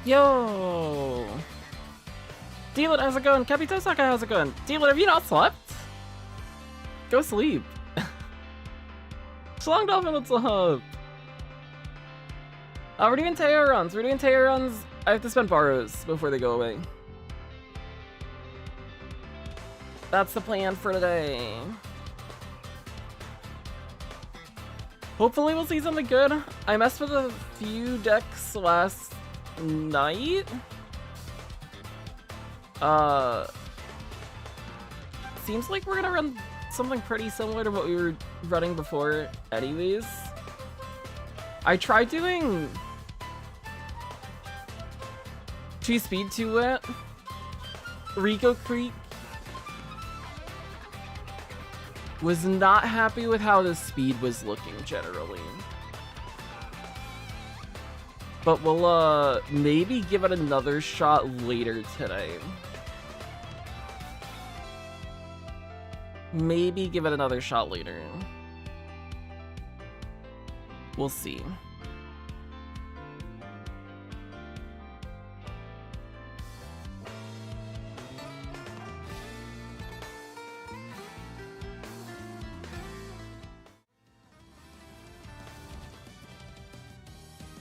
Yo! Dealit, how's it going? Kapitosaka, how's it going? Dealit, have you not slept? Go sleep. Schlong Dolphin, what's up? We're doing Teio runs. We're doing Teio runs. I have to spend borrows before they go away. That's the plan for today. Hopefully we'll see something good. I messed with a few decks last night. Seems like we're gonna run something pretty similar to what we were running before anyways. I tried doing 2 speed 2 wet Rico Creek. Was not happy with how the speed was looking generally. But we'll maybe give it another shot later today. Maybe give it another shot later. We'll see.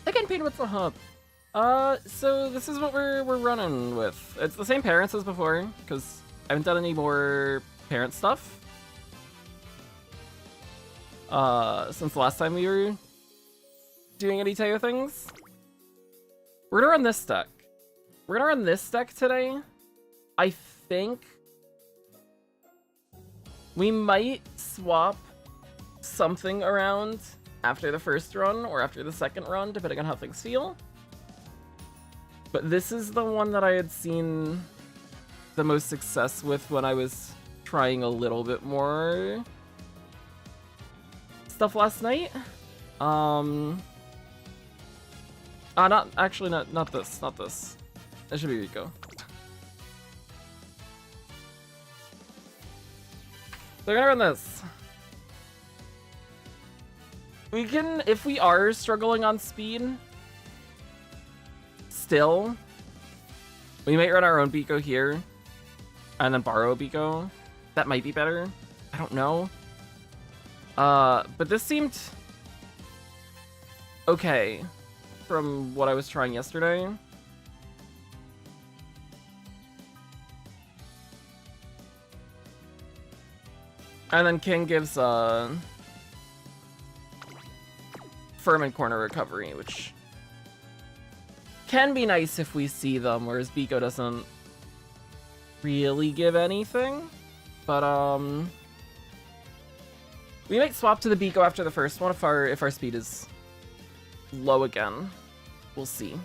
Again, Pete, what's the hub? So this is what we're running with. It's the same parents as before, because I haven't done any more parent stuff. Since the last time we were doing any Teio things. We're gonna run this deck. We're gonna run this deck today. I think we might swap something around after the first run or after the second run, depending on how things feel. But this is the one that I had seen the most success with when I was trying a little bit more stuff last night. Not this. That should be Rico. They're gonna run this. We can, if we are struggling on speed, still, we might run our own Biko here, and then borrow a Biko. That might be better. I don't know. But this seemed okay from what I was trying yesterday. And then King gives Ferment Corner Recovery, which can be nice if we see them, whereas Biko doesn't really give anything. But we might swap to the Biko after the first one if our speed is low again. We'll see.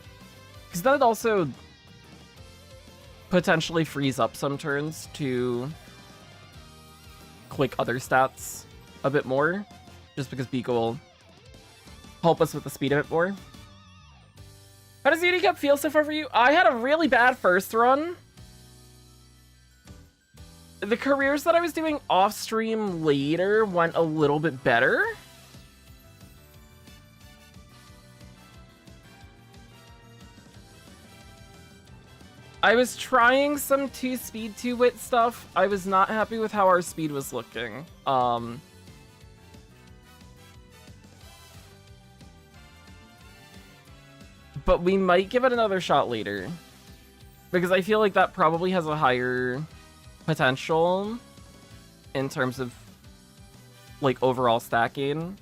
Because that would also potentially freeze up some turns to click other stats a bit more, just because Biko will help us with the speed a bit more. How does UD Cup feel so far for you? I had a really bad first run. The careers that I was doing off stream later went a little bit better. I was trying some 2 speed 2 wit stuff. I was not happy with how our speed was looking. But we might give it another shot later, because I feel like that probably has a higher potential in terms of like overall stacking,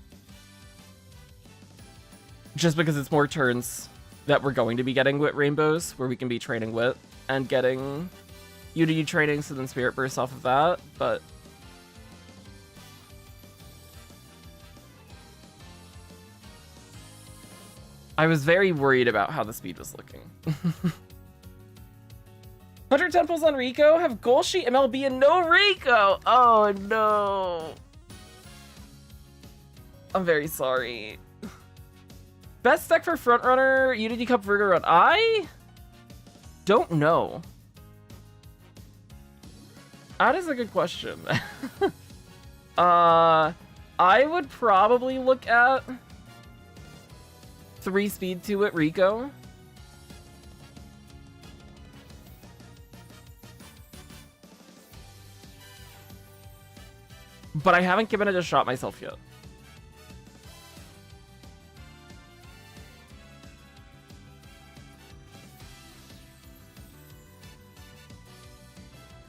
just because it's more turns that we're going to be getting wit rainbows where we can be trading wit and getting UDU trading, so then spirit burst off of that. But I was very worried about how the speed was looking. 100 temples on Rico, have goal sheet MLB and no Rico. Oh no. I'm very sorry. Best deck for frontrunner, Unity Cup Virgo run. I don't know. That is a good question. I would probably look at 3 speed 2 at Rico. but I haven't given it a shot myself yet.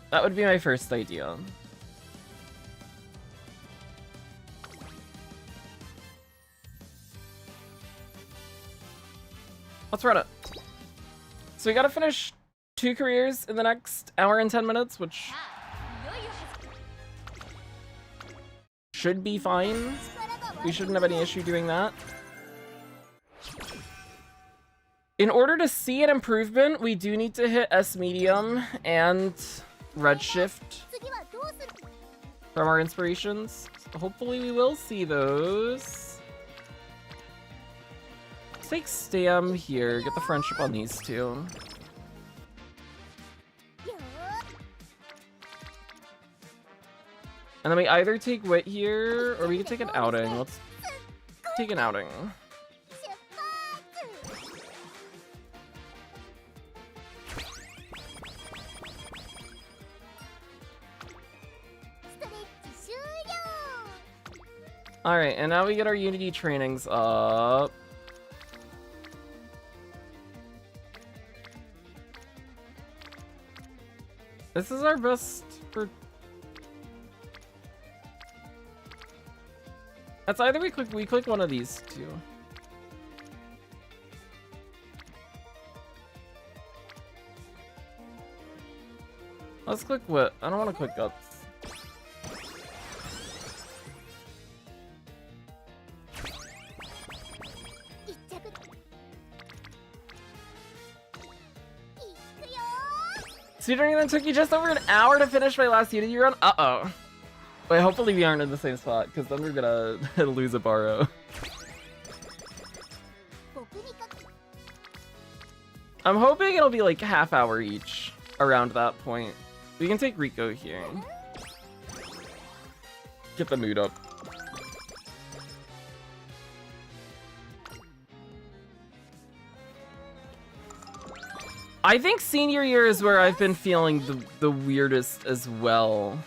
That would be my first idea. Let's run it. So we gotta finish 2 careers in the next hour and 10 minutes, which should be fine. We shouldn't have any issue doing that. In order to see an improvement, we do need to hit S medium and Redshift from our inspirations. So hopefully we will see those. Let's take Stam here, get the friendship on these two. And then we either take Wit here, or we can take an outing. Let's take an outing. Alright, and now we get our Unity trainings up. This is our best for... That's either we click one of these two. Let's click Wit. I don't want to click Guts. Considering that took you just over an hour to finish my last Unity run? Uh-oh. Wait, hopefully we aren't in the same spot, because then we're gonna lose a borrow. I'm hoping it'll be like half hour each around that point. We can take Rico here. Get the mood up. I think senior year is where I've been feeling the weirdest as well.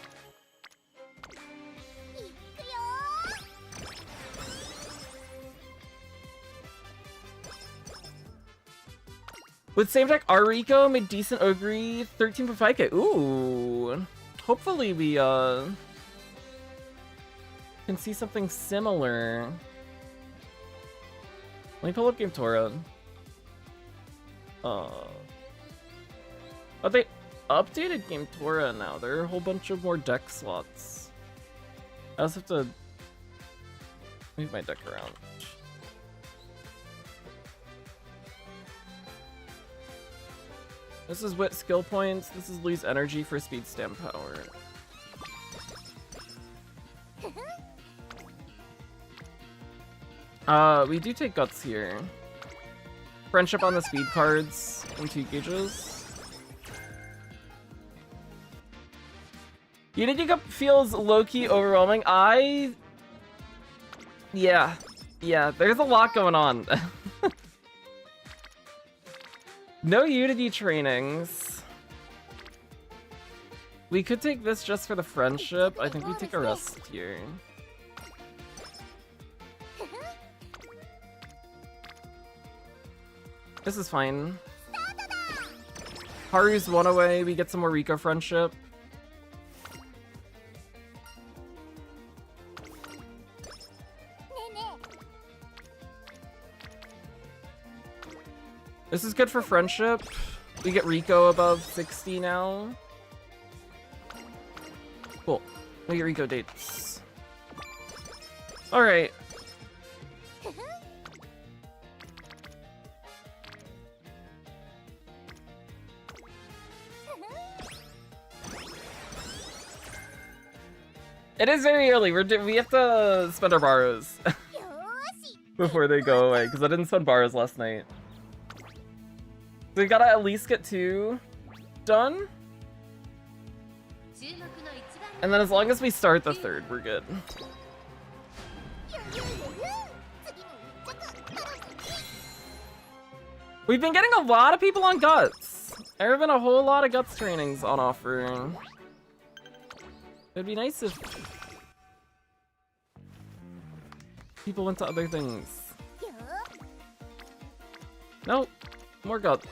With same deck, our Rico made decent Ogre 13.5k. Ooh. Hopefully we can see something similar. Let me pull up Game Tora. But they updated Game Tora now. There are a whole bunch of more deck slots. I also have to move my deck around. This is Wit skill points. This is lose energy for speed stamp power. We do take Guts here. Friendship on the speed cards in 2 gauges. Unity Cup feels low-key overwhelming. Yeah, there's a lot going on. No Unity trainings. We could take this just for the friendship. I think we take a rest here. This is fine. Haru's one away. We get some more Rico friendship. This is good for friendship. We get Rico above 60 now. Cool. We get Rico dates. Alright. It is very early. We have to spend our borrows before they go away, because I didn't spend borrows last night. So we gotta at least get 2 done. And then as long as we start the 3rd, we're good. We've been getting a lot of people on Guts. There have been a whole lot of Guts trainings on offer. It'd be nice if People went to other things. Nope. More guts.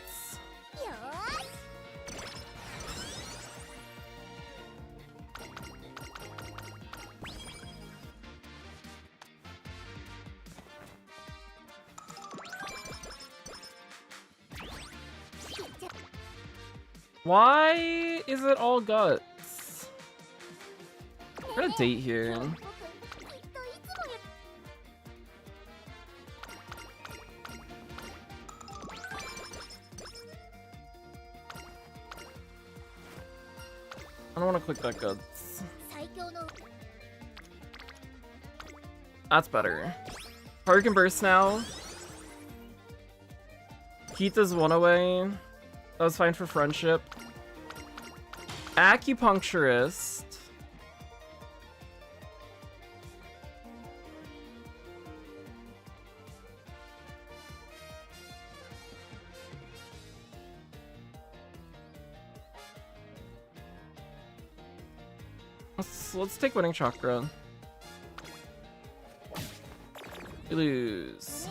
Why is it all guts? We're gonna date here. I don't want to click that guts. That's better. Hurricane Burst now. Kita's one away. That was fine for friendship. Acupuncturist. Let's take Winning Chakra. We lose.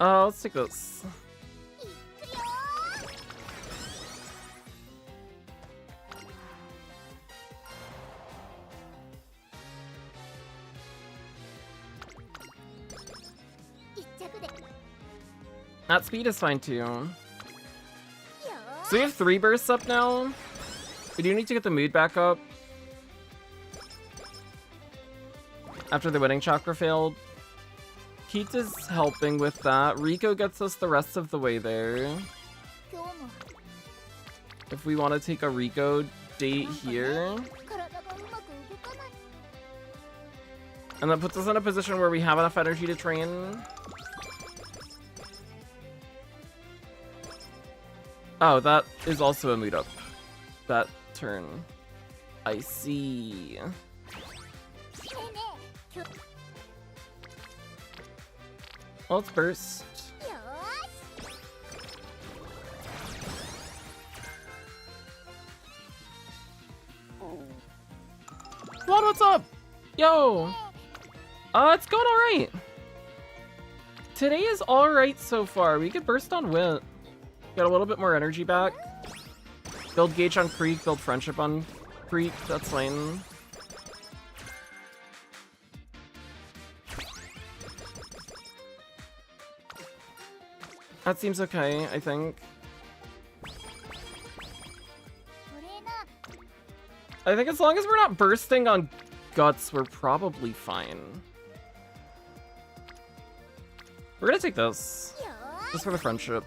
Let's take this. That speed is fine too. So we have 3 bursts up now. We do need to get the mood back up. After the Winning Chakra failed. Kita's helping with that. Rico gets us the rest of the way there. If we want to take a Rico date here. And that puts us in a position where we have enough energy to train. Oh, that is also a mood up. That turn. I see. Well, let's burst. What? What's up? Yo! It's going alright. Today is alright so far. We could burst on Wit. Get a little bit more energy back. Build Gauge on Creek, build Friendship on Creek. That's fine. That seems okay, I think. I think as long as we're not bursting on Guts, we're probably fine. We're gonna take this. Just for the friendship.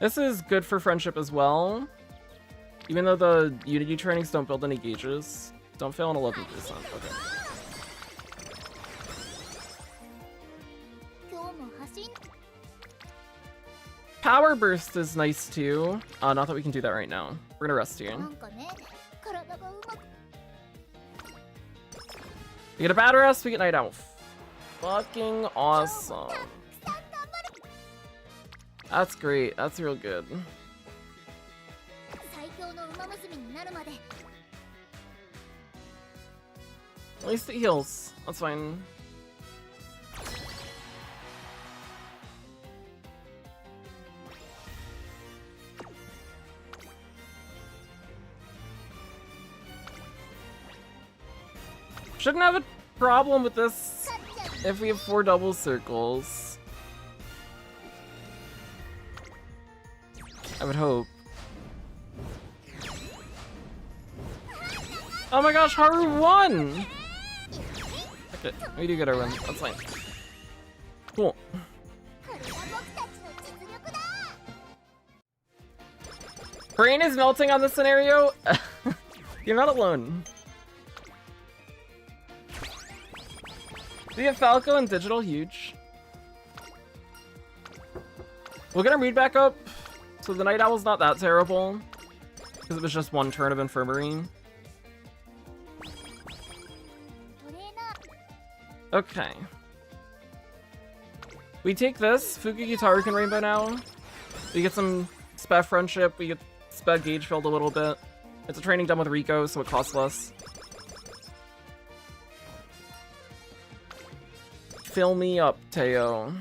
This is good for friendship as well. Even though the Unity trainings don't build any gauges. Don't fail on 11%. Okay. Power Burst is nice too. Not that we can do that right now. We're gonna rest here. We get a bad rest, we get Night Owl. Fucking awesome. That's great. That's real good. At least it heals. That's fine. Shouldn't have a problem with this if we have 4 double circles. I would hope. Oh my gosh, Haru won! Okay, we do get our win. That's fine. Cool. Brain is melting on this scenario. You're not alone. Do you have Falco and Digital? Huge. We'll get our mood back up. So the Night Owl's not that terrible. Because it was just 1 turn of Infirmary. Okay. We take this. Fukugitaru can rainbow now. We get some Sped Friendship. We get Sped Gauge filled a little bit. It's a training done with Rico, so it costs less. Fill me up, Teio.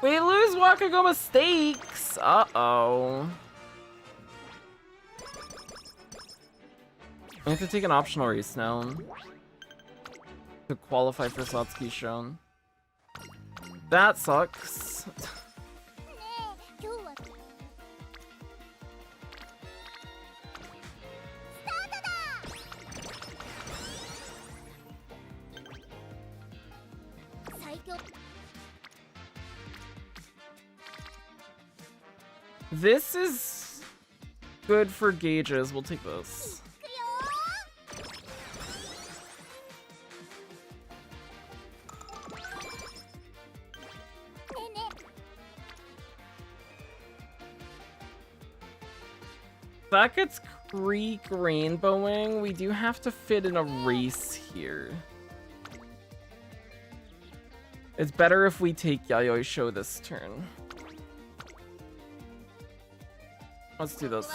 We lose Wakago mistakes! Uh-oh. We have to take an optional race now to qualify for Satsuki Shon. That sucks. This is good for gauges. We'll take this. That gets Creek rainbowing. We do have to fit in a race here. It's better if we take Yayoi Show this turn. Let's do this.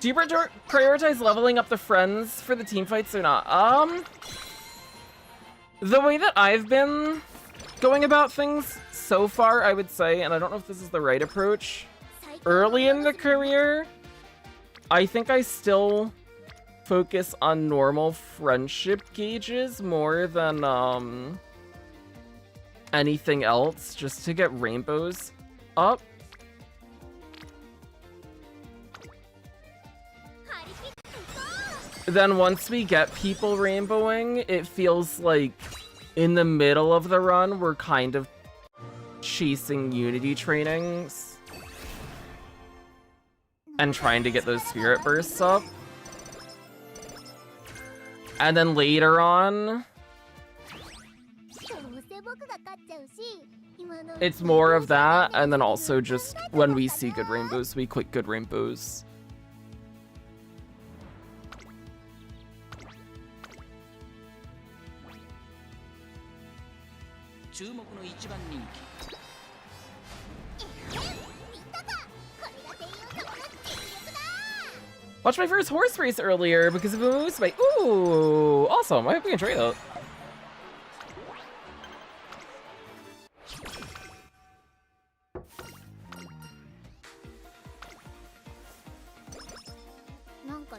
Do you prioritize leveling up the friends for the team fights or not? The way that I've been going about things so far, I would say, and I don't know if this is the right approach, early in the career, I think I still focus on normal friendship gauges more than, anything else, just to get rainbows up. Then once we get people rainbowing, it feels like in the middle of the run, we're kind of chasing Unity trainings and trying to get those spirit bursts up. And then later on, it's more of that, and then also just when we see good rainbows, we click good rainbows. Watched my first horse race earlier because of a moose bite. Ooh, awesome. I hope you enjoy that.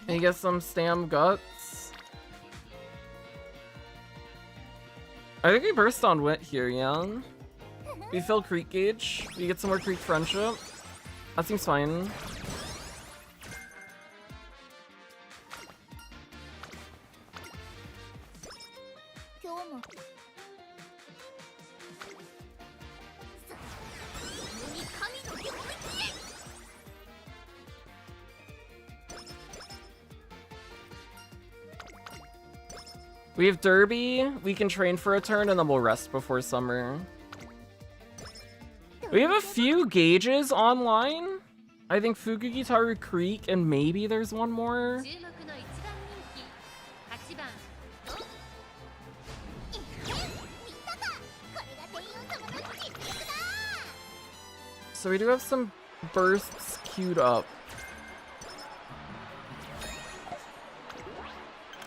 You get some Stam Guts. I think we burst on Wit here, yeah. We fill Creek Gauge. We get some more Creek Friendship. That seems fine. We have Derby, we can train for a turn, and then we'll rest before summer. We have a few gauges online. I think Fukugitaru Creek, and maybe there's one more. So we do have some bursts queued up.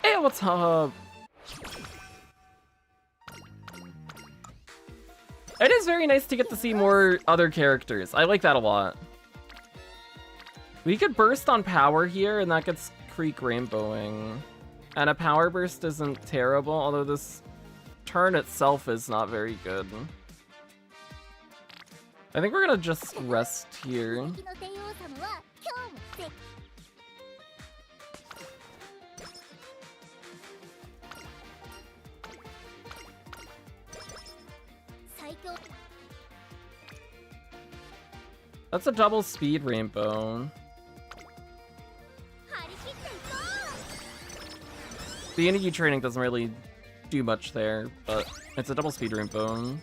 Hey, what's up? It is very nice to get to see more other characters. I like that a lot. We could burst on power here, and that gets Creek rainbowing. And a power burst isn't terrible, although this turn itself is not very good. I think we're gonna just rest here. That's a double speed rainbow. The energy training doesn't really do much there, but it's a double speed rainbow.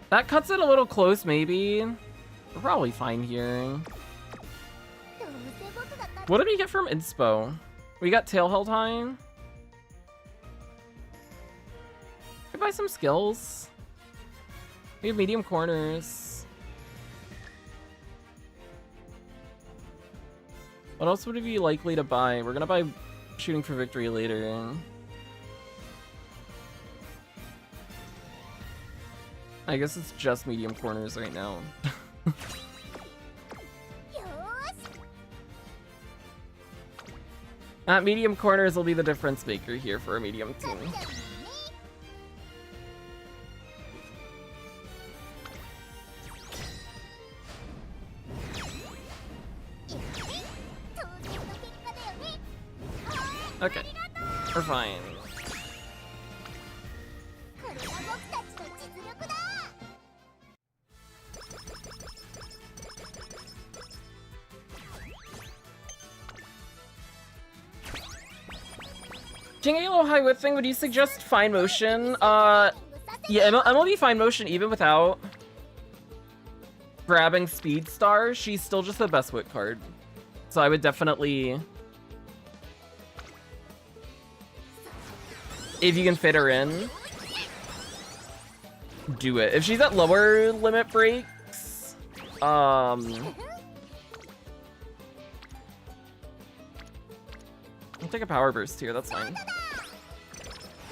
That cuts it a little close, maybe. We're probably fine here. What did we get from Inspo? We got Tail Held High. Could buy some skills. We have medium corners. What else would we be likely to buy? We're gonna buy Shooting for Victory later. I guess it's just medium corners right now. Medium corners will be the difference maker here for a medium team. Okay, we're fine. Jingay low high whip thing, would you suggest fine motion? Yeah, MLB fine motion even without grabbing Speed Star, she's still just the best whip card. So I would definitely, if you can fit her in, do it. If she's at lower limit breaks, I'll take a power burst here, that's fine.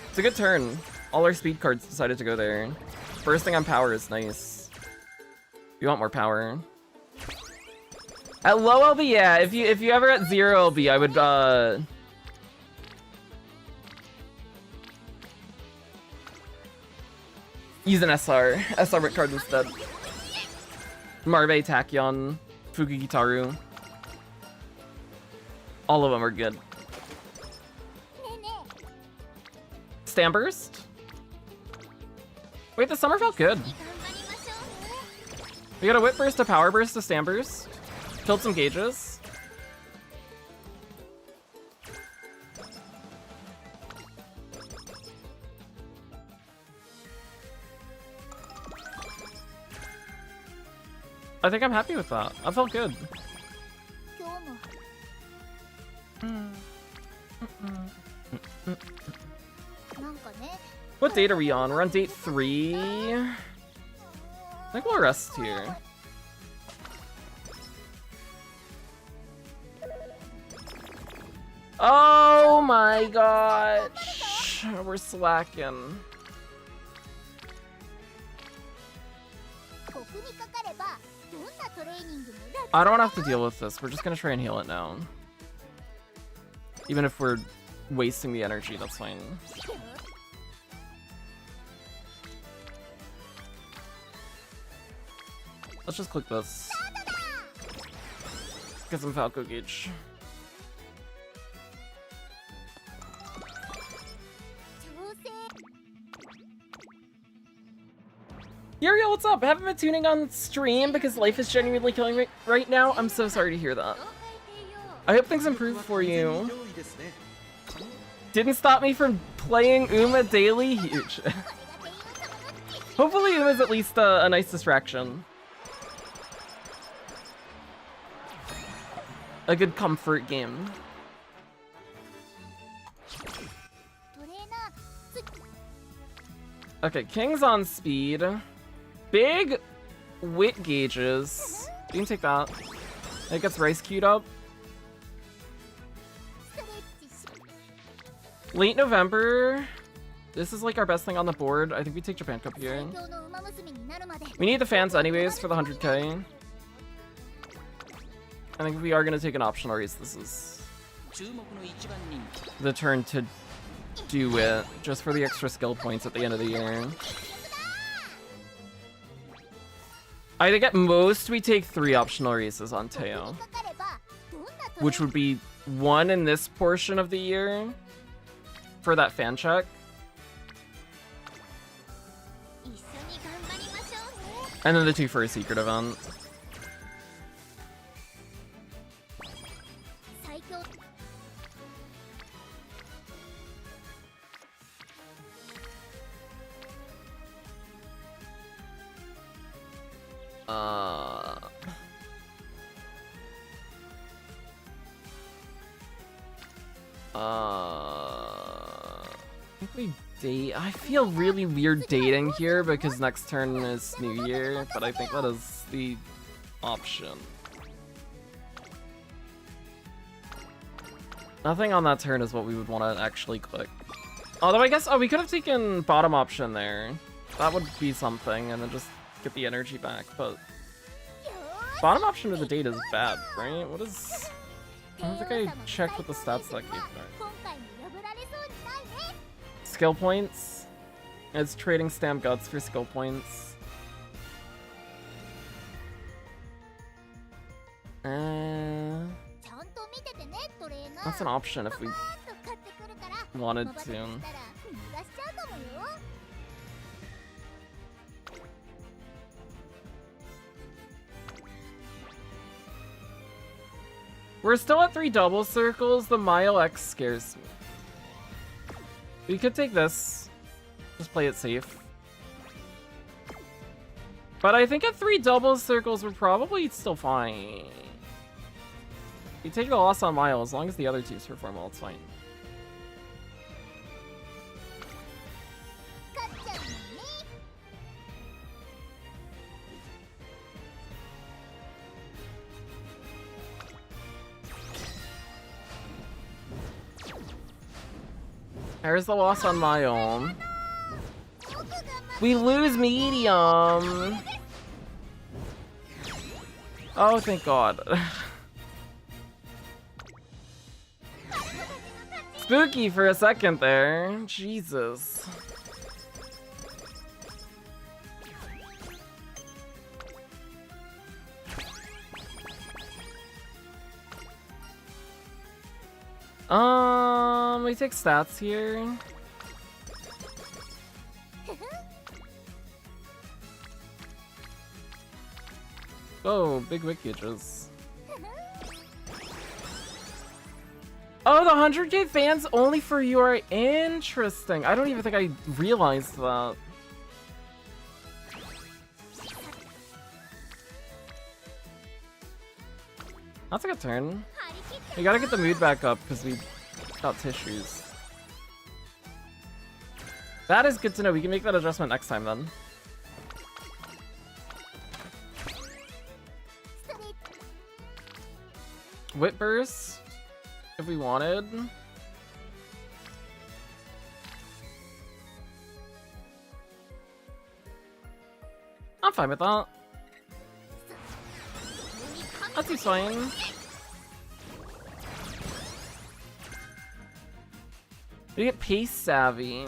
It's a good turn. All our speed cards decided to go there. Bursting on power is nice. You want more power. At low LB, yeah, if you ever at 0 LB, I would use an SR whip card instead. Marve, Tachyon, Fukugitaru. All of them are good. Stam burst? Wait, the summer felt good. We got a whip burst, a power burst, a stam burst. Killed some gauges. I think I'm happy with that. I felt good. What date are we on? We're on date 3. I think we'll rest here. Oh my gosh. We're slacking. I don't have to deal with this. We're just gonna try and heal it now. Even if we're wasting the energy, that's fine. Let's just click this. Get some Falco gauge. Uriel, what's up? I haven't been tuning on stream because life is genuinely killing me right now. I'm so sorry to hear that. I hope things improve for you. Didn't stop me from playing Uma daily. Huge. Hopefully Uma's at least a nice distraction. A good comfort game. Okay, King's on speed. Big wit gauges. You can take that. It gets Rice queued up. Late November. This is like our best thing on the board. I think we take Japan Cup here. We need the fans anyways for the 100k. I think if we are going to take an optional race, this is the turn to do it, just for the extra skill points at the end of the year. I think at most we take 3 optional races on Teio, which would be 1 in this portion of the year for that fan check, and then the 2 for a secret event. I think we date. I feel really weird dating here because next turn is New Year, but I think that is the option. Nothing on that turn is what we would want to actually click. Although I guess, oh, we could have taken bottom option there. That would be something, and then just get the energy back, but bottom option of the date is bad, right? What is... I don't think I checked what the stats that gave back. Skill points? It's trading stamp guts for skill points. That's an option if we wanted to. We're still at 3 double circles. The Mile X scares me. We could take this. Just play it safe. But I think at 3 double circles, we're probably still fine. You take the loss on Mile, as long as the other 2s perform well, it's fine. There's the loss on my own. We lose medium. Oh, thank God. Spooky for a second there. Jesus. We take stats here. Oh, big wickages. Oh, the 100k fans only for you are interesting. I don't even think I realized that. That's a good turn. We gotta get the mood back up because we got tissues. That is good to know. We can make that adjustment next time then. Whip burst, if we wanted. I'm fine with that. That seems fine. We get pace savvy.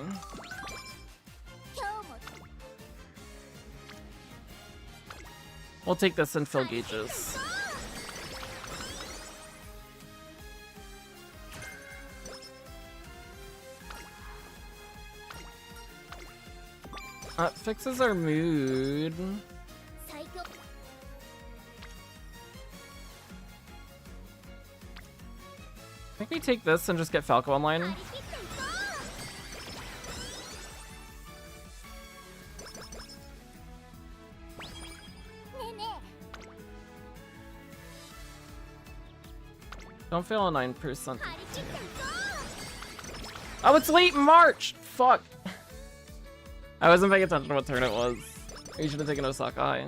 We'll take this and fill gauges. That fixes our mood. I think we take this and just get Falco online. Don't fail a 9%. Oh, it's late March! Fuck. I wasn't paying attention to what turn it was. We should have taken Osaka High.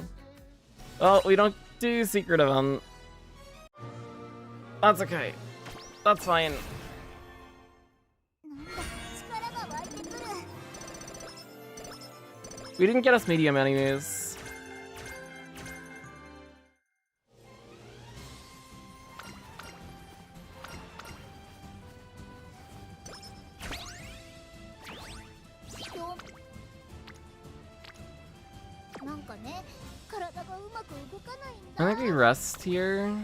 Well, we don't do secret event. That's okay. That's fine. We didn't get us medium anyways. I think we rest here.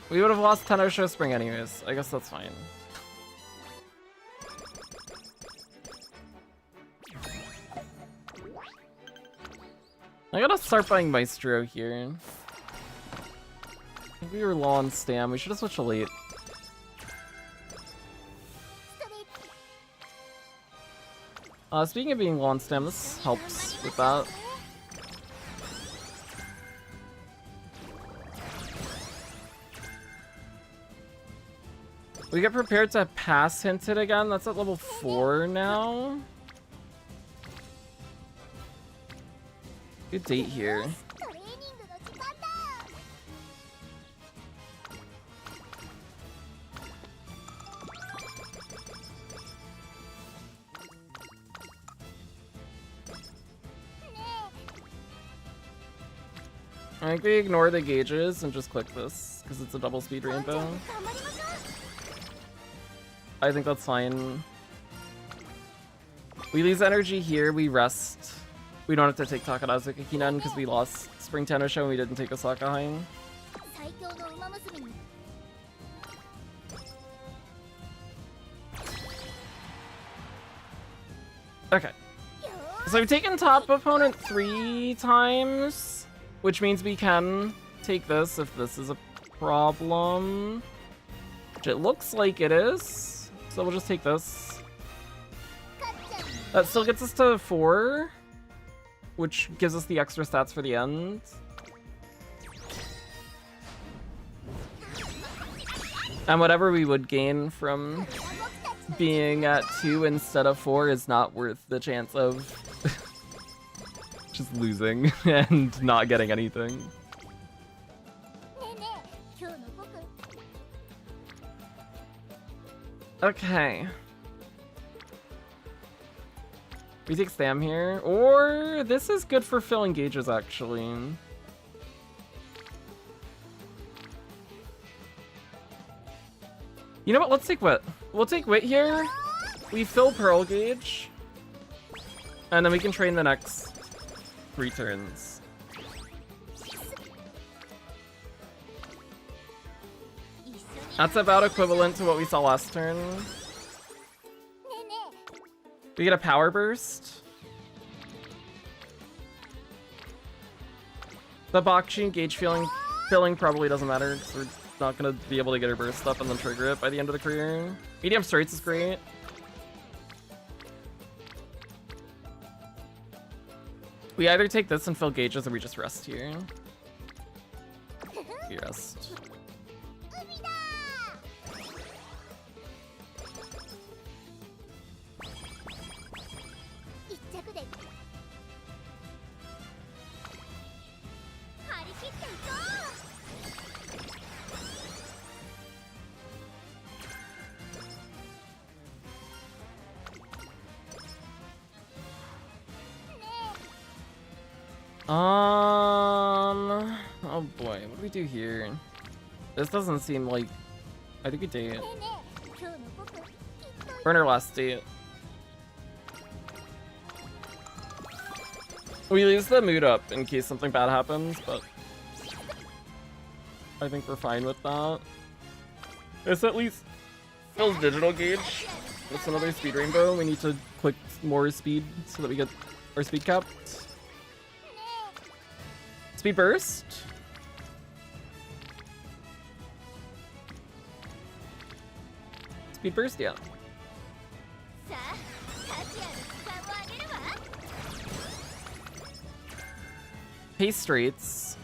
We would have lost Teio Show Spring anyways. I guess that's fine. I gotta start buying Maestro here. I think we were low on stam. We should have switched to late. Speaking of being low on stam, this helps with that. We get prepared to pass hinted again. That's at level 4 now. Good date here. I think we ignore the gauges and just click this, because it's a double speed rainbow. I think that's fine. We lose energy here, we rest. We don't have to take Takarazu Kikinan because we lost Spring Teio Show and we didn't take Osaka Hine. Okay. So we've taken top opponent 3 times, which means we can take this if this is a problem. Which it looks like it is. So we'll just take this. That still gets us to 4, which gives us the extra stats for the end. And whatever we would gain from being at 2 instead of 4 is not worth the chance of just losing and not getting anything. Okay. We take Stam here, or this is good for filling gauges actually. You know what? Let's take Wit. We'll take Wit here. We fill Pearl Gauge, and then we can train the next 3 turns. That's about equivalent to what we saw last turn. We get a power burst. The Bakshi gauge filling probably doesn't matter because we're not going to be able to get her burst up and then trigger it by the end of the career. Medium straights is great. We either take this and fill gauges or we just rest here. We rest. Oh boy, what do we do here? This doesn't seem like... I think we date. Burn our last date. We lose the mood up in case something bad happens, but I think we're fine with that. This at least fills digital gauge. It's another speed rainbow. We need to click more speed so that we get our speed capped. Speed burst. Speed burst, yeah. Pace straights.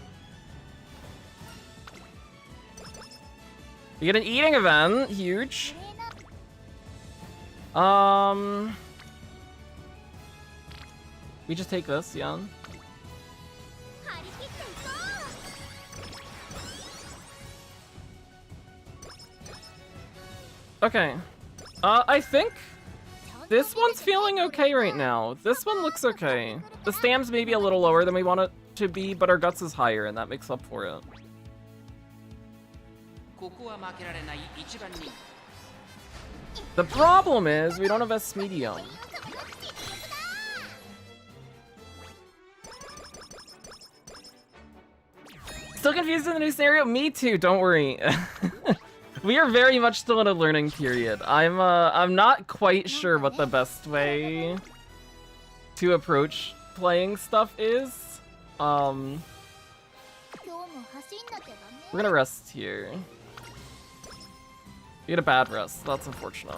We get an eating event, huge. We just take this, yeah. Okay. I think This one's feeling okay right now. This one looks okay. The stam's maybe a little lower than we want it to be, but our guts is higher, and that makes up for it. The problem is we don't have S medium. Still confused in the new scenario? Me too, don't worry. We are very much still in a learning period. I'm not quite sure what the best way to approach playing stuff is. We're gonna rest here. We had a bad rest. That's unfortunate.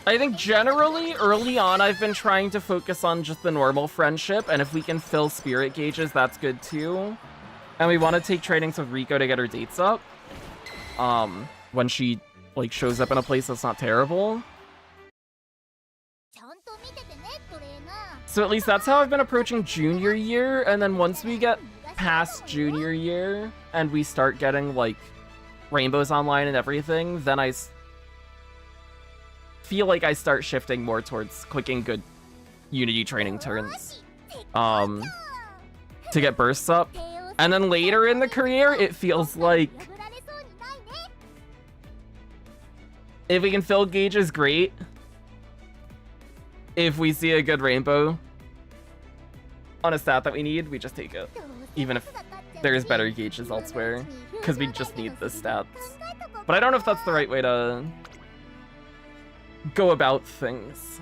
I think generally, early on, I've been trying to focus on just the normal friendship, and if we can fill spirit gauges, that's good too. And we want to take trainings with Riko to get her dates up. When she, like, shows up in a place that's not terrible. So at least that's how I've been approaching junior year, and then once we get past junior year, and we start getting, like, rainbows online and everything, then I feel like I start shifting more towards clicking good Unity training turns to get bursts up. And then later in the career, it feels like if we can fill gauges, great. If we see a good rainbow on a stat that we need, we just take it. Even if there's better gauges elsewhere, because we just need the stats. But I don't know if that's the right way to go about things.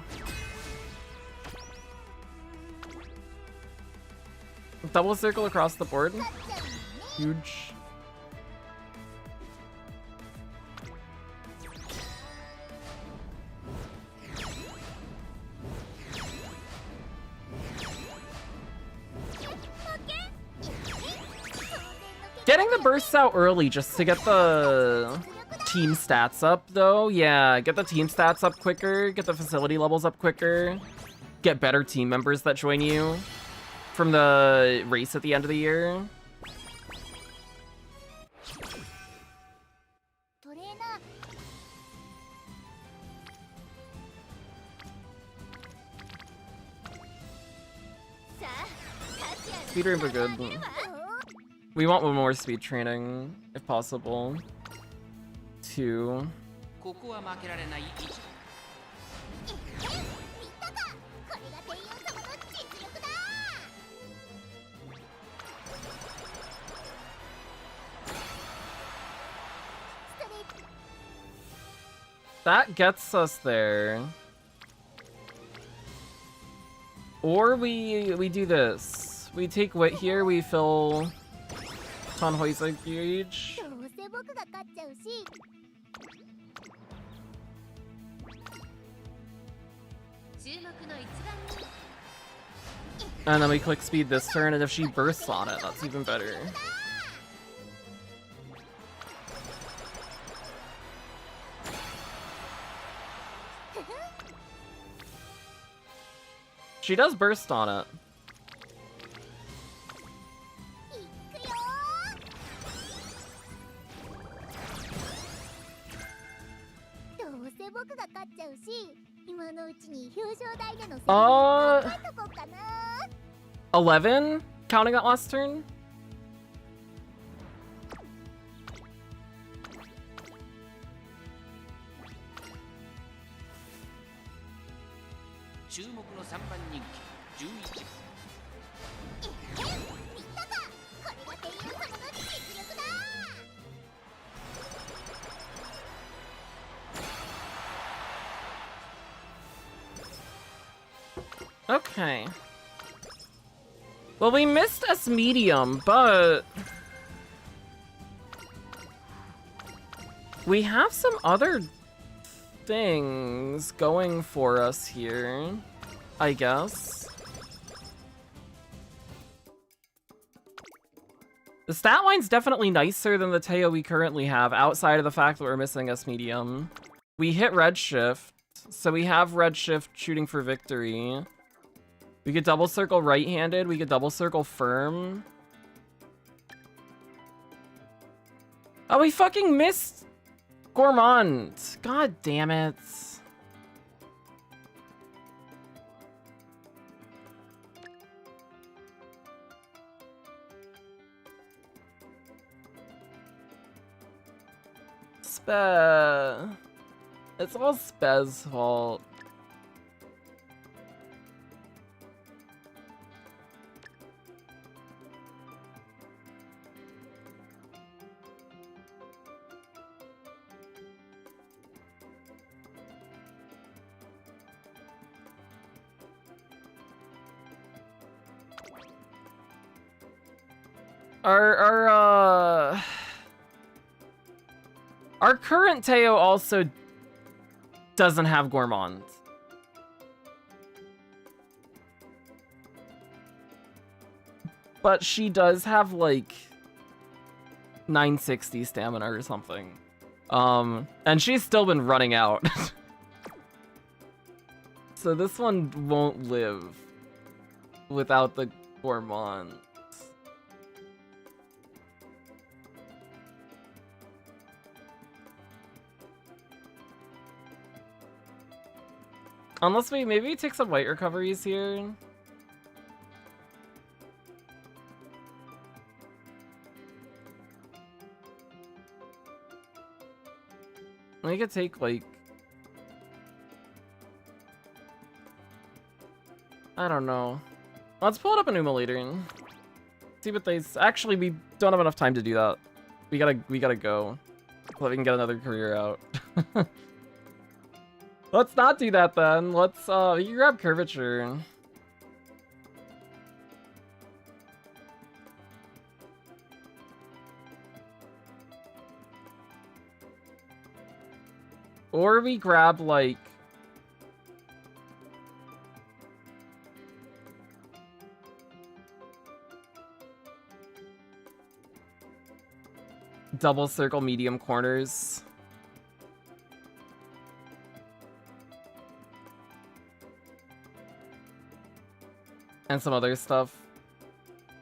Double circle across the board. Huge. Getting the bursts out early just to get the team stats up, though. Yeah, get the team stats up quicker, get the facility levels up quicker, get better team members that join you from the race at the end of the year. Speed rainbow good. We want one more speed training, if possible. 2. That gets us there. Or we do this. We take wit here, we fill Tanhoi's gauge. And then we click speed this turn, and if she bursts on it, that's even better. She does burst on it. Uh, 11? Counting that last turn? Okay. Well, we missed S medium, but we have some other things going for us here, I guess. The stat line's definitely nicer than the Teio we currently have, outside of the fact that we're missing S medium. We hit redshift, so we have redshift shooting for victory. We could double circle right-handed. We could double circle firm. Oh, we fucking missed Gourmand. God damn it. Spe. It's all Spe's fault. Our current Teio also doesn't have Gourmand. But she does have like 960 stamina or something. And she's still been running out. So this one won't live without the Gourmand. Unless we maybe take some white recoveries here. We could take like, I don't know. Let's pull it up a Numa later and see what they. Actually, we don't have enough time to do that. We gotta go so that we can get another career out. Let's not do that then. Let's we can grab curvature. Or we grab like double circle medium corners. And some other stuff.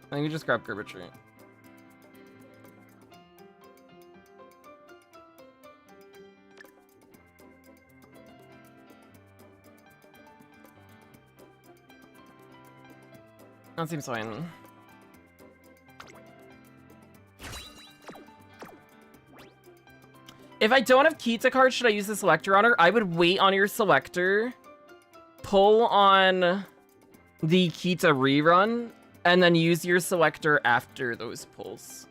I think we just grab curvature. That seems fine. If I don't have Kita cards, should I use the selector on her? I would wait on your selector, pull on the Kita rerun, and then use your selector after those pulls.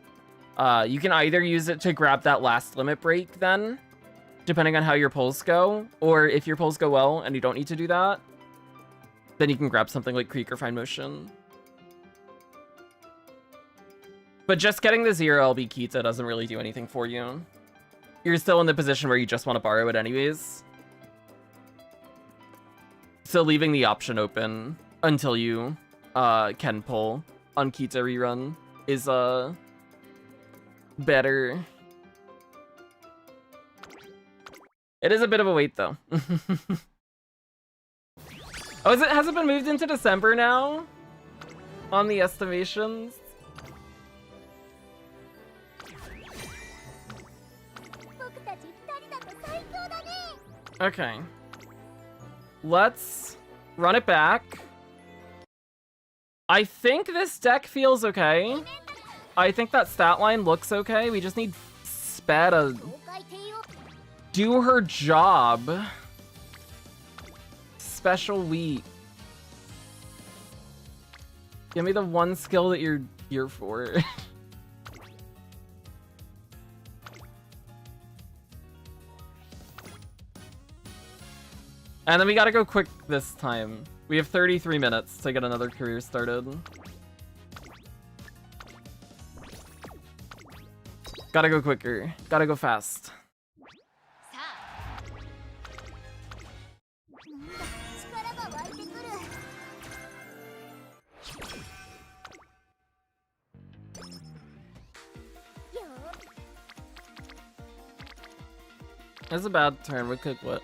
You can either use it to grab that last limit break then, depending on how your pulls go, or if your pulls go well and you don't need to do that, then you can grab something like Creek or Fine Motion. But just getting the 0 LB Kita doesn't really do anything for you. You're still in the position where you just want to borrow it anyways. So leaving the option open until you can pull on Kita rerun is better. It is a bit of a wait though. Oh, has it been moved into December now? On the estimations? Okay. Let's run it back. I think this deck feels okay. I think that stat line looks okay. We just need Spe to do her job. Special week. Give me the one skill that you're here for. And then we gotta go quick this time. We have 33 minutes to get another career started. Gotta go quicker. Gotta go fast. That's a bad turn. We could quit.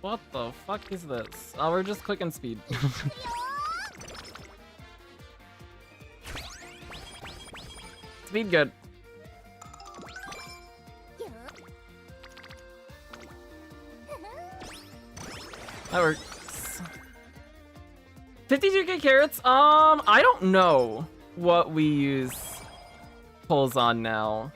What the fuck is this? Oh, we're just clicking speed. Speed good. That works. 52k carrots? I don't know what we use pulls on now.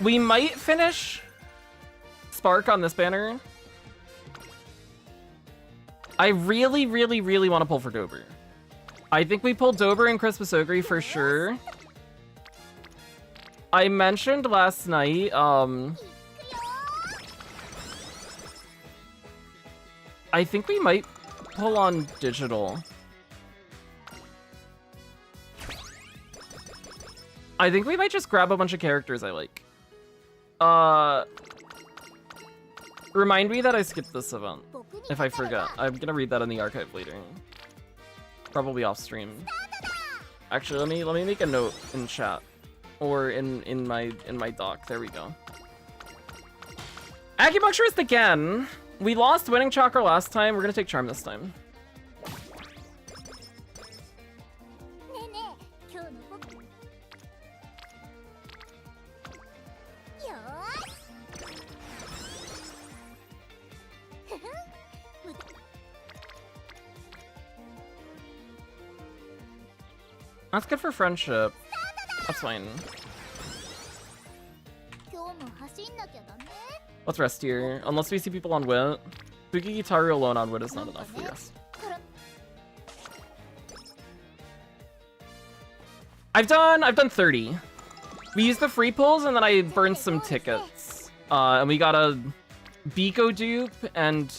We might finish Spark on this banner. I really, really, really want to pull for Dober. I think we pulled Dober and Christmas Ogre for sure. I mentioned last night, I think we might pull on digital. I think we might just grab a bunch of characters I like. Remind me that I skipped this event, if I forget. I'm gonna read that in the archive later. Probably off stream. Actually, let me make a note in chat. Or in my doc. There we go. Acupuncturist again! We lost Winning Chakra last time, we're gonna take Charm this time. That's good for friendship. That's fine. Let's rest here. Unless we see people on Wit. Spooky Gitaru alone on Wit is not enough for us. I've done 30. We used the free pulls and then I burned some tickets. And we got a Biko dupe and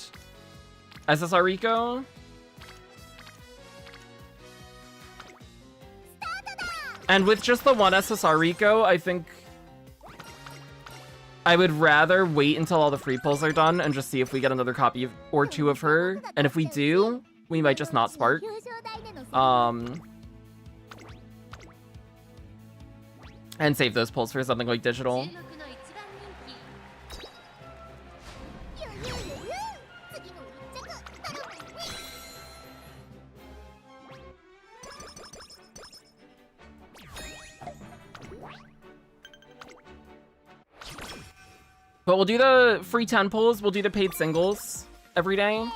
SSR Rico. And with just the one SSR Rico, I think I would rather wait until all the free pulls are done and just see if we get another copy or two of her. And if we do, we might just not spark. And save those pulls for something like digital. But we'll do the free 10 pulls, we'll do the paid singles every day.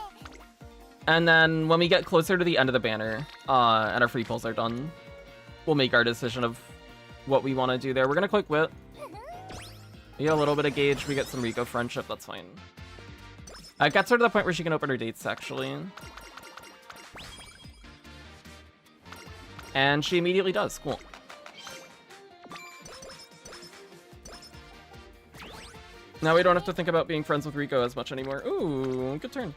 And then when we get closer to the end of the banner, and our free pulls are done, we'll make our decision of what we want to do there. We're gonna click Wit. We get a little bit of gauge, we get some Rico friendship, that's fine. It gets her to the point where she can open her dates, actually. And she immediately does, cool. Now we don't have to think about being friends with Rico as much anymore. Ooh, good turn.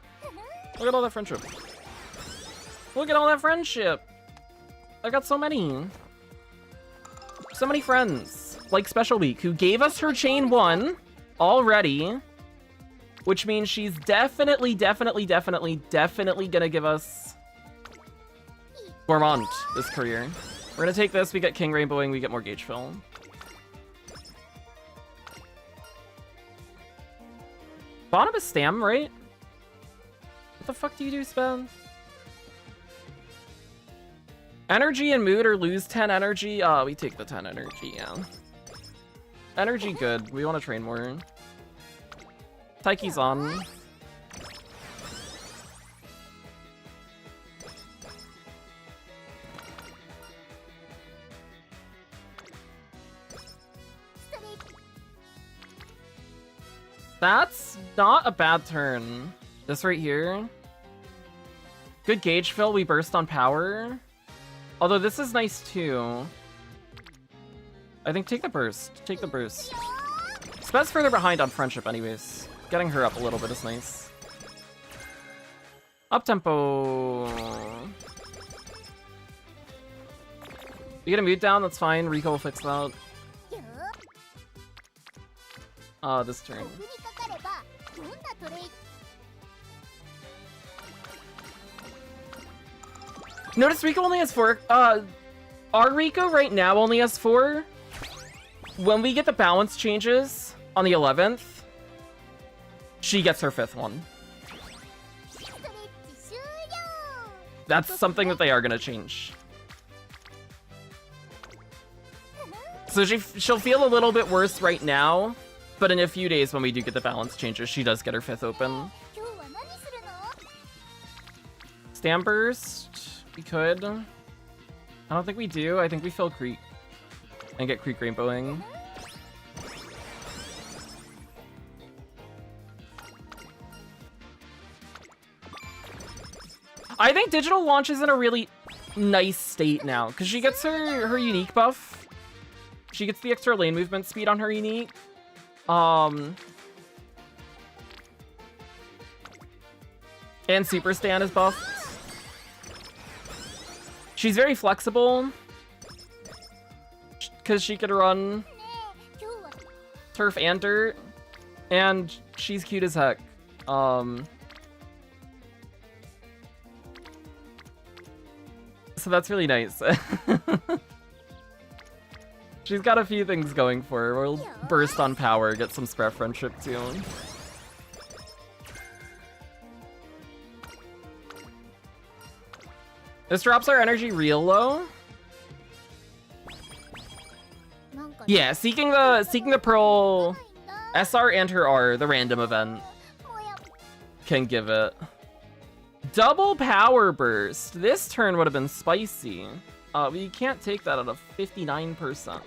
Look at all that friendship. Look at all that friendship. I got so many. So many friends. Like Special Week, who gave us her chain 1 already. Which means she's definitely gonna give us Gourmand this career. We're gonna take this, we get King Rainbowing, we get more gauge fill. Barnabas Stam, right? What the fuck do you do, Spam? Energy and mood or lose 10 energy? We take the 10 energy, yeah. Energy good. We want to train more. Taiki's on. That's not a bad turn. This right here. Good gauge fill, we burst on power. Although this is nice too. I think take the burst. Take the burst. Spez further behind on friendship anyways. Getting her up a little bit is nice. Up tempo. You get a mood down, that's fine. Rico will fix that. This turn. Notice Rico only has 4. Our Rico right now only has 4. When we get the balance changes on the 11th, she gets her 5th one. That's something that they are gonna change. So she'll feel a little bit worse right now, but in a few days when we do get the balance changes, she does get her 5th open. Stam Burst, we could. I don't think we do. I think we fill Creek and get Creek Rainbowing. I think Digital launches in a really nice state now, because she gets her unique buff. She gets the extra lane movement speed on her unique. And Super Stan is buffed. She's very flexible, because she could run Turf and Dirt, and she's cute as heck. So that's really nice. She's got a few things going for her. We'll burst on power, get some Spread Friendship too. This drops our energy real low. Yeah, seeking the Pearl SR and her R, the random event, can give it. Double Power Burst. This turn would have been spicy. We can't take that at a 59%.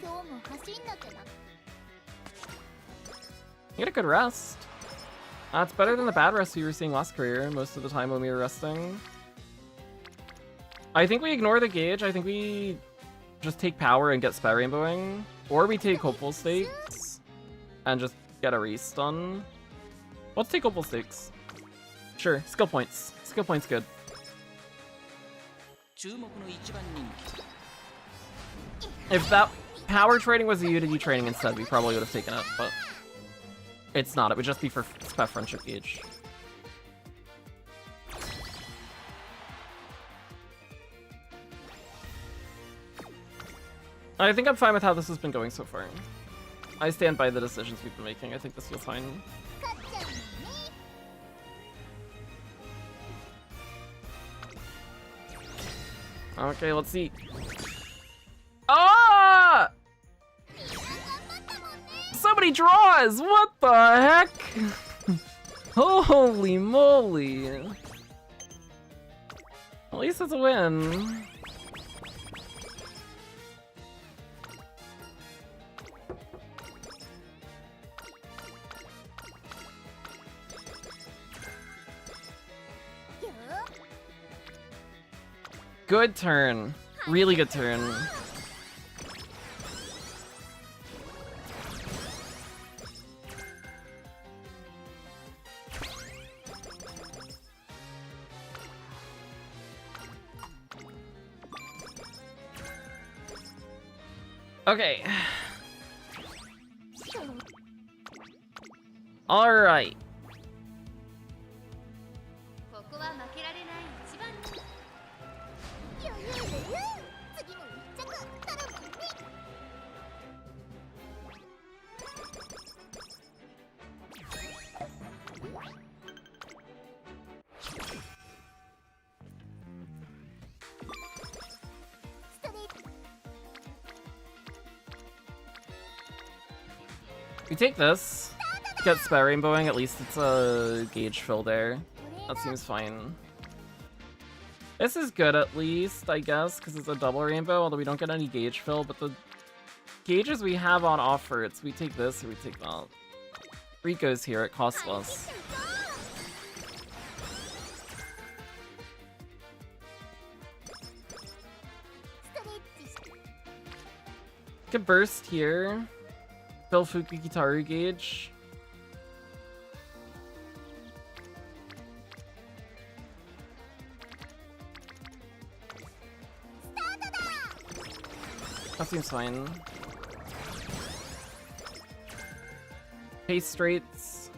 You get a good rest. It's better than the bad rest we were seeing last career most of the time when we were resting. I think we ignore the gauge. I think we just take power and get Spell Rainbowing. Or we take Hopeful Stakes and just get a restun. Let's take Hopeful Stakes. Sure, skill points. Skill points good. If that power trading was a Unity trading instead, we probably would have taken it, but it's not. It would just be for Spec Friendship Gauge. I think I'm fine with how this has been going so far. I stand by the decisions we've been making. I think this feels fine. Okay, let's see. Ah! So many draws! What the heck? Holy moly. At least it's a win. Good turn. Really good turn. Okay. All right. We take this, get Spell Rainbowing, at least it's a gauge fill there. That seems fine. This is good at least, I guess, because it's a double rainbow, although we don't get any gauge fill, but the gauges we have on offer, it's we take this or we take that. Rico's here, it costs less. Could burst here. Fill Fuku Kitaru gauge. That seems fine. Pace straights.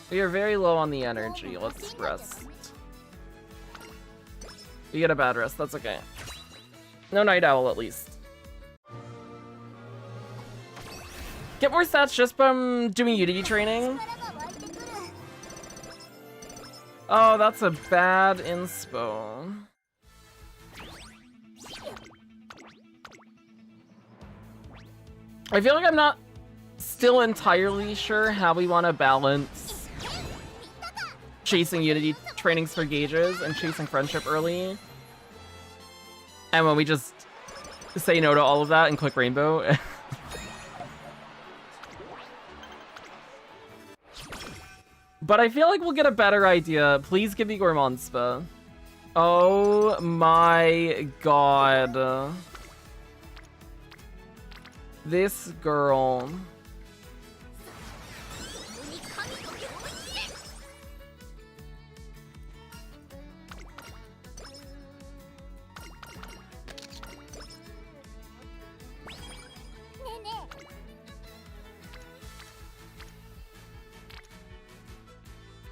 We are very low on the energy. Let's rest. You get a bad rest. That's okay. No night owl, at least. Get more stats just from doing Unity training? Oh, that's a bad inspo. I feel like I'm not still entirely sure how we want to balance chasing Unity trainings for gauges and chasing friendship early. And when we just say no to all of that and click rainbow. But I feel like we'll get a better idea. Please give me Gourmand Spa. Oh my god. This girl.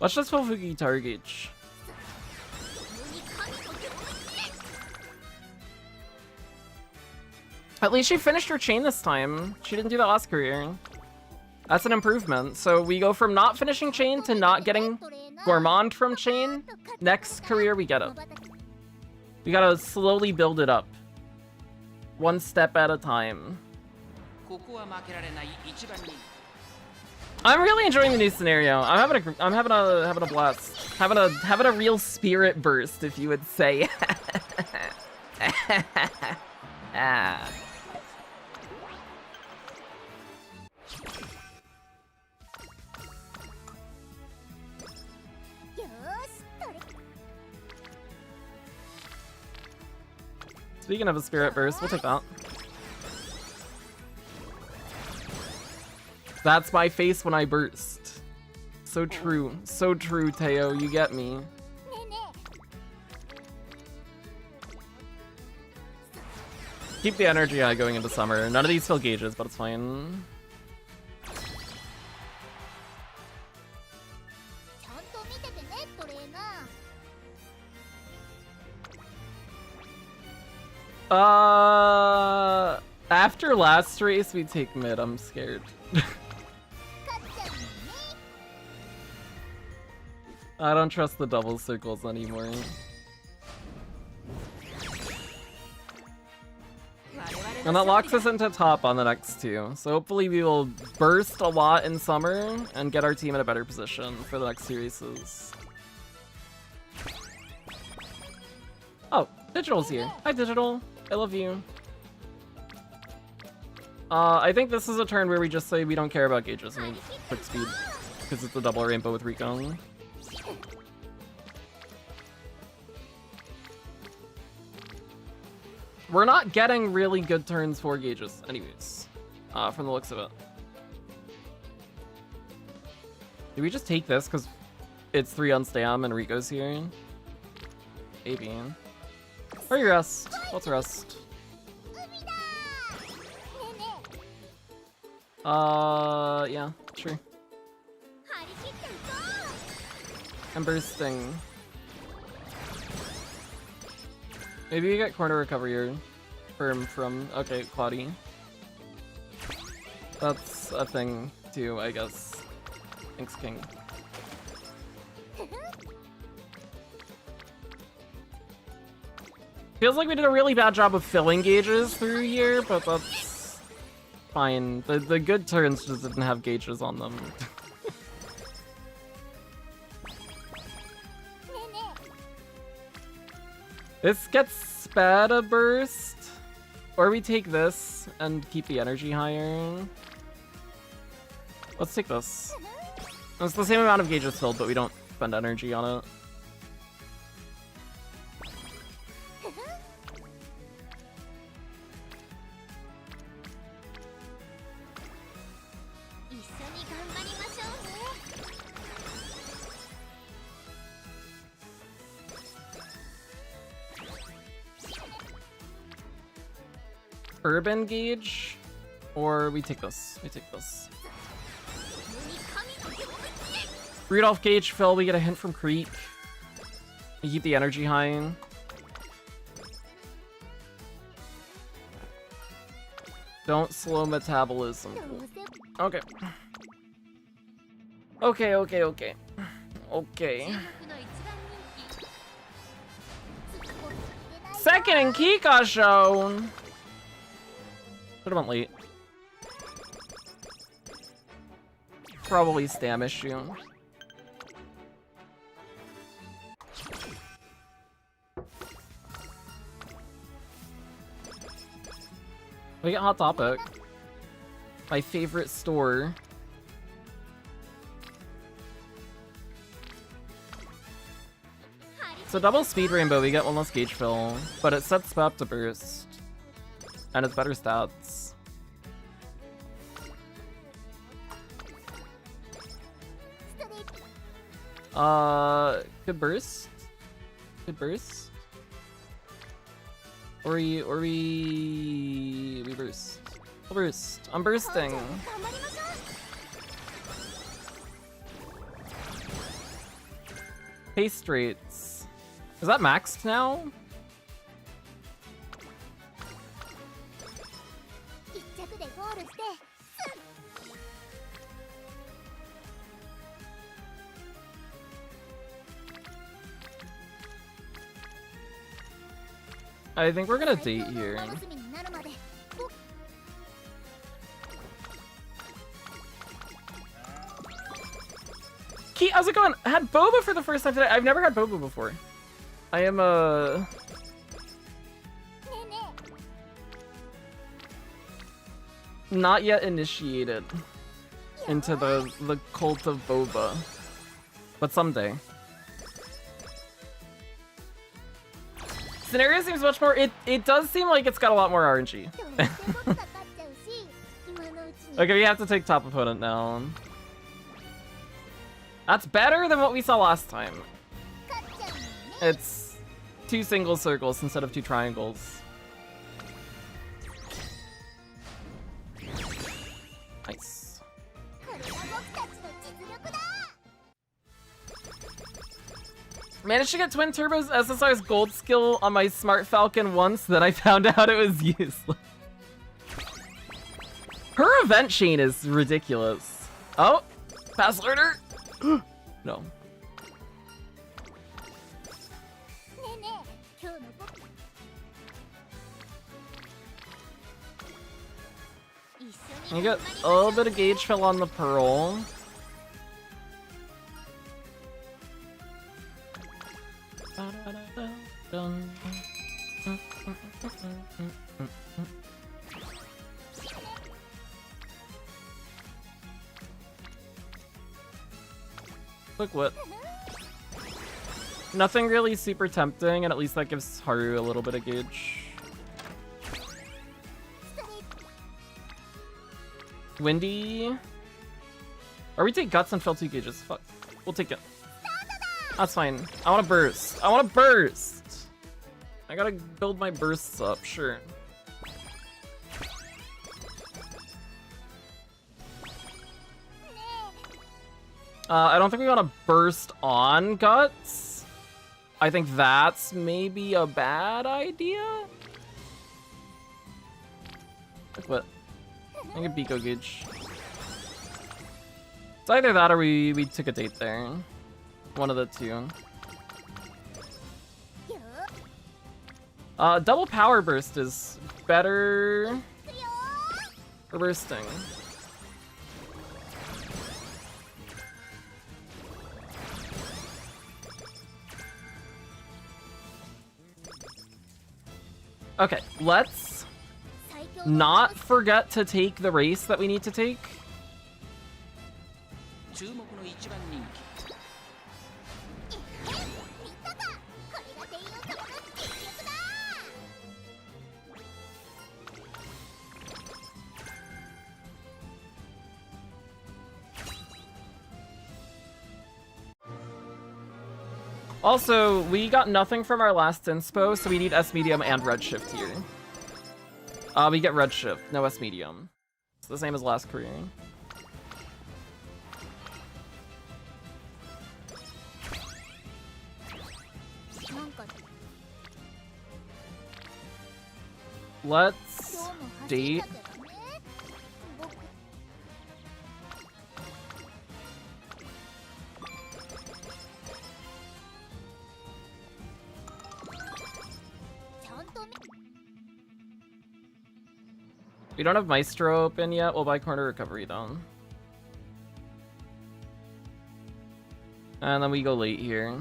Let's just pull Fuki target. At least she finished her chain this time. She didn't do that last career. That's an improvement. So we go from not finishing chain to not getting Gourmand from chain. Next career, we get it. We gotta slowly build it up. One step at a time. I'm really enjoying the new scenario. I'm having a blast. Having a real spirit burst, if you would say. Ah. Speaking of a spirit burst, we'll take that. That's my face when I burst. So true. So true, Teio. You get me. Keep the energy high going into summer. None of these fill gauges, but it's fine. After last race, we take mid. I'm scared. I don't trust the double circles anymore. And that locks us into top on the next two. So hopefully we will burst a lot in summer and get our team in a better position for the next two races. Oh, Digital's here. Hi, Digital. I love you. I think this is a turn where we just say we don't care about gauges and we quick speed because it's a double rainbow with Recon. We're not getting really good turns for gauges anyways, from the looks of it. Do we just take this because it's 3 on Stam and Rico's here? Maybe. Or you rest. Let's rest. Yeah, sure. I'm bursting. Maybe we get corner recovery here. From okay, Cloudy. That's a thing too, I guess. Thanks, King. Feels like we did a really bad job of filling gauges through here, but that's fine. The good turns just didn't have gauges on them. This gets sped a burst, or we take this and keep the energy higher. Let's take this. It's the same amount of gauges filled, but we don't spend energy on it. Urban gauge, or we take this. We take this. Rudolph Gage fill, we get a hint from Creek. We keep the energy high. Don't slow metabolism. Okay. Okay. Second in Kika show. Should've went late. Probably stam issue. We get Hot Topic. My favorite store. So double speed rainbow, we get one less gauge fill, but it sets Spell up to burst. And it's better stats. Good burst? Good burst? Or we burst. I'll burst. I'm bursting. Paste rates. Is that maxed now? I think we're gonna date here. Key, how's it going? I had boba for the first time today. I've never had boba before. I am not yet initiated into the cult of boba, but someday. Scenario seems much more. It does seem like it's got a lot more RNG. Okay, we have to take top opponent now. That's better than what we saw last time. It's 2 single circles instead of 2 triangles. Nice. Managed to get Twin Turbo's SSR's gold skill on my Smart Falcon once, then I found out it was useless. Her event chain is ridiculous. Oh, pass learner. No. You get a little bit of gauge fill on the pearl. Quick whip. Nothing really super tempting, and at least that gives Haru a little bit of gauge. Windy. Or we take guts and fill 2 gauges. Fuck. We'll take it. That's fine. I want to burst. I want to burst. I gotta build my bursts up, sure. I don't think we want to burst on guts. I think that's maybe a bad idea. Like what? I think a Biko gauge. It's either that or we took a date there. One of the two. Double power burst is better for bursting. Okay, let's not forget to take the race that we need to take. Also, we got nothing from our last inspo, so we need S medium and redshift here. We get redshift, no S medium. It's the same as last career. Let's date. We don't have Maestro open yet. We'll buy Corner Recovery though. And then we go late here.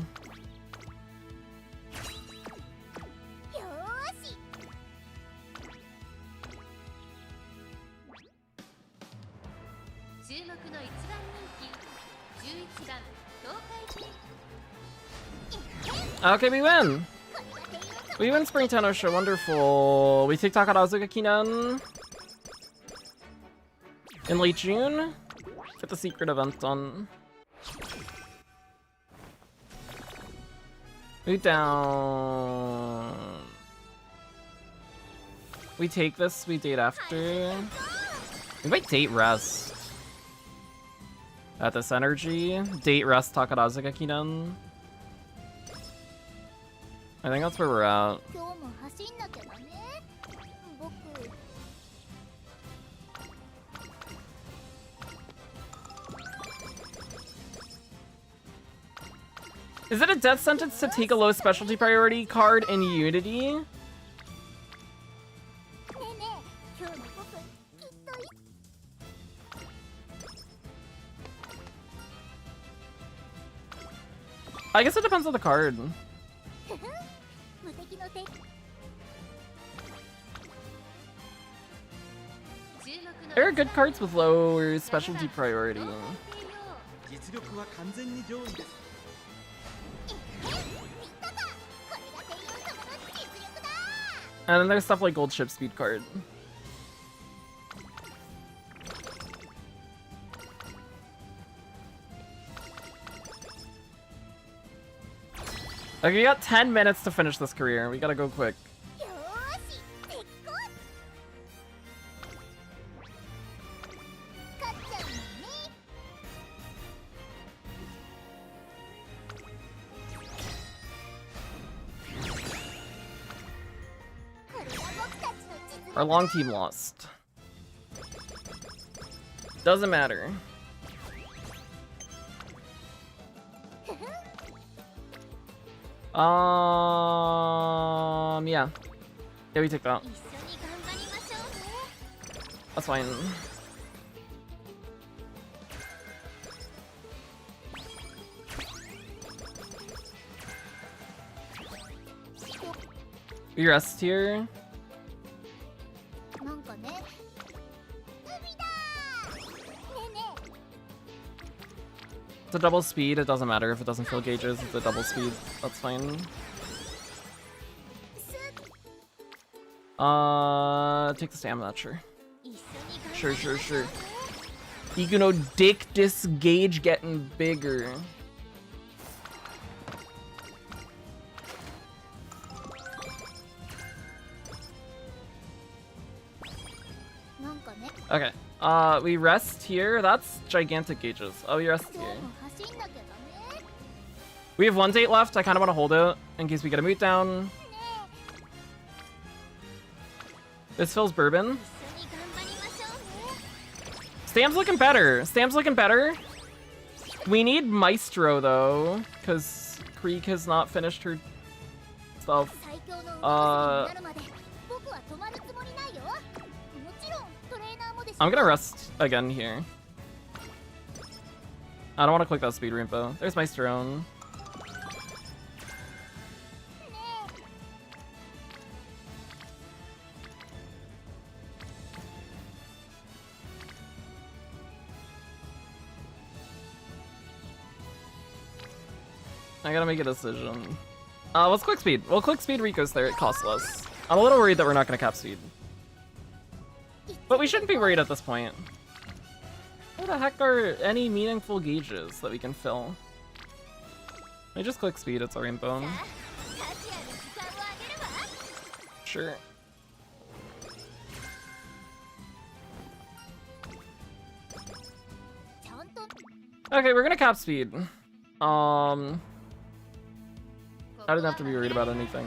Okay, we win! We win Spring Tenno Show, wonderful. We take Takarazuka Kinan in late June. Get the secret event done. We down. We take this, we date after. We might date rest. At this energy. Date rest Takarazuka Kinan. I think that's where we're at. Is it a death sentence to take a low specialty priority card in Unity? I guess it depends on the card. There are good cards with lower specialty priority. And then there's stuff like Gold Ship Speed card. Okay, we got 10 minutes to finish this career. We gotta go quick. Our long team lost. Doesn't matter. Yeah. Yeah, we take that. That's fine. We rest here. It's a double speed, it doesn't matter if it doesn't fill gauges, it's a double speed, that's fine. Take the stamina, sure. Sure. You know, dick this gauge getting bigger. Okay, we rest here. That's gigantic gauges. Oh, we rest here. We have one date left. I kind of want to hold it in case we get a moot down. This fills bourbon. Stam's looking better. Stam's looking better. We need Maestro though, because Creek has not finished her stuff. I'm gonna rest again here. I don't want to click that speed rainbow. There's my throne. I gotta make a decision. Let's click speed. We'll click speed Rico's there, it costs less. I'm a little worried that we're not gonna cap speed. But we shouldn't be worried at this point. What the heck are any meaningful gauges that we can fill? I just click speed, it's a rainbow. Sure. Okay, we're gonna cap speed. I didn't have to be worried about anything.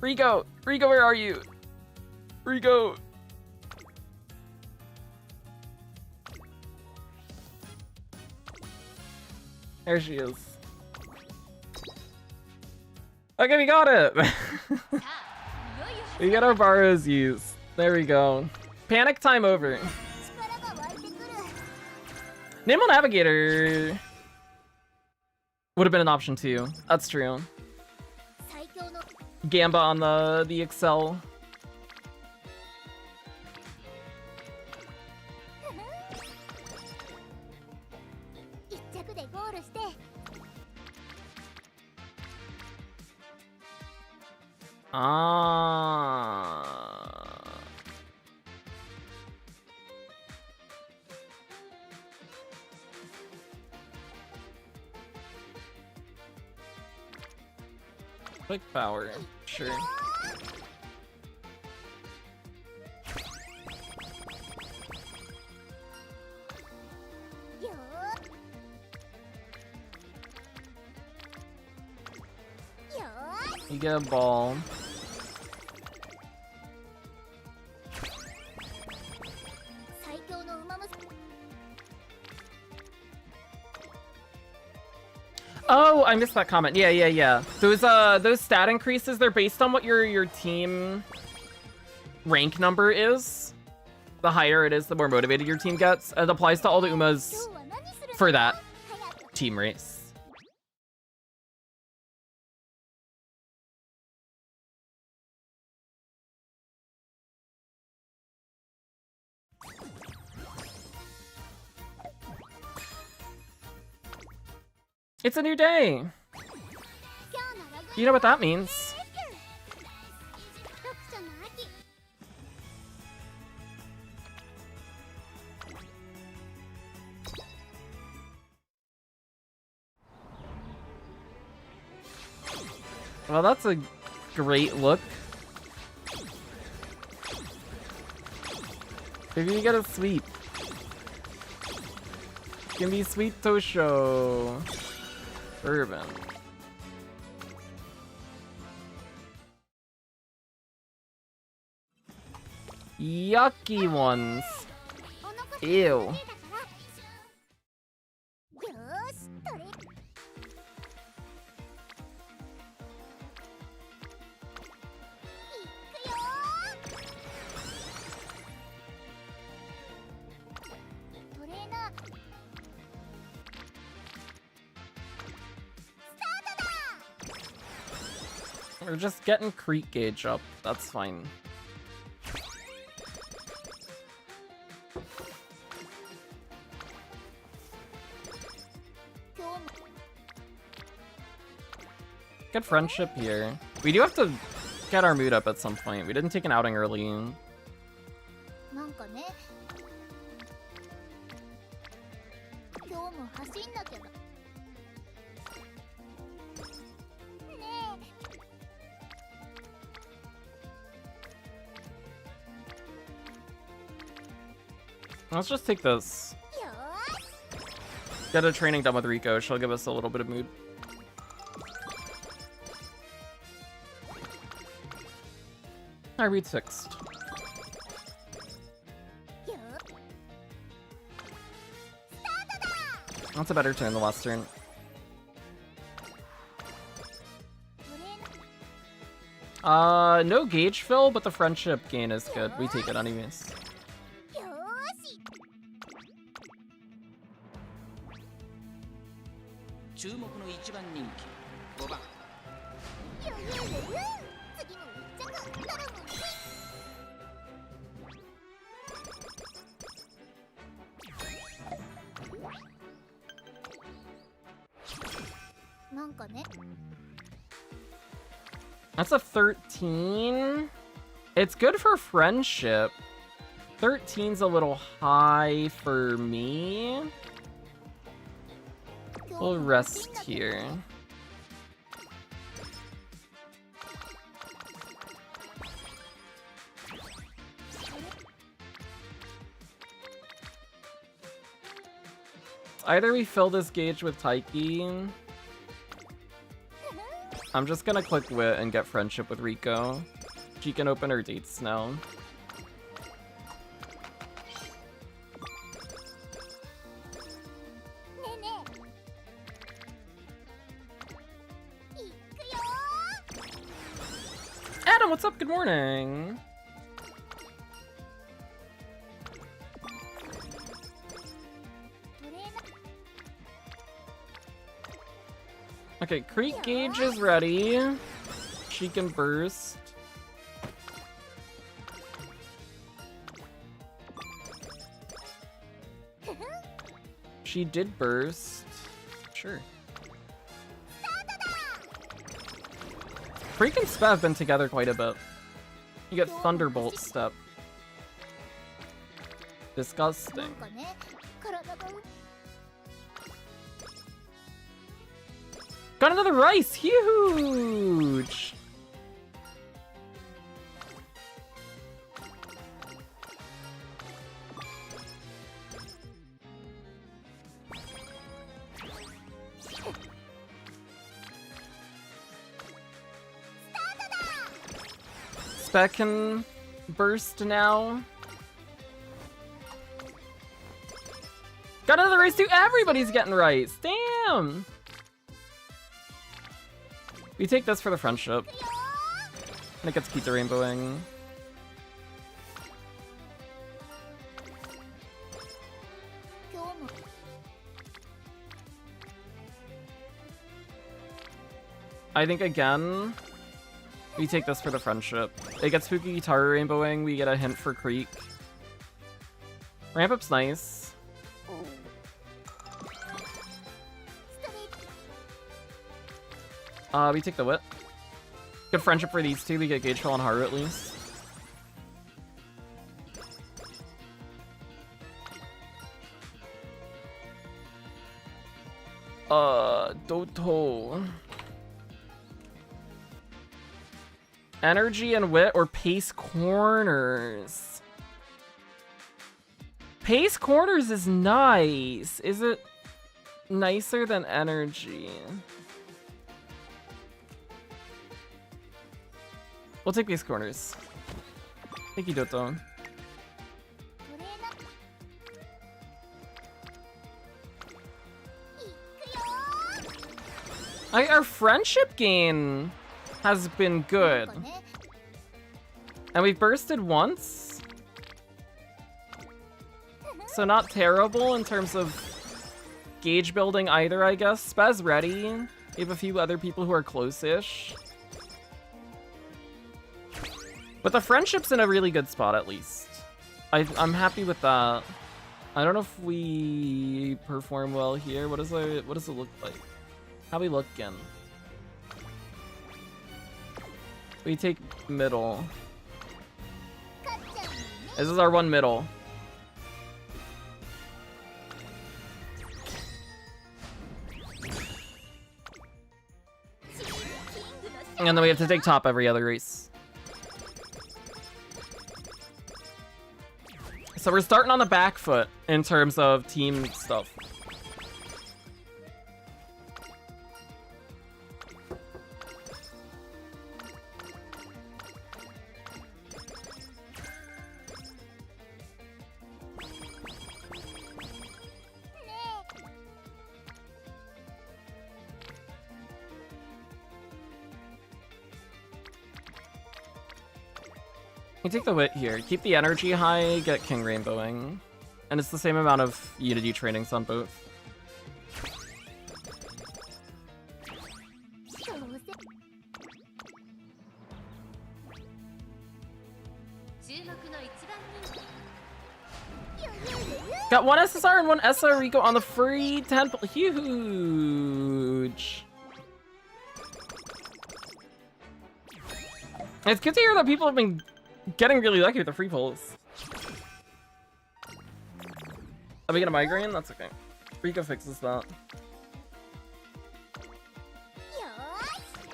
Rico! Rico, where are you? Rico! There she is. Okay, we got it! We got our borrows used. There we go. Panic time over. Nimble Navigator would have been an option too. That's true. Gamba on the Excel. Quick power, sure. You get a ball. Oh, I missed that comment. Yeah. Those stat increases, they're based on what your team rank number is. The higher it is, the more motivated your team gets. It applies to all the Umas for that team race. It's a new day! You know what that means. Well, that's a great look. Maybe you get a sweep. Give me sweet Tosho. Urban. Yucky ones. Ew. We're just getting creep gauge up. That's fine. Good friendship here. We do have to get our mood up at some point. We didn't take an outing early. Let's just take this. Get a training done with Rico. She'll give us a little bit of mood. I read fixed. That's a better turn than last turn. No gauge fill, but the friendship gain is good. We take it anyways. That's a 13. It's good for friendship. 13's a little high for me. We'll rest here. Either we fill this gauge with Taiki, I'm just gonna click Wit and get friendship with Rico. She can open her dates now. Adam, what's up? Good morning. Okay, Creek Gauge is ready. She can burst. She did burst. Sure. Creek and Spe have been together quite a bit. You get Thunderbolt Step. Disgusting. Got another rice! Huge! Spec can burst now. Got another rice too! Everybody's getting rice! Damn! We take this for the friendship. And it gets Pizza Rainbowing. I think again, we take this for the friendship. It gets Spooky Guitar Rainbowing, we get a hint for Creek. Ramp up's nice. We take the Wit. Good friendship for these two, we get Gauge Fill on Haru at least. Doto. Energy and Wit or Pace Corners? Pace Corners is nice. Is it nicer than Energy? We'll take Pace Corners. Thank you, Doto. Our friendship gain has been good. And we've bursted once. So not terrible in terms of gauge building either, I guess. Spez ready. We have a few other people who are close-ish. But the friendship's in a really good spot, at least. I'm happy with that. I don't know if we perform well here. What does it look like? How we looking? We take middle. This is our one middle. And then we have to take top every other race. So we're starting on the back foot in terms of team stuff. You take the Wit here. Keep the energy high, get King Rainbowing. And it's the same amount of Unity trainings on both. Got one SSR and one SR Rico on the free temple. Huge. It's good to hear that people have been getting really lucky with the free pulls. Are we gonna migraine? That's okay. Rico fixes that.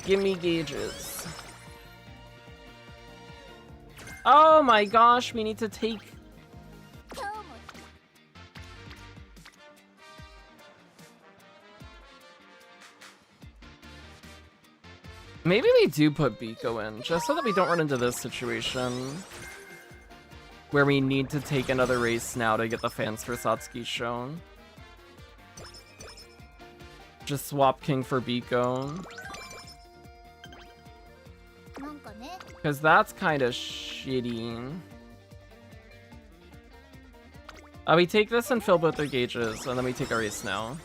Give me gauges. Oh my gosh, we need to take... Maybe we do put Biko in, just so that we don't run into this situation where we need to take another race now to get the fans for Satsuki shown. Just swap King for Biko. Because that's kind of shitty. We take this and fill both their gauges, and then we take a race now.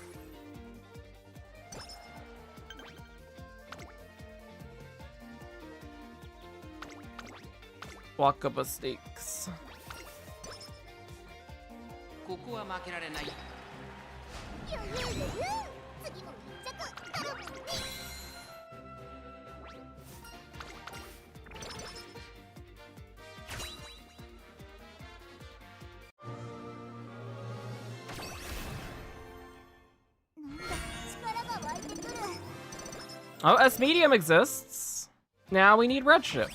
Wakaba stakes. Oh, S medium exists. Now we need Redshift.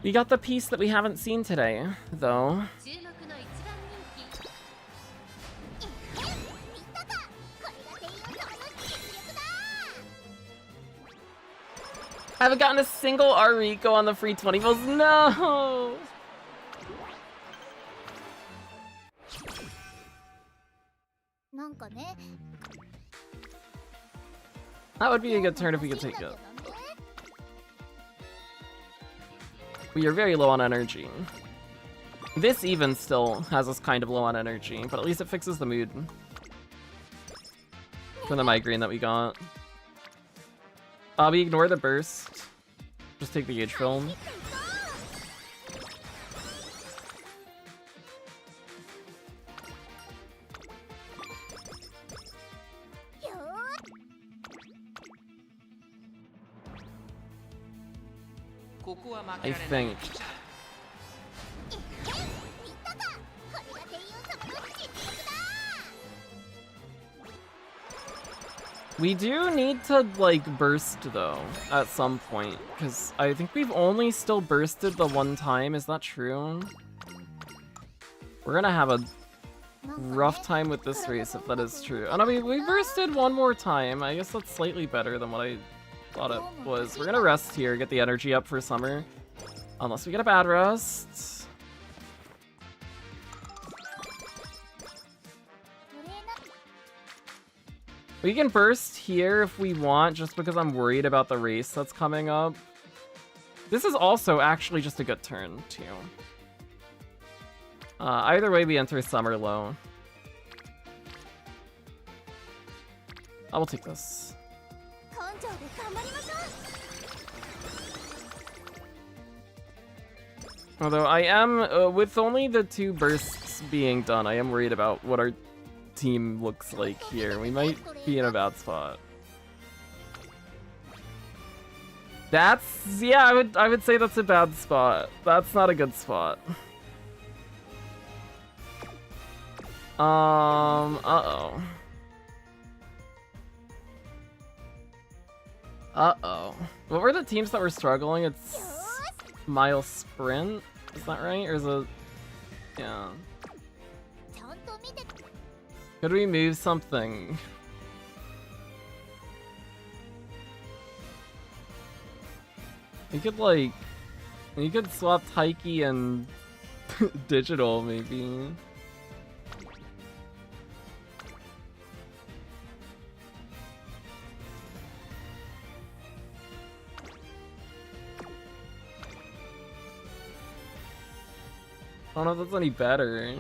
We got the piece that we haven't seen today, though. I haven't gotten a single Ariko on the free 20 bills. No! That would be a good turn if we could take it. We are very low on energy. This even still has us kind of low on energy, but at least it fixes the mood from the migraine that we got. We ignore the burst. Just take the gauge film. I think. We do need to, like, burst, though, at some point, because I think we've only still bursted the one time. Is that true? We're gonna have a rough time with this race if that is true. Oh no, we bursted one more time. I guess that's slightly better than what I thought it was. We're gonna rest here, get the energy up for summer. Unless we get a bad rest. We can burst here if we want, just because I'm worried about the race that's coming up. This is also actually just a good turn, too. Either way, we enter summer low. I will take this. Although I am, with only the 2 bursts being done, I am worried about what our team looks like here. We might be in a bad spot. That's, yeah, I would say that's a bad spot. That's not a good spot. Uh-oh. Uh-oh. What were the teams that were struggling? It's Mile Sprint? Is that right? Or is it... Yeah. Could we move something? We could, like... We could swap Taiki and Digital, maybe. I don't know if that's any better.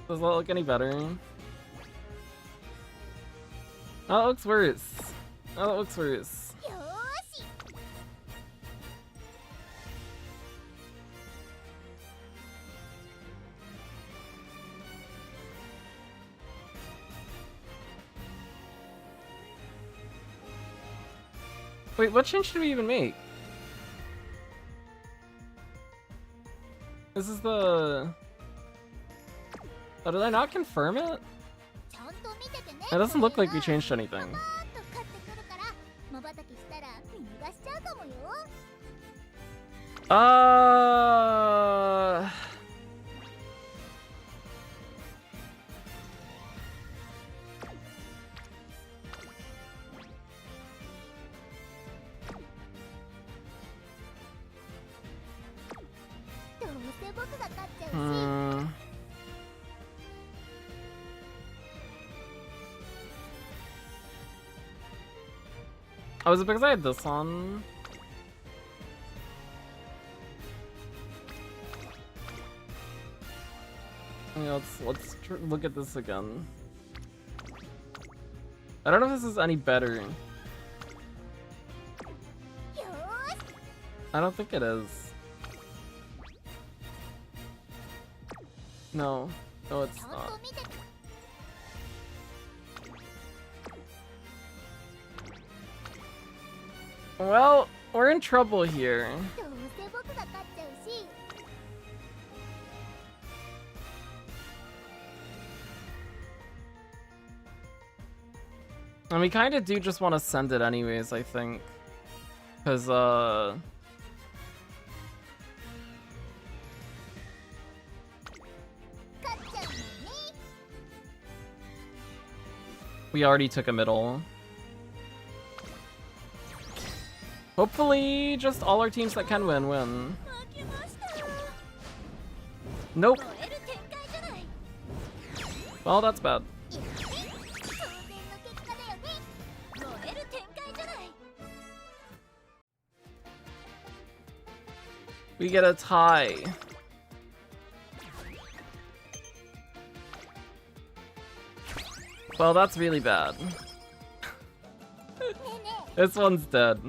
Does that look any better? Oh, it looks worse. Oh, it looks worse. Wait, what change did we even make? This is the... Oh, did I not confirm it? It doesn't look like we changed anything. Uh... Hmm. Oh, is it because I had this on? Yeah, let's look at this again. I don't know if this is any better. I don't think it is. No, it's not. Well, we're in trouble here. And we kind of do just want to send it anyways, I think. Because, we already took a middle. Hopefully, just all our teams that can win. Nope. Well, that's bad. We get a tie. Well, that's really bad. This one's dead.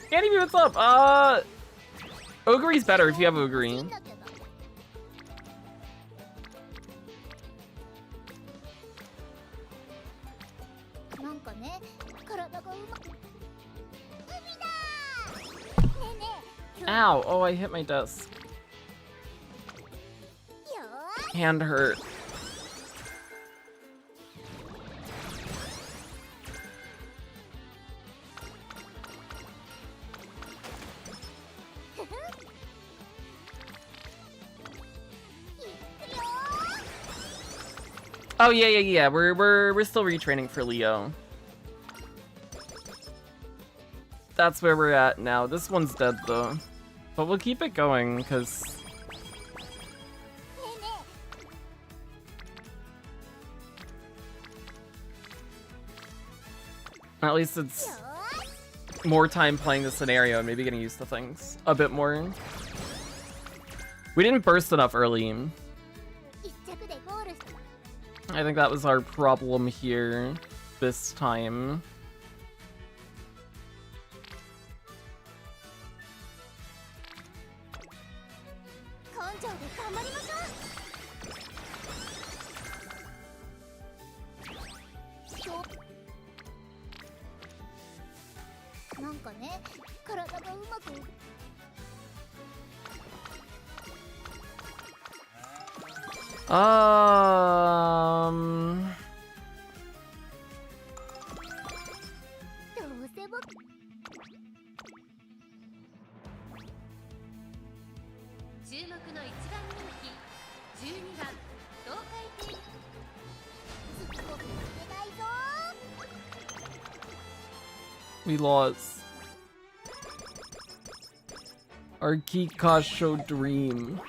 Candy, what's up? Ogre's better if you have Ogre. Ow! Oh, I hit my desk. Hand hurt. Oh yeah. We're still retraining for Leo. That's where we're at now. This one's dead though. But we'll keep it going, because... at least it's more time playing the scenario and maybe getting used to things a bit more. We didn't burst enough early. I think that was our problem here this time. We lost. Our Kikasho dream.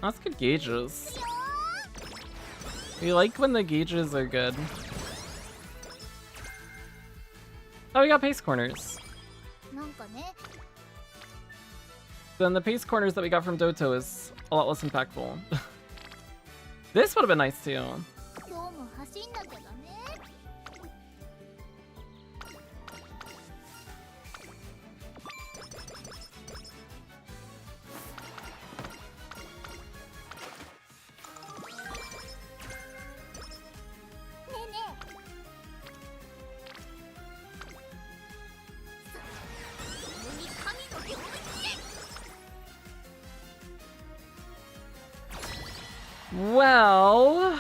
That's good gauges. We like when the gauges are good. Oh, we got pace corners. Then the pace corners that we got from Doto is a lot less impactful. This would have been nice too. Well...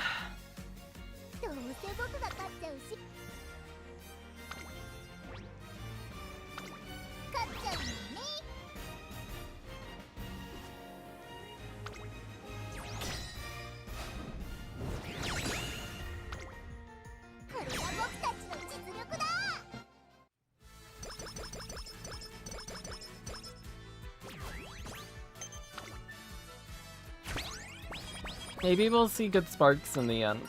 Maybe we'll see good sparks in the end.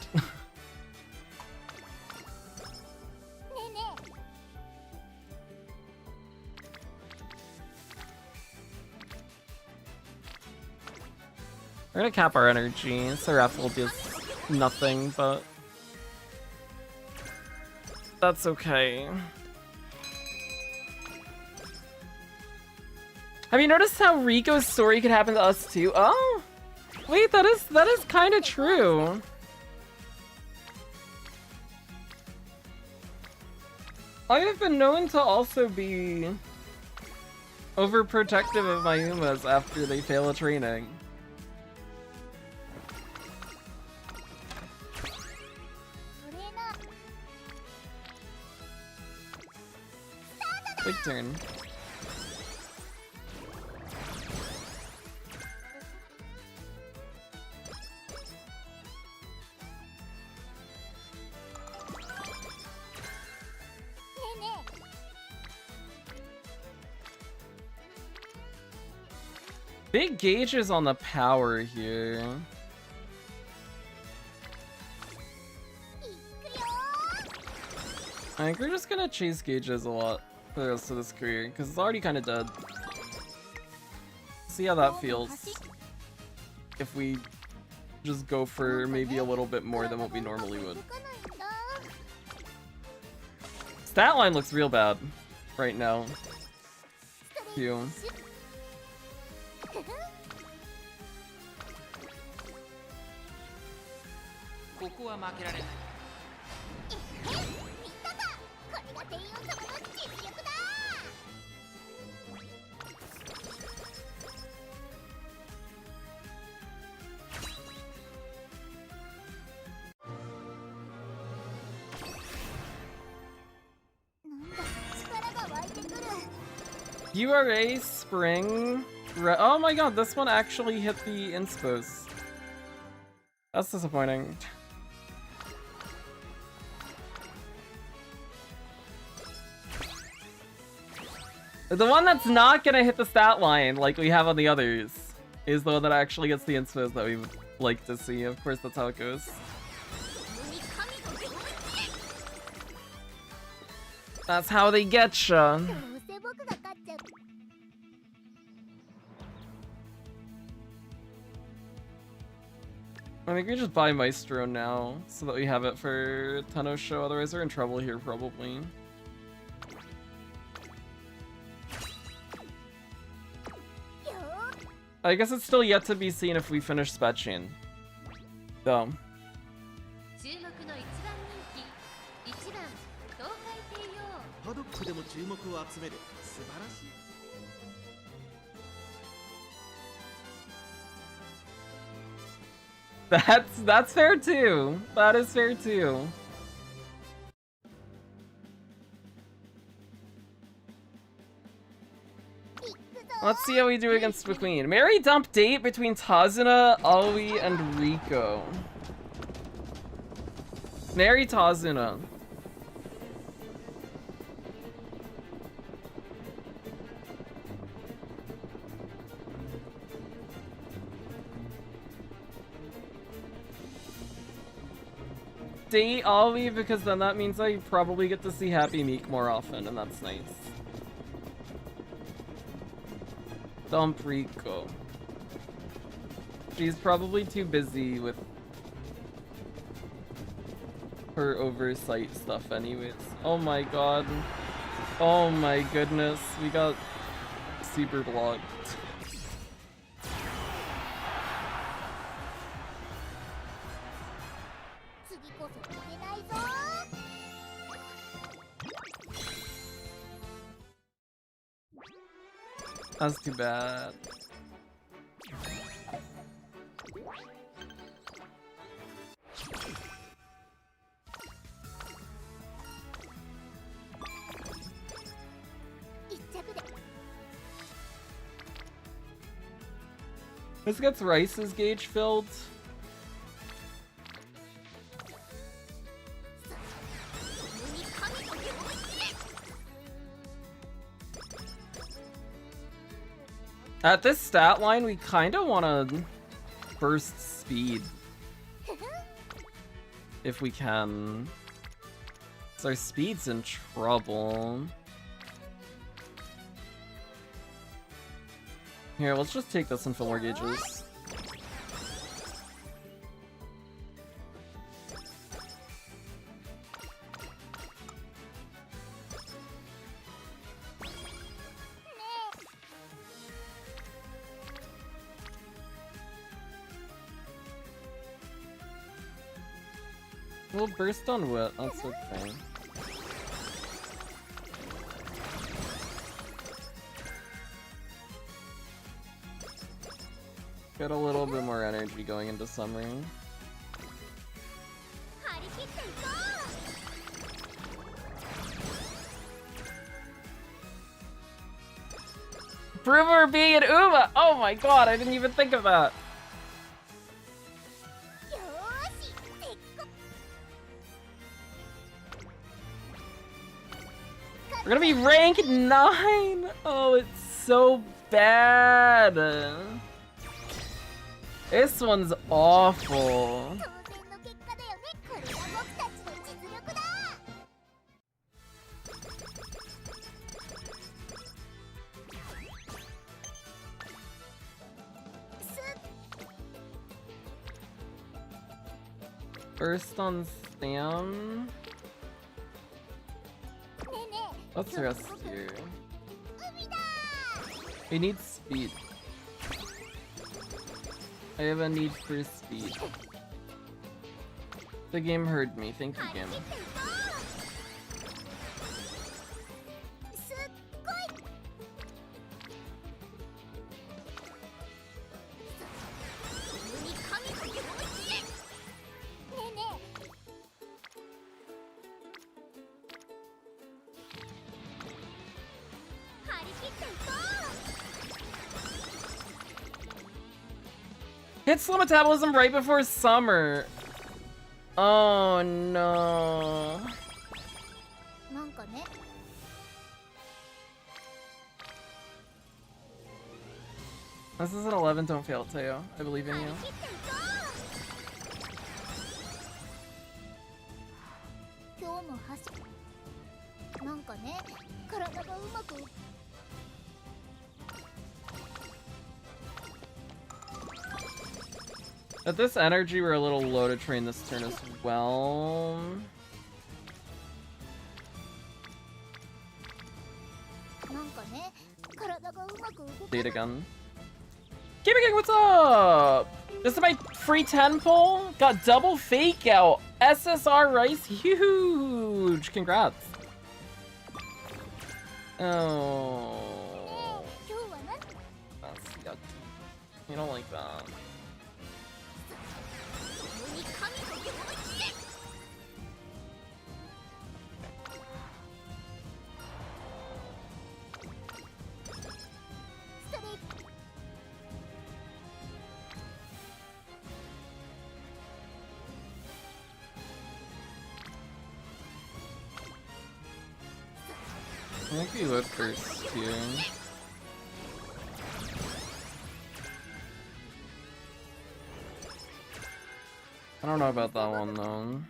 We're gonna cap our energy. Seraph will do nothing, but that's okay. Have you noticed how Rico's story could happen to us too? Oh! Wait, that is kind of true. I have been known to also be overprotective of my Umas after they fail a training. Big turn. Big gauges on the power here. I think we're just gonna chase gauges a lot for the rest of this career, because it's already kind of dead. See how that feels. If we just go for maybe a little bit more than what we normally would. Stat line looks real bad right now. Too. URA spring. Oh my god, this one actually hit the inspos. That's disappointing. The one that's not gonna hit the stat line like we have on the others is the one that actually gets the inspos that we would like to see. Of course, that's how it goes. That's how they get ya. I think we just buy Maestro now so that we have it for Tenno's show, otherwise we're in trouble here probably. I guess it's still yet to be seen if we finish Spetchin. Though. That's fair too. That is fair too. Let's see how we do against the Queen. Marry dump date between Tazuna, Aoi, and Rico. Marry Tazuna. Date Aoi because then that means I probably get to see Happy Meek more often, and that's nice. Dump Rico. She's probably too busy with her oversight stuff anyways. Oh my god. Oh my goodness. We got super blocked. That's too bad. This gets Rice's gauge filled. At this stat line, we kind of want to burst speed. If we can. So our speed's in trouble. Here, let's just take this and fill more gauges. We'll burst on wit, that's okay. Get a little bit more energy going into summer. Brewer being an Uma! Oh my god, I didn't even think of that! We're gonna be rank 9! Oh, it's so bad! This one's awful. First on Sam. Let's rest here. We need speed. I have a need for speed. The game heard me. Thank you, game. Hit slow metabolism right before summer. Oh no. This is an 11, don't fail, Teio. I believe in you. At this energy, we're a little low to train this turn as well. Data gun. Keep it, what's up? This is my free 10 pull. Got double fake out. SSR Rice, huge. Congrats. Oh. That's yucky. You don't like that. I think we would first here. I don't know about that one though.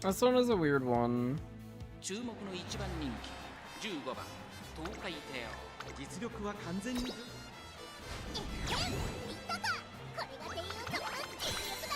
This one is a weird one. 注目の一番人気15番東海帝王実力は完全に見たかこれが帝王様の実力だ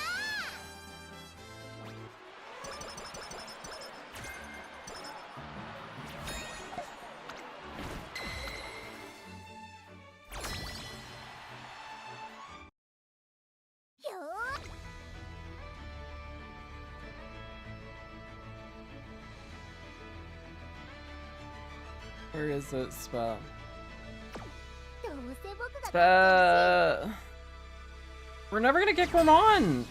Where is it, Spa? Spa! We're never gonna get Gourmand!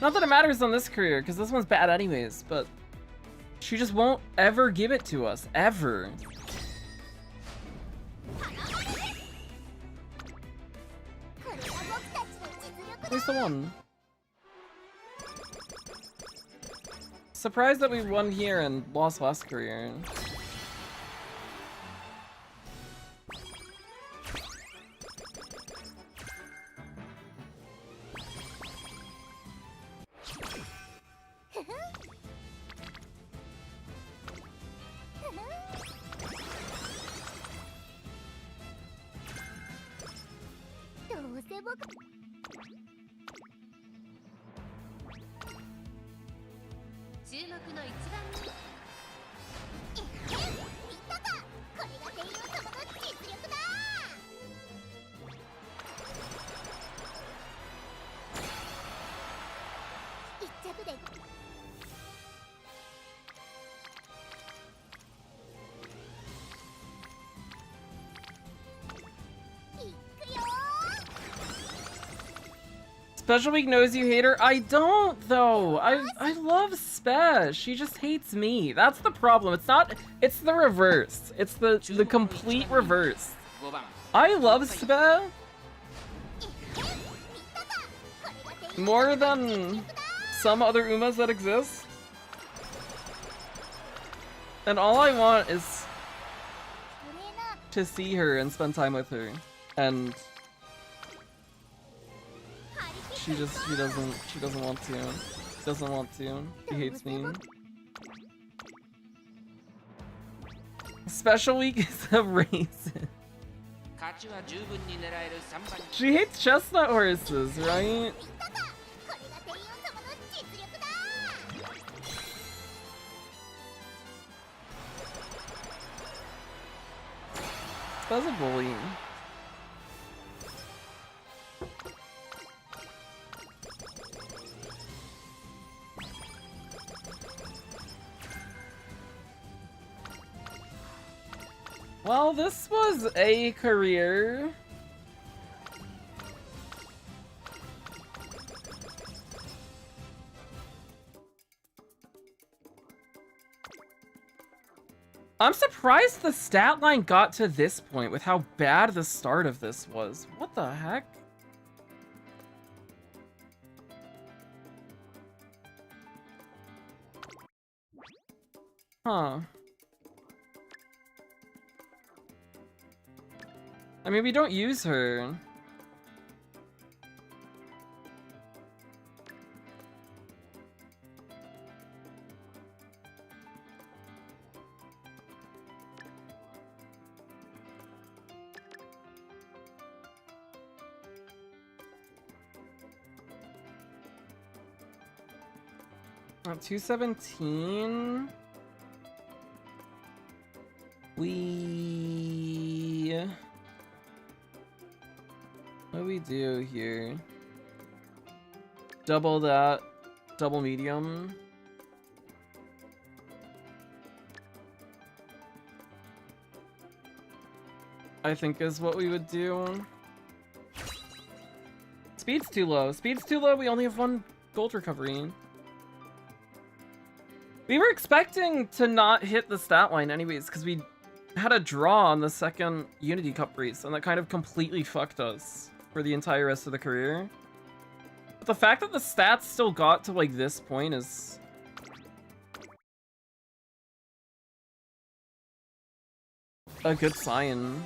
Not that it matters on this career, because this one's bad anyways, but she just won't ever give it to us, ever. At least the one. Surprised that we won here and lost last career. Special Week knows you hate her. I don't though. I love Spe. She just hates me. That's the problem. It's not. It's the reverse. It's the complete reverse. I love Spe more than some other Umas that exist. And all I want is to see her and spend time with her. And she doesn't want to. She doesn't want to. She hates me. Special Week is a racist. She hates chestnut horses, right? That's a bully. Well, this was a career. I'm surprised the stat line got to this point with how bad the start of this was. What the heck? Huh. I mean, we don't use her. At 217, what do we do here? Double that, double medium. I think is what we would do. Speed's too low. Speed's too low. We only have one gold recovery. We were expecting to not hit the stat line anyways, because we had a draw on the second Unity Cup race, and that kind of completely fucked us for the entire rest of the career. But the fact that the stats still got to, like, this point is... a good sign.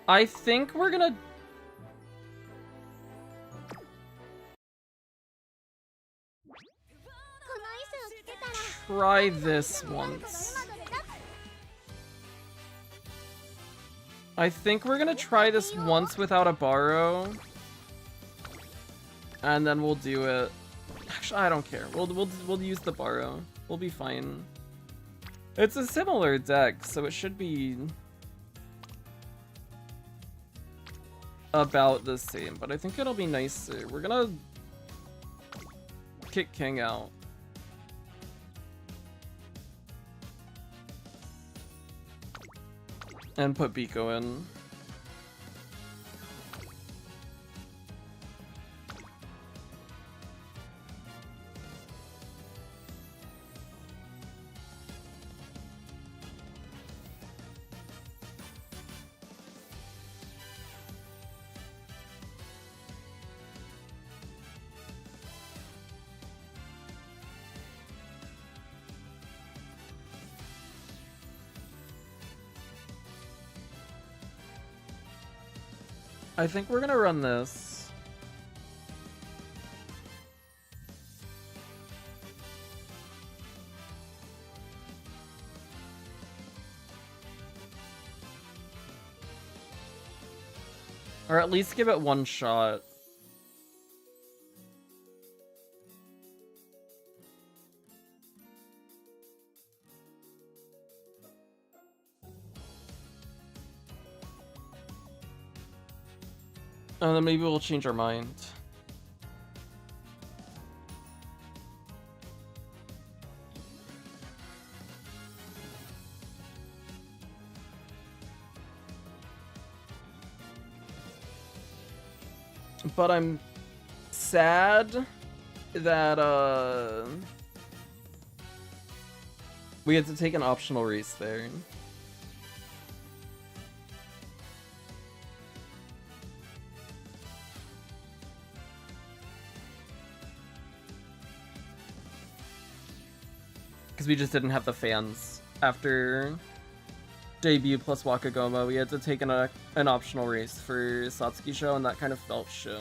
I think we're gonna... try this once. I think we're gonna try this once without a borrow. And then we'll do it. Actually, I don't care. We'll use the borrow. We'll be fine. It's a similar deck, so it should be about the same, but I think it'll be nicer. We're gonna kick King out. And put Biko in. I think we're gonna run this. Or at least give it one shot. And then maybe we'll change our mind. But I'm sad that we had to take an optional race there. We just didn't have the fans after debut plus Wakagoma. We had to take an optional race for Satsuki show, and that kind of felt shit.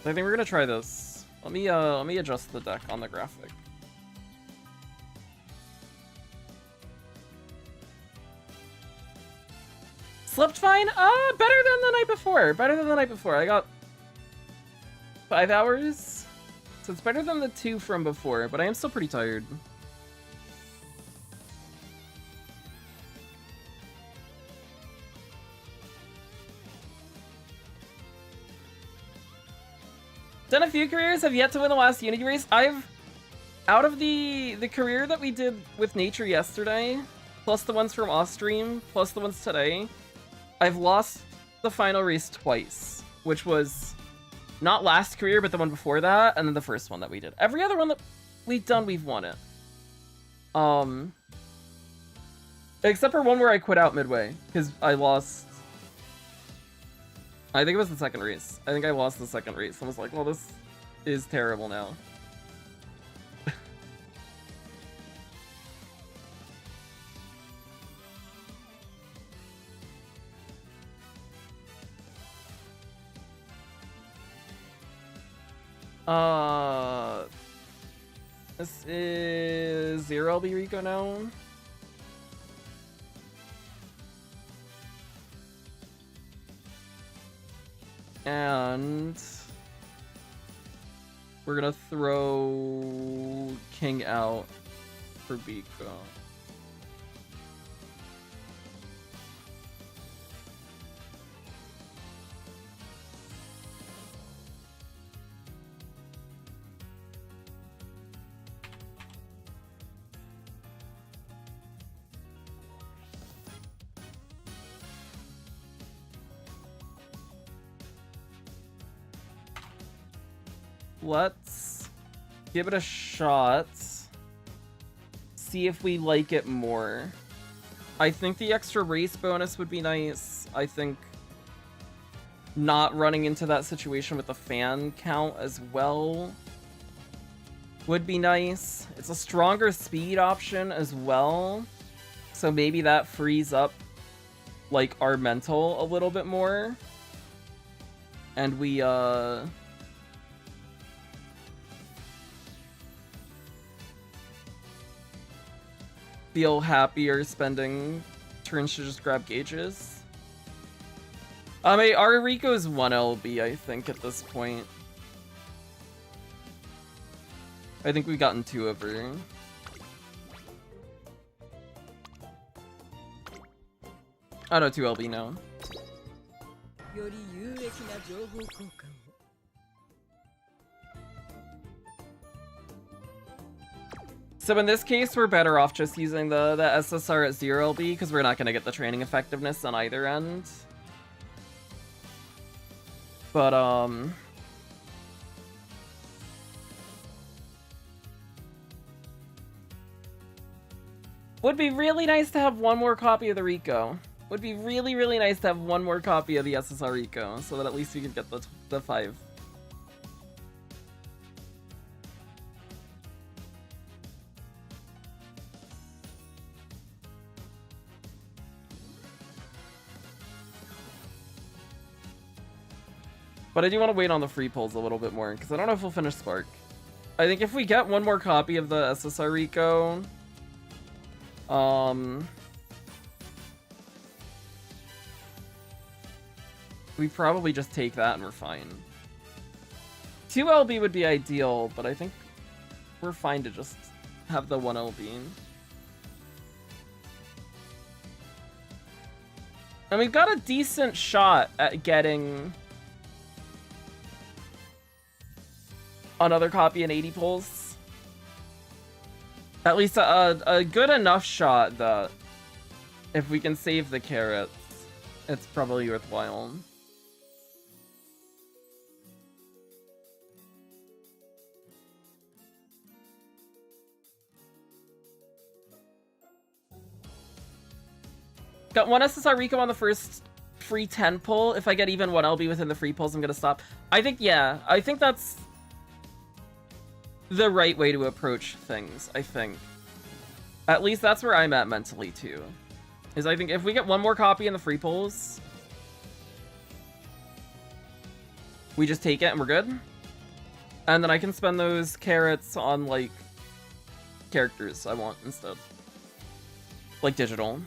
So I think we're gonna try this. Let me adjust the deck on the graphic. Slept fine? Better than the night before. Better than the night before. I got 5 hours. So it's better than the 2 from before, but I am still pretty tired. Done a few careers, have yet to win the last Unity race. Out of the career that we did with Nature yesterday, plus the ones from Ostream, plus the ones today, I've lost the final race twice, which was not last career, but the one before that, and then the first one that we did. Every other one that we've done, we've won it. Except for one where I quit out midway, because I lost... I think it was the second race. I think I lost the second race. I was like, well, this is terrible now. This is 0 LB Rico now. And we're gonna throw King out for Biko. Let's give it a shot. See if we like it more. I think the extra race bonus would be nice. I think not running into that situation with the fan count as well would be nice. It's a stronger speed option as well. So maybe that frees up like, our mental a little bit more. And we, feel happier spending turns to just grab gauges. Our Rico is 1 LB, I think, at this point. I think we've gotten 2 of her. Oh no, 2 LB now. So in this case, we're better off just using the SSR at 0 LB, because we're not going to get the training effectiveness on either end. But, would be really nice to have one more copy of the Rico. Would be really, really nice to have one more copy of the SSR Rico, so that at least we could get the 5. But I do want to wait on the free pulls a little bit more, because I don't know if we'll finish Spark. I think if we get one more copy of the SSR Rico, we probably just take that and we're fine. 2 LB would be ideal, but I think we're fine to just have the 1 LB. And we've got a decent shot at getting another copy in 80 pulls. At least a good enough shot that if we can save the carrots, it's probably worthwhile. Got 1 SSR Rico on the first free 10 pull. If I get even 1 LB within the free pulls, I'm gonna stop. I think, yeah, I think that's the right way to approach things, I think. At least that's where I'm at mentally, too. Is I think if we get one more copy in the free pulls, we just take it and we're good. And then I can spend those carrots on, like, characters I want instead. Like digital.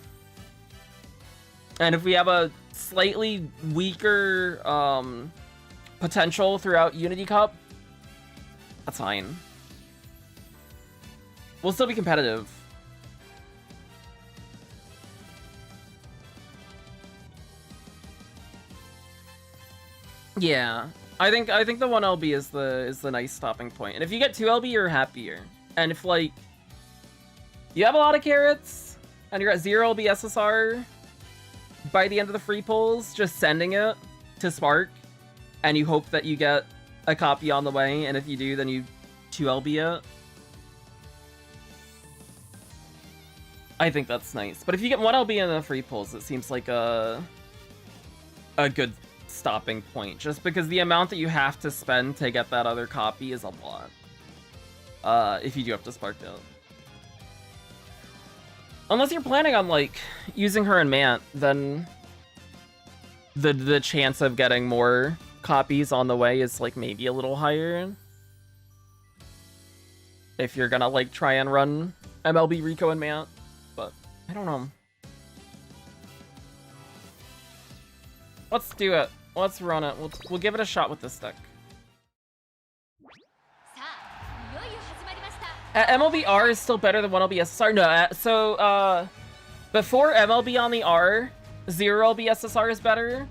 And if we have a slightly weaker potential throughout Unity Cup, that's fine. We'll still be competitive. Yeah, I think the 1 LB is the nice stopping point. And if you get 2 LB, you're happier. And if like you have a lot of carrots and you're at 0 LB SSR by the end of the free pulls, just sending it to Spark, and you hope that you get a copy on the way. And if you do, then you 2 LB it. I think that's nice. But if you get 1 LB in the free pulls, it seems like a good stopping point. Just because the amount that you have to spend to get that other copy is a lot. If you do have to Spark it. Unless you're planning on, like, using her in Mant, then the chance of getting more copies on the way is, like, maybe a little higher. If you're gonna, like, try and run MLB Rico and Mant. But I don't know. Let's do it. Let's run it. We'll give it a shot with this deck. MLB R is still better than 1 LB SSR. No, so before MLB on the R, 0 LB SSR is better.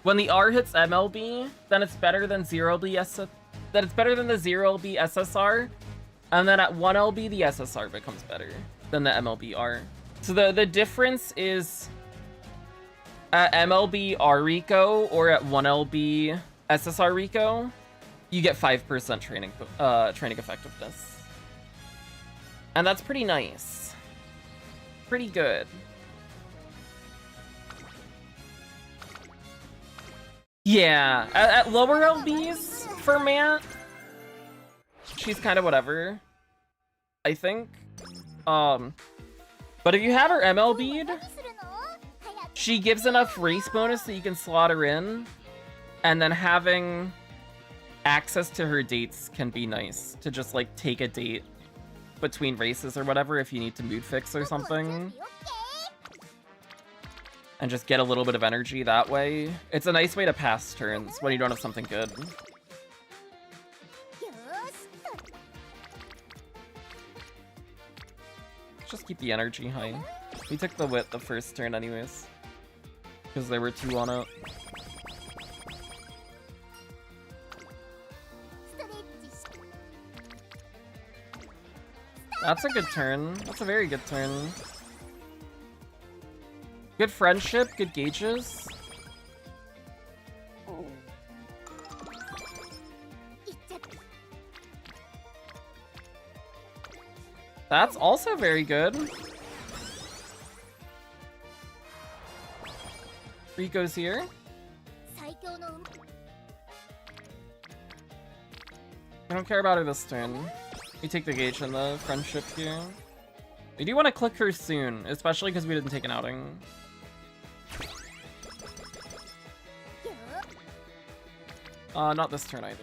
When the R hits MLB, then it's better than 0 LB then it's better than the 0 LB SSR. And then at 1 LB, the SSR becomes better than the MLB R. So the difference is at MLB R Rico or at 1 LB SSR Rico, you get 5% training effectiveness. And that's pretty nice. Pretty good. Yeah, at lower LBs for Mant, she's kind of whatever, I think. But if you have her MLB'd, She gives enough race bonus that you can slot her in, and then having access to her dates can be nice to just like take a date between races or whatever if you need to mood fix or something. And just get a little bit of energy that way. It's a nice way to pass turns when you don't have something good. Just keep the energy high. We took the wit the first turn anyways, because there were 2 on it. That's a good turn. That's a very good turn. Good friendship, good gauges. That's also very good. Rico's here. I don't care about her this turn. We take the gauge and the friendship here. We do want to click her soon, especially because we didn't take an outing. Not this turn either.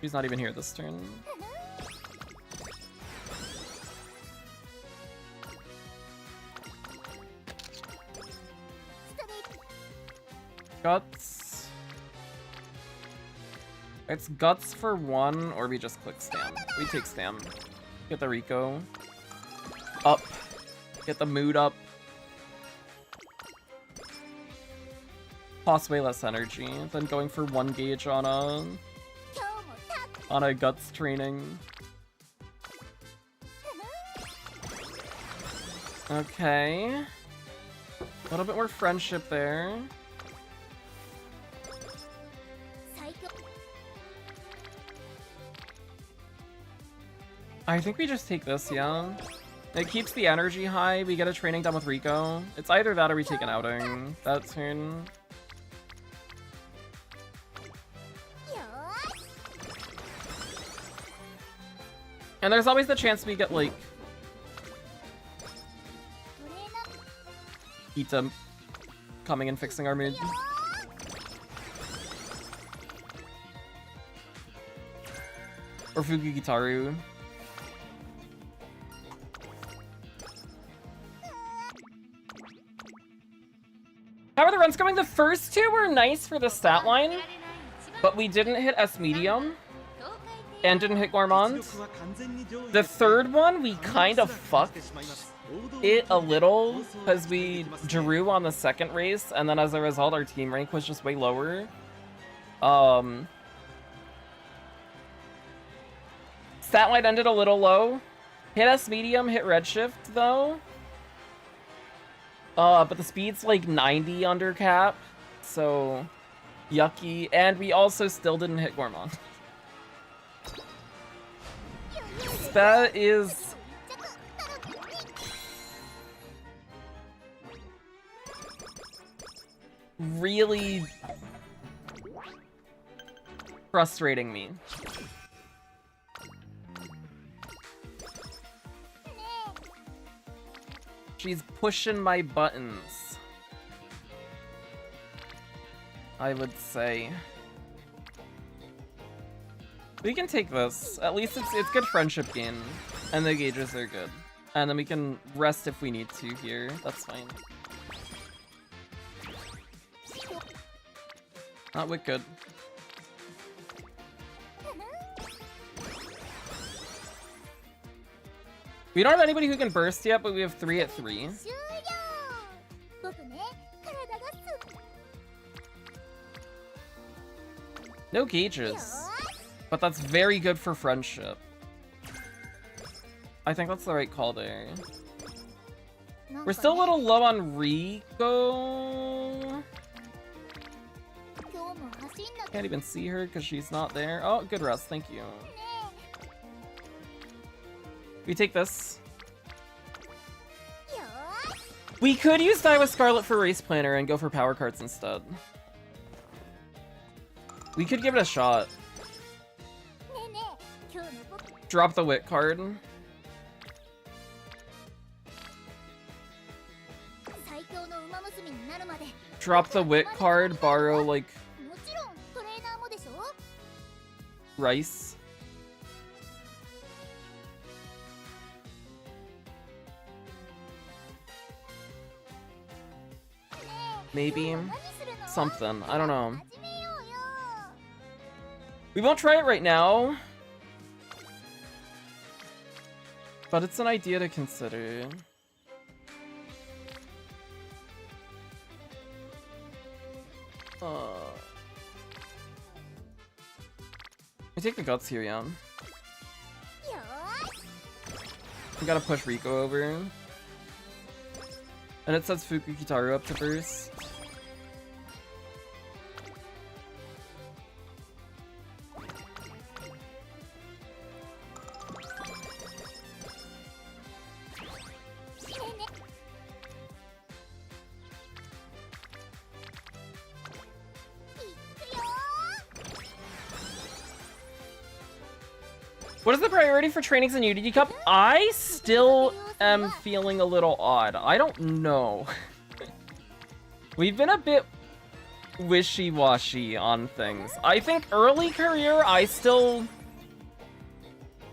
She's not even here this turn. Guts. It's guts for 1, or we just click stam. We take stam. Get the Rico. Up. Get the mood up. Costs way less energy than going for 1 gauge on a guts training. Okay. A little bit more friendship there. I think we just take this, yeah. It keeps the energy high. We get a training done with Rico. It's either that or we take an outing that turn. And there's always the chance we get, like, Ita coming and fixing our mood. Or Fugigitaru. How are the runs going? The first 2 were nice for the stat line, but we didn't hit S medium and didn't hit Gourmand. The third one, we kind of fucked it a little because we drew on the second race, and then as a result, our team rank was just way lower. Stat line ended a little low. Hit S medium, hit redshift though. But the speed's like 90 under cap, so yucky. And we also still didn't hit Gourmand. That is really frustrating me. She's pushing my buttons, I would say. We can take this. At least it's good friendship gain. And the gauges are good. And then we can rest if we need to here. That's fine. Not wick good. We don't have anybody who can burst yet, but we have 3 at 3. No gauges. But that's very good for friendship. I think that's the right call there. We're still a little low on Rico. Can't even see her because she's not there. Oh, good rest. Thank you. We take this. We could use Die with Scarlet for Race Planner and go for power cards instead. We could give it a shot. Drop the wit card. Drop the wit card, borrow like もちろんトレーナーもでしょ rice. Maybe something. I don't know. We won't try it right now, but it's an idea to consider. We take the guts here, yeah. We gotta push Rico over. And it sets Fukukitaru up to first. What is the priority for trainings in Unity Cup? I still am feeling a little odd. I don't know. We've been a bit wishy-washy on things. I think early career, I still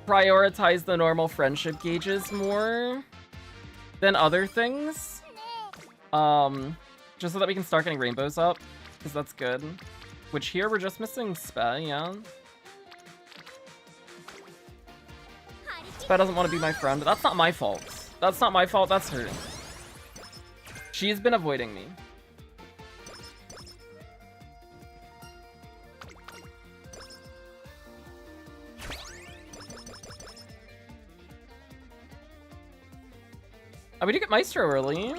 prioritize the normal friendship gauges more than other things. Just so that we can start getting rainbows up, because that's good. Which here we're just missing Spe, yeah. Spe doesn't want to be my friend. That's not my fault. That's not my fault, that's her. She's been avoiding me. Oh, we did get Maestro early.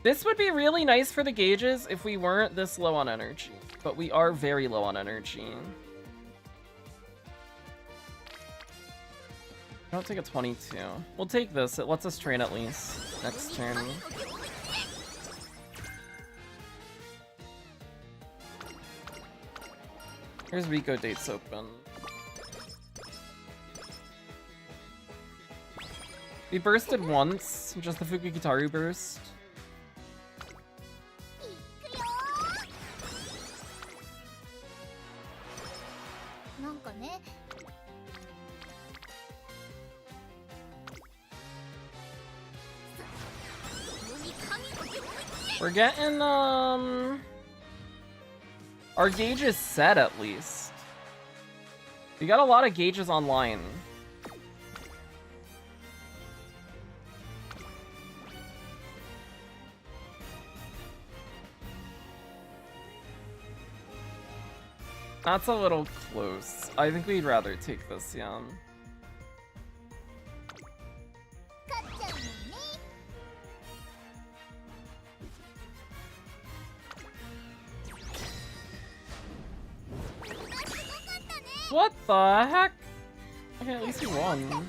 This would be really nice for the gauges if we weren't this low on energy, but we are very low on energy. Don't take a 22. We'll take this, it lets us train at least next turn. Here's Rico dates open. We bursted once, just the Fukukitaru burst. We're getting, our gauge is set at least. We got a lot of gauges online. That's a little close. I think we'd rather take this, yeah. What the heck? Okay, at least we won.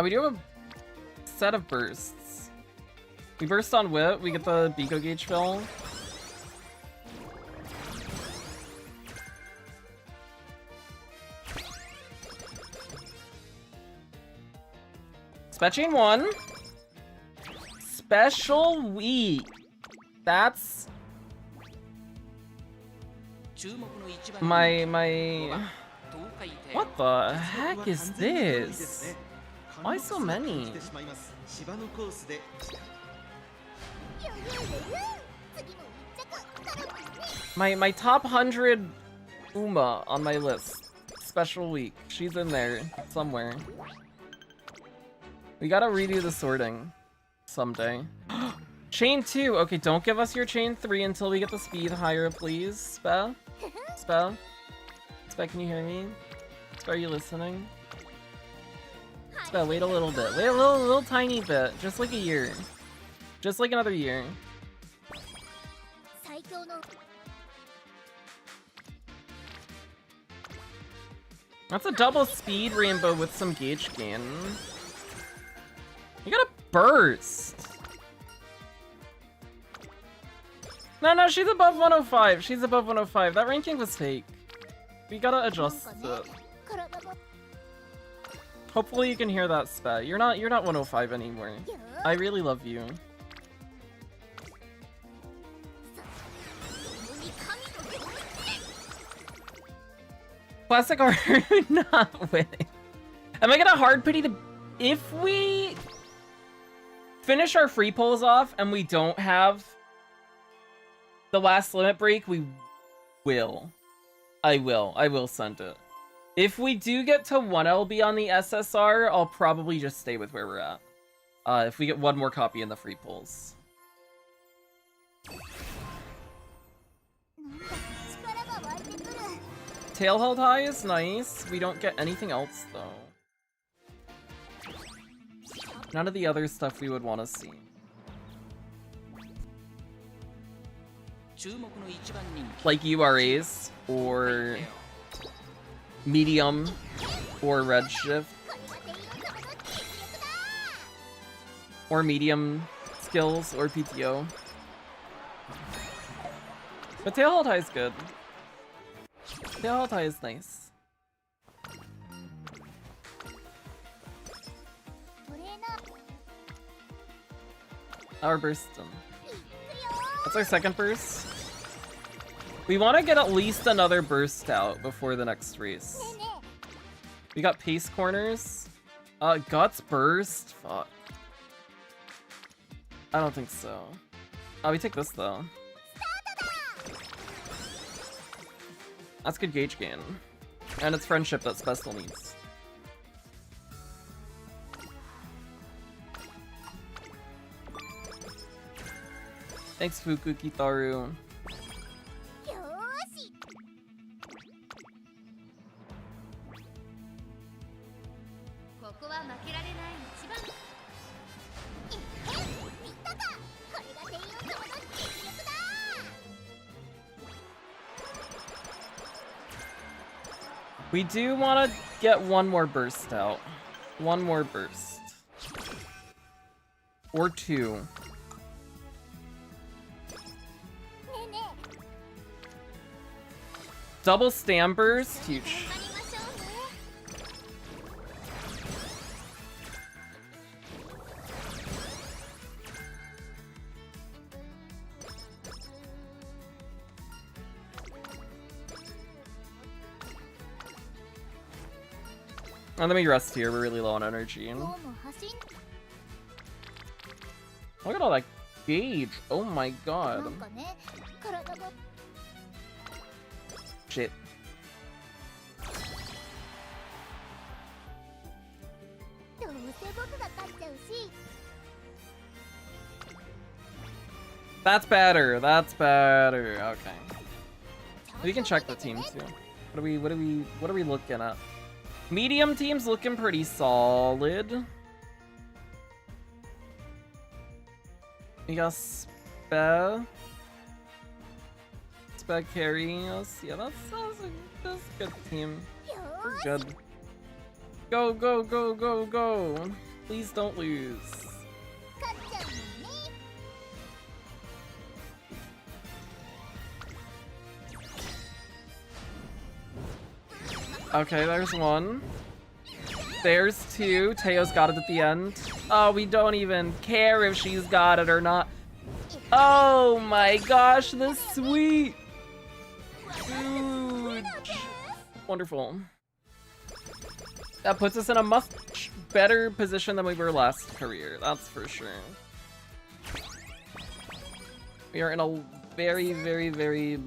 We do have a set of bursts. We burst on Whip, we get the Biko gauge fill. Spetchain 1. Special week. That's my what the heck is this? Why so many? My top 100 Uma on my list. Special week. She's in there somewhere. We gotta redo the sorting someday. Chain 2. Okay, don't give us your chain 3 until we get the speed higher, please. Spe? Spe? Spe, can you hear me? Spe, are you listening? Spell, wait a little bit. Wait a little tiny bit. Just like a year. Just like another year. 最強の That's a double speed rainbow with some gauge gain. You got a burst. No, she's above 105. She's above 105. That ranking was fake. We gotta adjust it. 体が Hopefully you can hear that, Spat. You're not 105 anymore. I really love you. に神の領域 Classic art not winning. Am I gonna hard pity the... If we finish our free pulls off and we don't have the last limit break, we will. I will send it. If we do get to 1 LB on the SSR, I'll probably just stay with where we're at. If we get one more copy in the free pulls. なんだか力が湧いてくる Tail held high is nice. We don't get anything else, though. None of the other stuff we would want to see. 注目の一番人気 Like URAs, or medium, or redshift, これがテイオン様の実力だ or medium skills, or PTO. But tail held high is good. Tail held high is nice. トレーナー Our burst them. いくよ That's our second burst. We want to get at least another burst out before the next race. ねえね We got pace corners. Guts burst? Fuck. I don't think so. Oh, we take this though. That's good gauge gain. And it's friendship that Special needs. Thanks, Fuku Kitaru. えよーし ここは負けられない一番。いったかこれがテイオン様の実力だ We do want to get one more burst out. One more burst. Or two. ねえね Double stam burst? え Huge. 頑張りましょうね Oh, let me rest here. We're really low on energy. 今日も走ん Look at all that gauge. Oh my な god. んかね体が Shit. どうせ僕が勝っちゃうし That's better. That's better. Okay. We can check the team too. What are we looking at? Medium team's looking pretty solid. We got Spe carrying us. Yeah, that's a good team. よ We're ーし good. Go, go, go, go, go. Please don't lose. 勝っちゃうのね Okay, there's one. There's two. Teio's got it at the end. Oh, we don't even care if she's got it or not. Oh my gosh, this sweet. Huge. Wonderful. That puts us in a much better position than we were last career, that's for sure. We are in a very, very, very...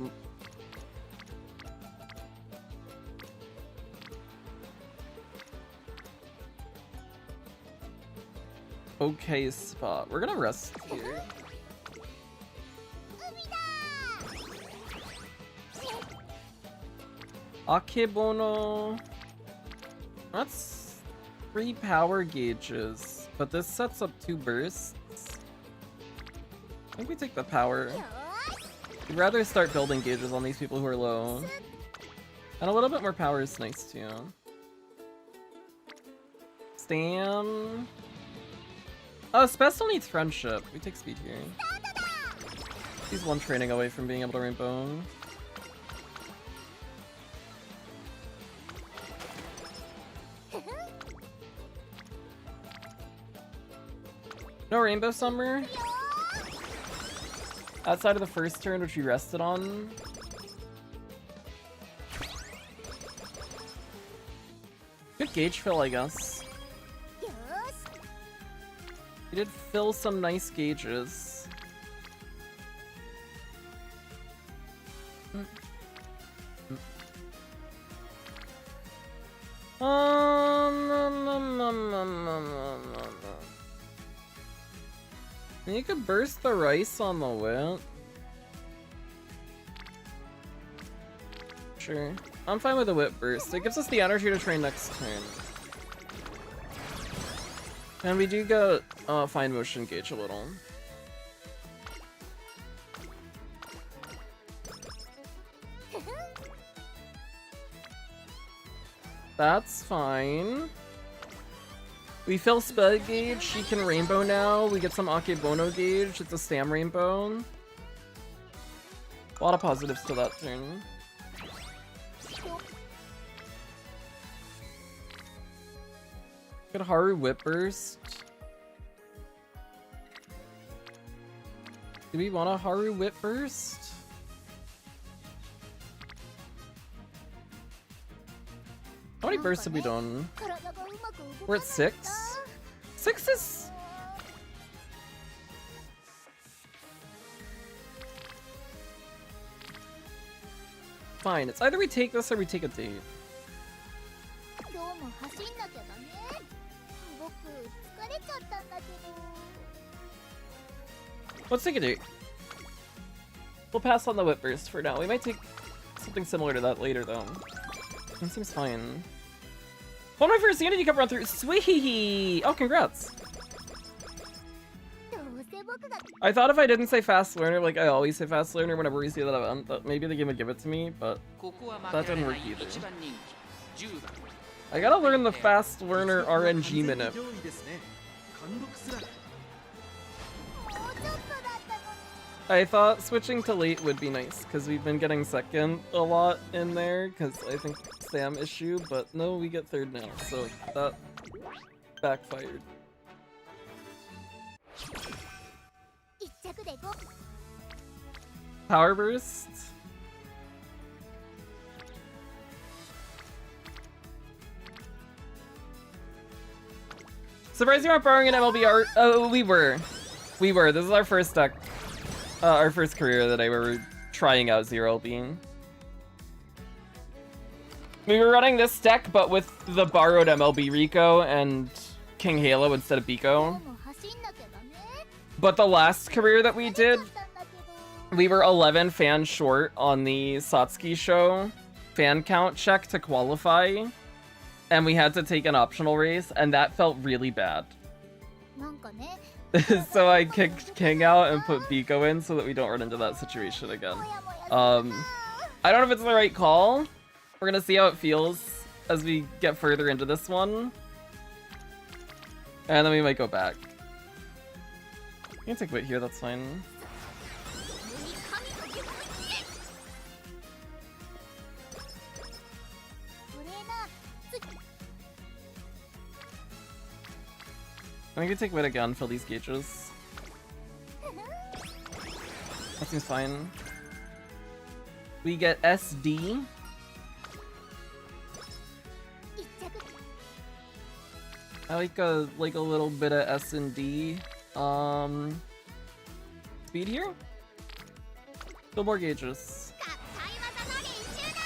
okay spot. We're gonna rest here. 海だ Akebono. That's 3 power gauges, but this sets up 2 bursts. I think we take the power. よ We'd rather start building gauges on these people who are low. And a little bit more power is nice too. Stam. Oh, Spess still needs friendship. We take speed here. He's 1 training away from being able to rainbow. No rainbow summer. Outside of the first turn, which we rested on. Good gauge fill, I guess. よし We did fill some nice gauges. You could burst the rice on the whip. Sure. I'm fine with the whip burst. It gives us the energy to train next turn. And we do get fine motion gauge a little. That's fine. We fill spell gauge, she can rainbow now. We get some Akebono gauge, it's a Stam rainbow. A lot of positives to that turn. Good Haru Whip Burst. Do we want a Haru Whip Burst? How many bursts have we done? 体がうまく動かなかった We're at 6? 6 is... Fine, it's either we take this or we take a date. 今日も走んなきゃだね僕疲れちゃったんだけど Let's take a date. We'll pass on the whip burst for now. We might take something similar to that later though. That seems fine. One of my first Unity Cup run through. Sweet! Oh, congrats! どうせ僕が I thought if I didn't say fast learner, like I always say fast learner whenever we see that event, that maybe the game would give it to me, but ここは That 負けら didn't れな work い either. 一番人気10番 I gotta learn the fast learner RNG minute. もうちょっとだったのに I thought switching to late would be nice, because we've been getting second a lot in there, because I think Stam issue, but no, we get third now, so that backfired. 一着で5 Power Burst? Surprised you aren't borrowing an MLB art? Oh, we were. We were. This is our first deck. Our first career that I were trying out Zero Being. We were running this deck, but with the borrowed MLB Rico and King Halo instead of 今 Biko. 日も走んなきゃだね But the last career that we 疲れ did, ちゃったんだけど we were 11 fans short on the Satsuki show fan count check to qualify. And we had to take an optional race, and that felt really bad. なんかね So I kicked King out and put Biko in so that we don't run into that situation again. もやもやするな I don't know if it's the right call. We're gonna see how it feels as we get further into this one. And then we might go back. You can take wait here, that's fine. 上に神の気持ちトレーナー次 I think we take wait again, fill these gauges. That seems fine. We get SD. 一着 I like a little bit of S and D. Speed here? Still more gauges. 合体技の練習だ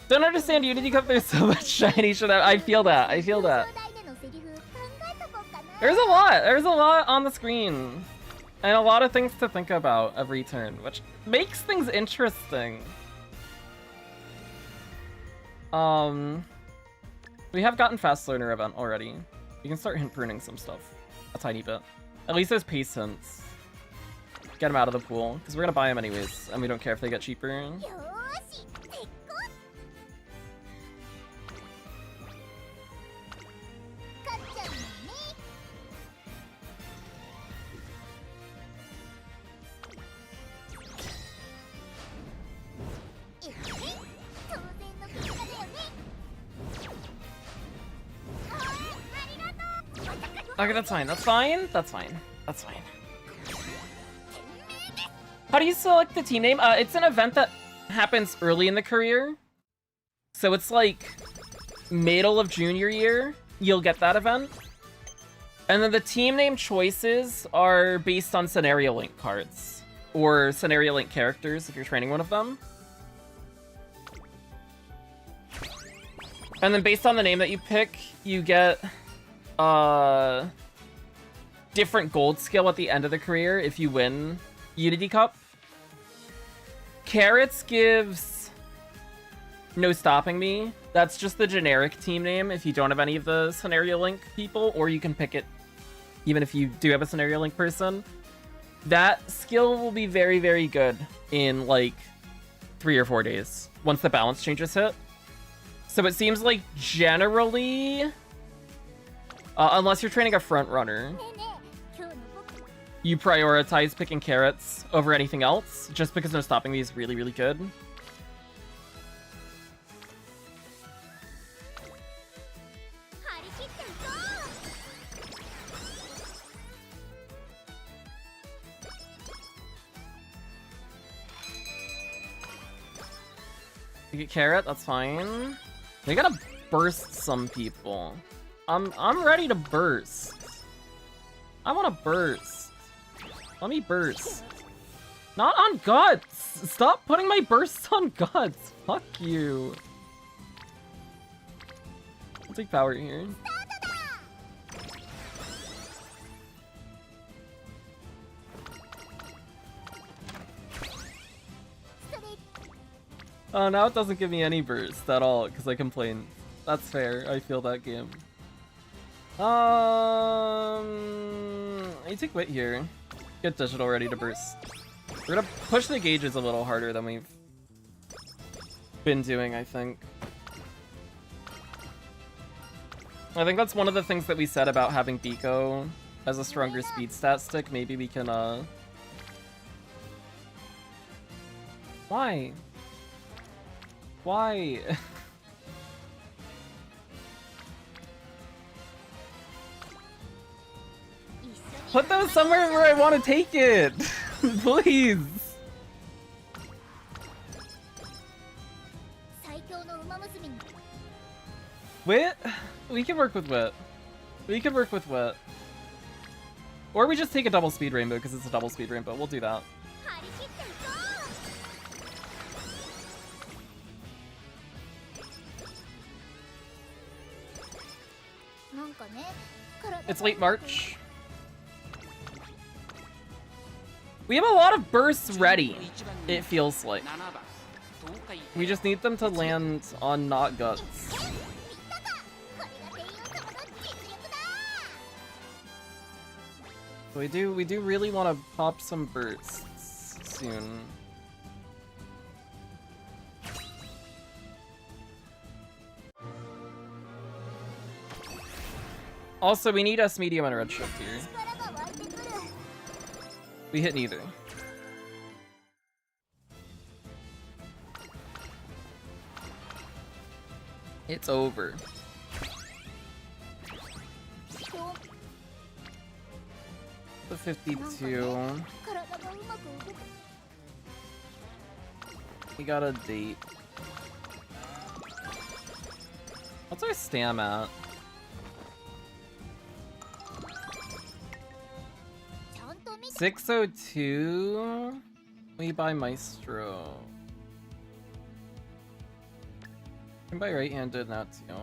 Don't understand Unity Cup, there's so much shiny shit. I feel that, I feel that. 表彰台でのセリフ考えとこうかな There's a lot on the screen. And a lot of things to think about every turn, which makes things interesting. We have gotten Fast Learner event already. We can start hint pruning some stuff. A tiny bit. At least there's pace hints. Get them out of the pool, because we're gonna buy them anyways, and we don't care if they get cheaper. よーし鉄鋼勝っちゃうもんね 当然の結果だよね Okay, that's fine. That's fine. That's fine. That's fine. How do you select the team name? It's an event that happens early in the career. So it's like middle of junior year, you'll get that event. And then the team name choices are based on scenario link cards. Or scenario link characters if you're training one of them. And then based on the name that you pick, you get different gold skill at the end of the career if you win Unity Cup. Carrots gives No Stopping Me. That's just the generic team name if you don't have any of the scenario link people, or you can pick it even if you do have a scenario link person. That skill will be very, very good in like 3 or 4 days once the balance changes hit. So it seems like generally, unless you're training a front runner, ねえねえ今日の僕 you prioritize picking carrots over anything else, just because No Stopping Me is really, really good. 張り切っていこう You get carrot, that's fine. We gotta burst some people. I'm ready to burst. I wanna burst. Let me burst. Not on guts! Stop putting my bursts on guts! Fuck you. I'll take power here. Oh, now it doesn't give me any burst at all because I complained. That's fair. I feel that game. I take wit here. Get digital ready to burst. We're gonna push the gauges a little harder than we've been doing, I think. I think that's one of the things that we said about having Biko as a stronger speed stat stick. Maybe we can, Why? Why? Put those somewhere where I want to take it! Please! 最強の馬娘に Wit? We can work with Wit. We can work with Wit. Or we just take a double speed rainbow because it's a double speed rainbow. We'll do that. 張り切っていこうなんかね体が It's late March. We have a lot of bursts ready, it feels like. 7番東海 We just need them to land on not guts. これが帝王様の実力だ We do really want to pop some bursts soon. Also, we need S medium and redshift here. 力が湧いてくる We hit neither. It's over. 今 The 52. 体がうまく動く We got a date. What's our stam at? ちゃんと見て 602? We buy Maestro. Can buy right-handed now too.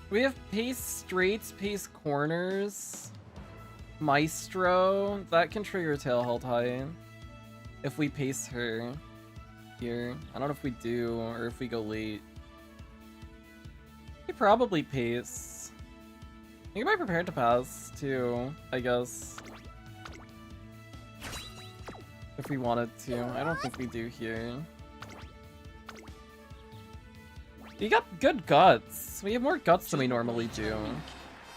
We have pace straights, pace corners. Maestro, that can trigger tail held high if we pace her here. I don't know if we do or if we go late. We probably pace. You might be prepared to pass too, I guess. If we wanted to. I don't think we do here. You got good guts. We have more guts than we normally do.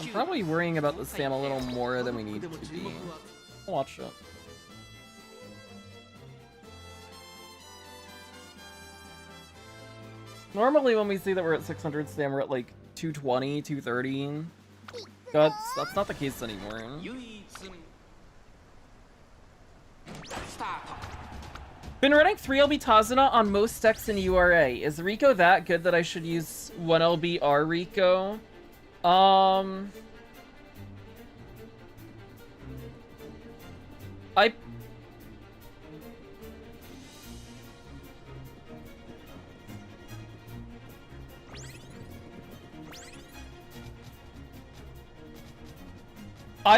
I'm probably worrying about the Sam a little more than we need to be. I'll watch it. Normally when we see that we're at 600 Sam, we're at like 220, 230 guts. That's not the case anymore. Been running 3LB Tazuna on most decks in URA. Is Rico that good that I should use 1LB R Rico? I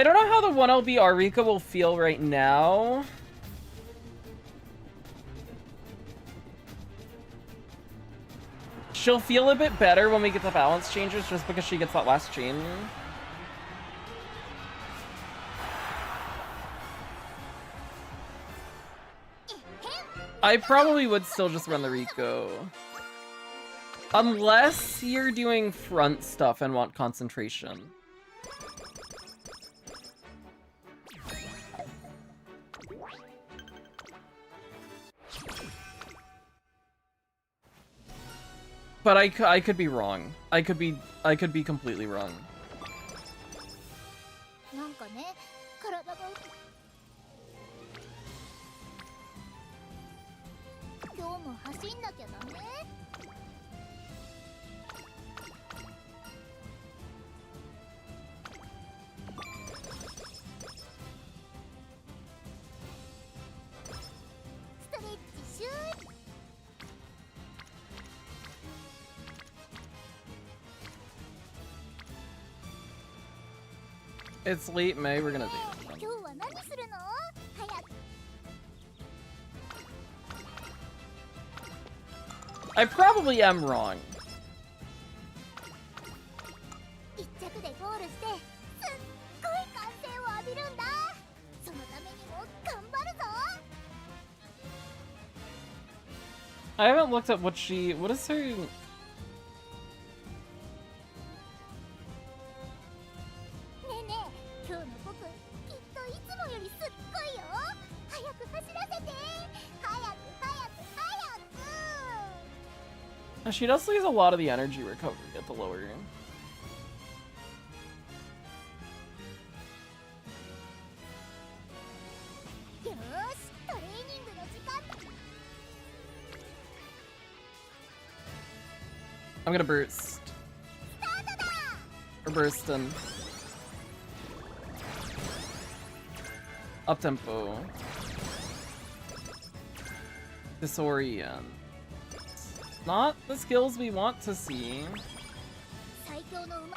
don't know how the 1LB R Rico will feel right now. She'll feel a bit better when we get the balance changes just because she gets that last chain. I probably would still just run the Rico. Unless you're doing front stuff and want concentration. But I could be wrong. I could be completely wrong. なんかね、体が今日も走んなきゃダメ。ストレッチシュー。 It's late May, we're gonna do it. 今日は何するの？早く。 I probably am wrong. 一着でゴールしてすっごい歓声を浴びるんだ。そのためにも頑張るぞ。 I haven't looked at what is her... 今日の僕、きっといつもよりすっごいよ。早く走らせて。早く早く早く。 She does lose a lot of the energy recovery at the lower end. よーし、トレーニングの時間だ。 I'm gonna burst. スタートだ。 Or burstin'. Up tempo. Disorient. Not the skills we want to see. 最強の馬。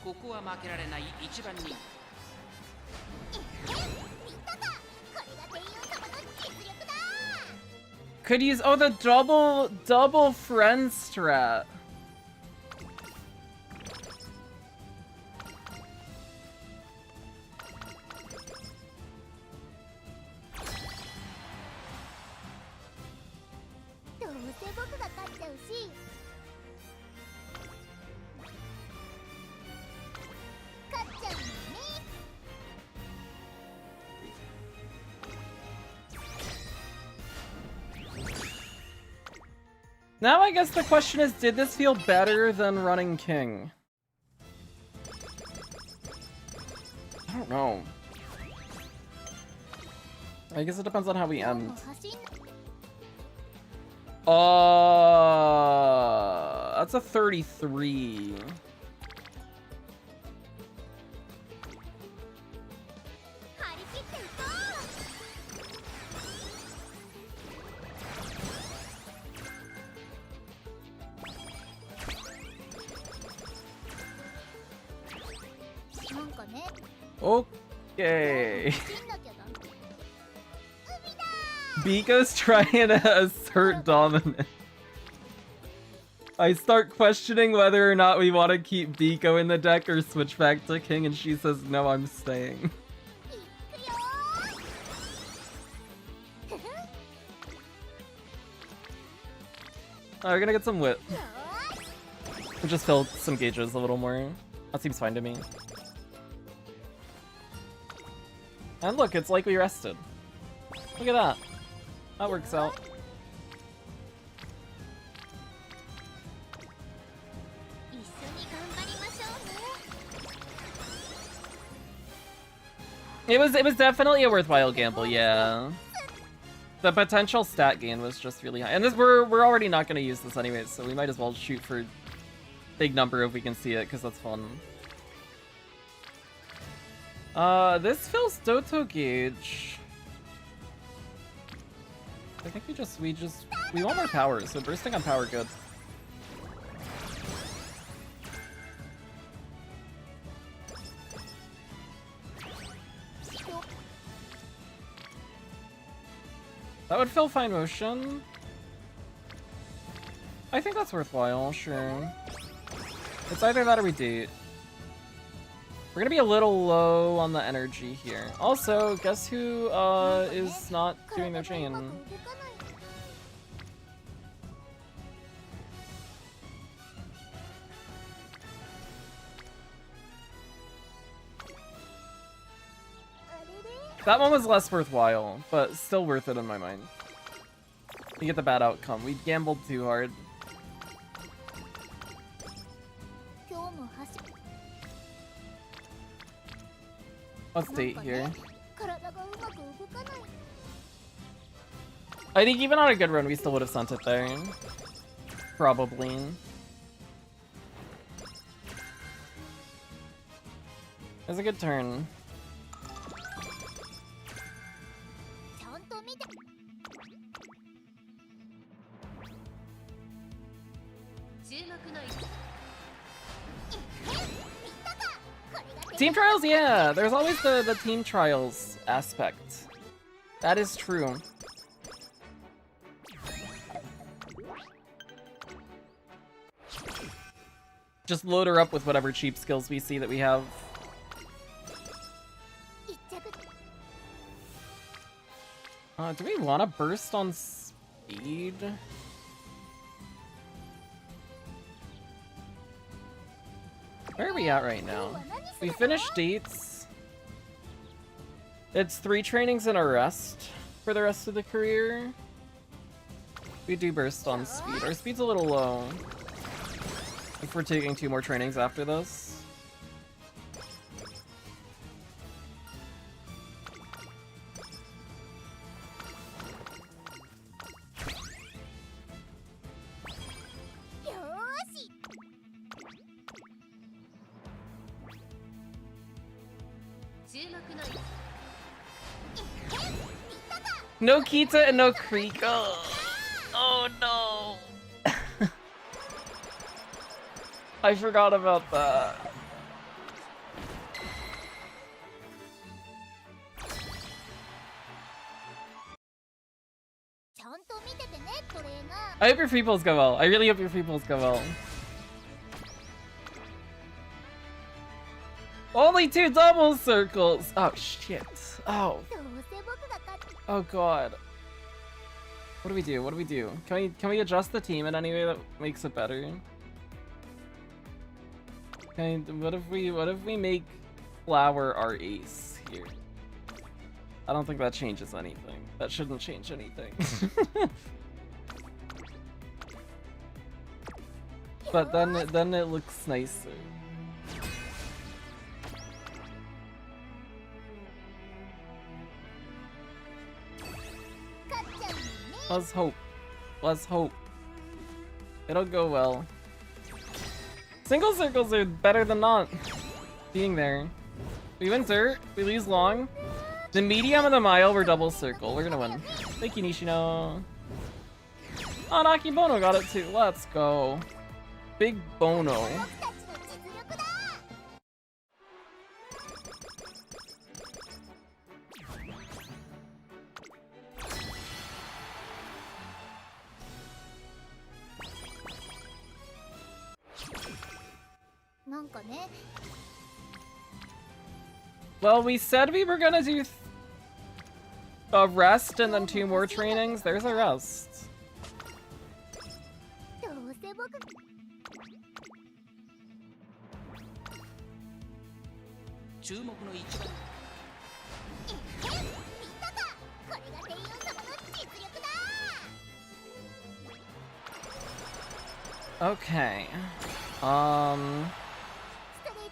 ここは負けられない一番人気。見たか。これが天陽様の実力だ。 Could use the double friend strat. Now I guess the question is, did this feel better than running King? I don't know. I guess it depends on how we end. That's a 33. なんかね Okay. 死んだけどBiko's trying to assert dominance. I start questioning whether or not we want to keep Biko in the deck or switch back to King, and she says, no, I'm staying. いくよー We're gonna get some wit. よー We'll just fill some gauges a little more. That seems fine to me. And look, it's like we rested. Look at that. That works out. 一緒に頑張りましょうね It was definitely a worthwhile gamble, yeah. The potential stat gain was just really high. And this we're already not gonna use this anyways, so we might as well shoot for big number if we can see it, because that's fun. This fills Doto gauge. I think we want more power, so bursting on power good. That would fill fine motion. I think that's worthwhile, sure. It's either that or we date. We're gonna be a little low on the energy here. Also, guess who is not doing their chain? 体がうまく動かない That one was less worthwhile, but still worth it in my mind. You get the bad outcome. We gambled too hard. 今日も走 Let's date なんか here. ね体がうまく動かない I think even on a good run, we still would have sent it there. Probably. It was a good turn. ちゃんと見て Team trials, yeah. There's always the team trials aspect. That is true. Just load her up with whatever cheap skills we see that we have. 一着 Do we want to burst on speed? Where are we at right now? We finished dates. It's 3 trainings and a rest for the rest of the career. We do burst on speed. Our speed's a little low. If we're taking 2 more trainings after this. No Kita and no Kriko. Oh no. I forgot about that. I hope your free pulls go well. I really hope your free pulls go well. Only 2 double circles. Oh shit. Oh. Oh god. What do we do? What do we do? Can we adjust the team in any way that makes it better? What if we make Flower our ace here? I don't think that changes anything. That shouldn't change anything. But then it looks nicer. Let's hope. Let's hope. It'll go well. Single circles are better than not being there. We win dirt, we lose long. The medium and the mile were double circle. We're gonna win. Thank you, Nishino. Oh, Naki Bono got it too. Let's go. Big Bono. なんかね。 Well, we said we were gonna do a rest and then 2 more trainings. There's a rest. どうせ僕注目の一番見たか、これがテイオン様の実力だ。 Okay. ストレッ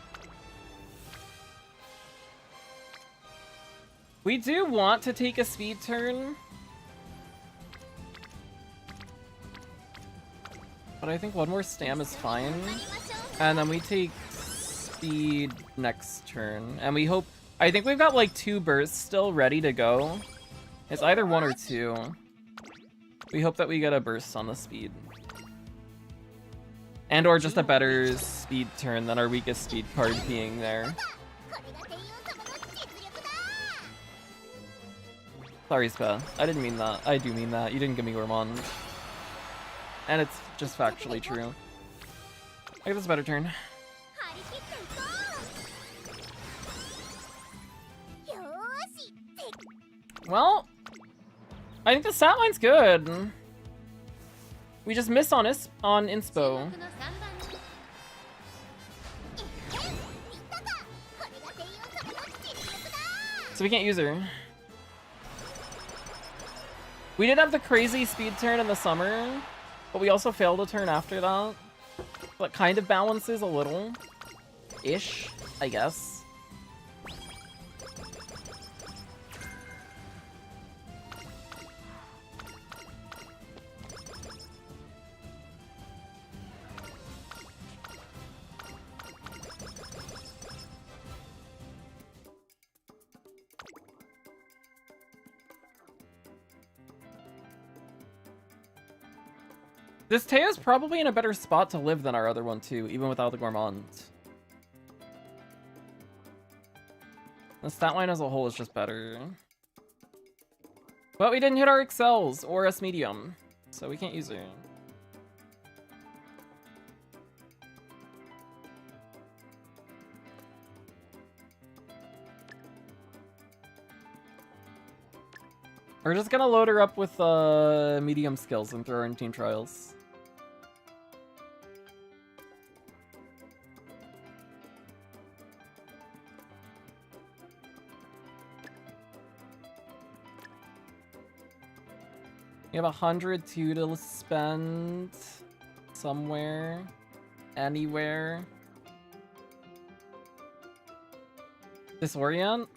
We do want to take a speed turn. But I think 1 more stam is fine. And then we take speed next turn. And we hope... I think we've got like 2 bursts still ready to go. It's either 1 or 2. We hope that we get a burst on the speed. And or just a better speed turn than our weakest speed card being there. これがテイオン様の実力だ。 Sorry, Spa. I didn't mean that. I do mean that. You didn't give me Gourmand. And it's just factually true. I guess it's a better turn. 張り切っていこう。よーし、て Well, I think the stat line's good. We just miss on on 注 inspo. 目の3番見たか、これがテイオン様の実力だ。 So we can't use her. We did have the crazy speed turn in the summer, but we also failed a turn after that. That kind of balances a little. Ish, I guess. This Teio's probably in a better spot to live than our other one too, even without the Gourmand. The stat line as a whole is just better. But we didn't hit our excels or S medium, so we can't use her. We're just gonna load her up with medium skills and throw her in team trials. We have 102 to spend somewhere, anywhere. Disorient?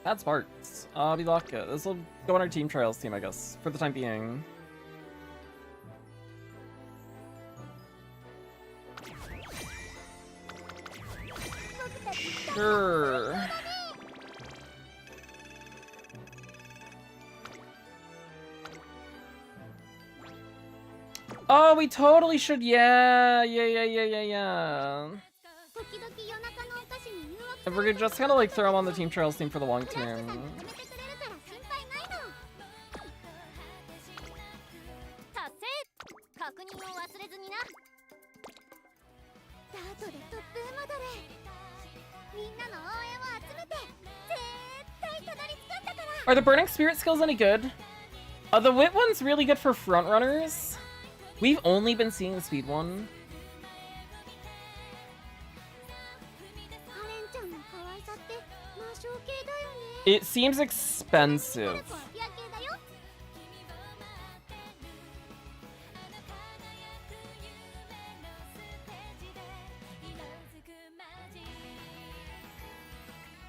Add sparks. Bilaka. This will go on our team trials team, I guess, for the time being. Sure. Oh, we totally should. Yeah. 時々夜中のお菓子に誘惑 If we're just gonna like throw him on the team trials team for the long さんに term. 止めてくれるから心配ないの。達成。確認を忘れずにな。ダートで突風戻れ。みんなの応援を集めて絶対たどり着くんだから。 Are the burning spirit skills any good? The wit one's really good for front runners. We've only been seeing the speed one. カレンちゃんの可愛さって魔性系だよね。 It seems expensive. パピア系だよ。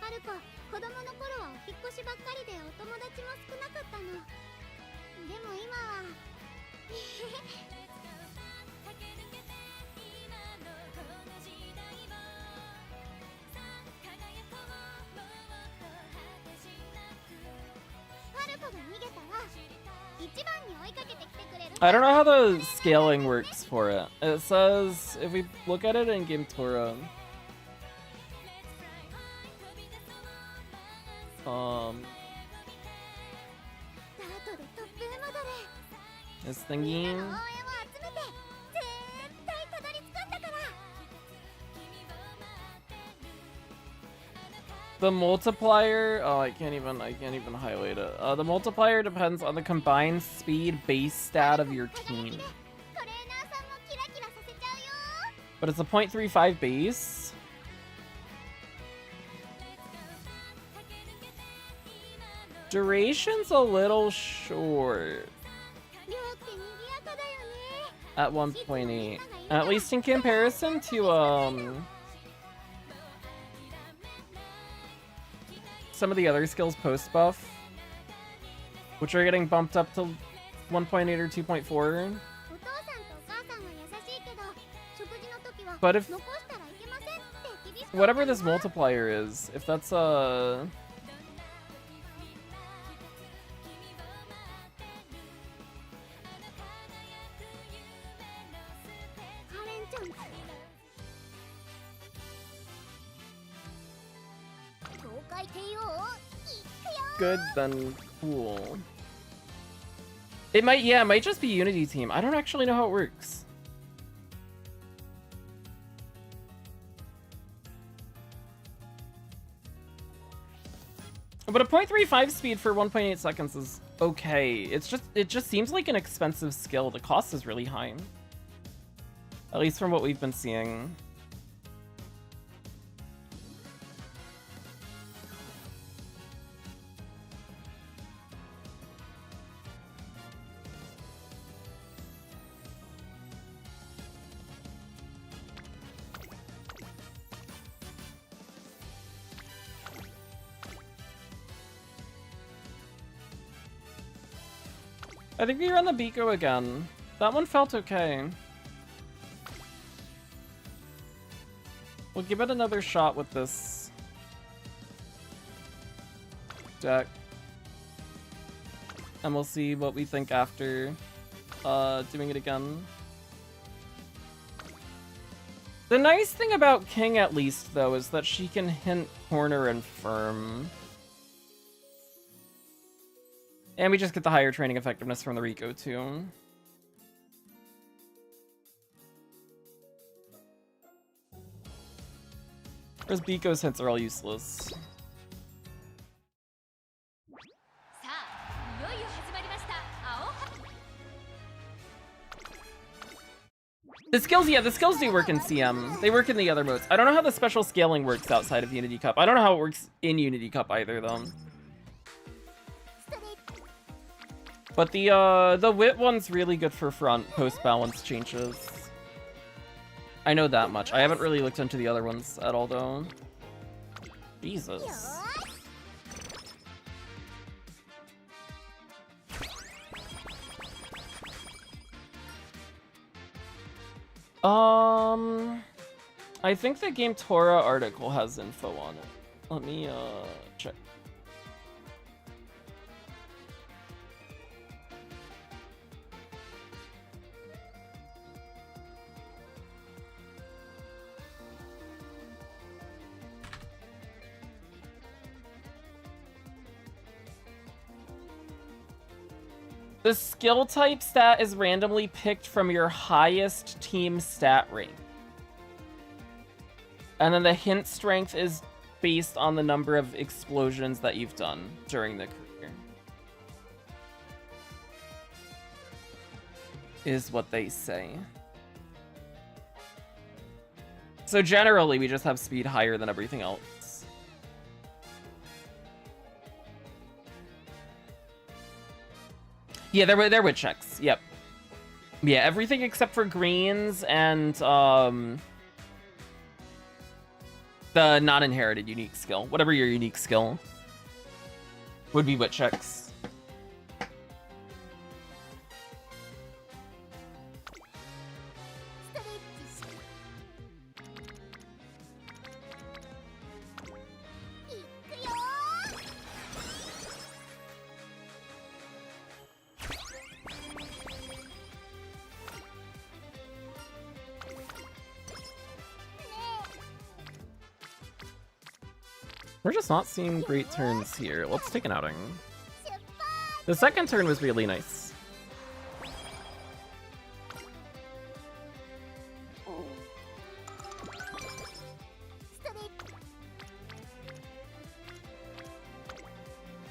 はるか、子供の頃はお引っ越しばっかりでお友達も少なかったの。でも今ははるかが逃げたら I don't know how the scaling works for it. It says, if we look at it in Game Tora, this thingy. The multiplier, oh, I can't even highlight it. The multiplier depends on the combined speed base stat of your team. But it's a 0.35 base. Duration's a little short. At 1.8. At least in comparison to, some of the other skills post-buff, which are getting bumped up to 1.8 or 2.4. But if... whatever this multiplier is, if that's a... good, then cool. It might, yeah, it might just be Unity Team. I don't actually know how it works. But a 0.35 speed for 1.8 seconds is okay. It just seems like an expensive skill. The cost is really high. At least from what we've been seeing. I think we run the Biko again. That one felt okay. We'll give it another shot with this deck. And we'll see what we think after doing it again. The nice thing about King, at least, though, is that she can hint, corner, and firm. And we just get the higher training effectiveness from the Rico, too. Whereas Biko's hints are all useless. The skills, yeah, the skills do work in CM. They work in the other modes. I don't know how the special scaling works outside of Unity Cup. I don't know how it works in Unity Cup either, though. But the wit one's really good for front post-balance changes. I know that much. I haven't really looked into the other ones at all, though. Jesus. I think the Game Tora article has info on it. Let me, check. The skill type stat is randomly picked from your highest team stat rank. And then the hint strength is based on the number of explosions that you've done during the career. Is what they say. So generally, we just have speed higher than everything else. Yeah, they're wit checks. Yep. Yeah, everything except for greens and the non-inherited unique skill. Whatever your unique skill would be wit checks. We're just not seeing great turns here. Let's take an outing. 出発 The second turn was really nice.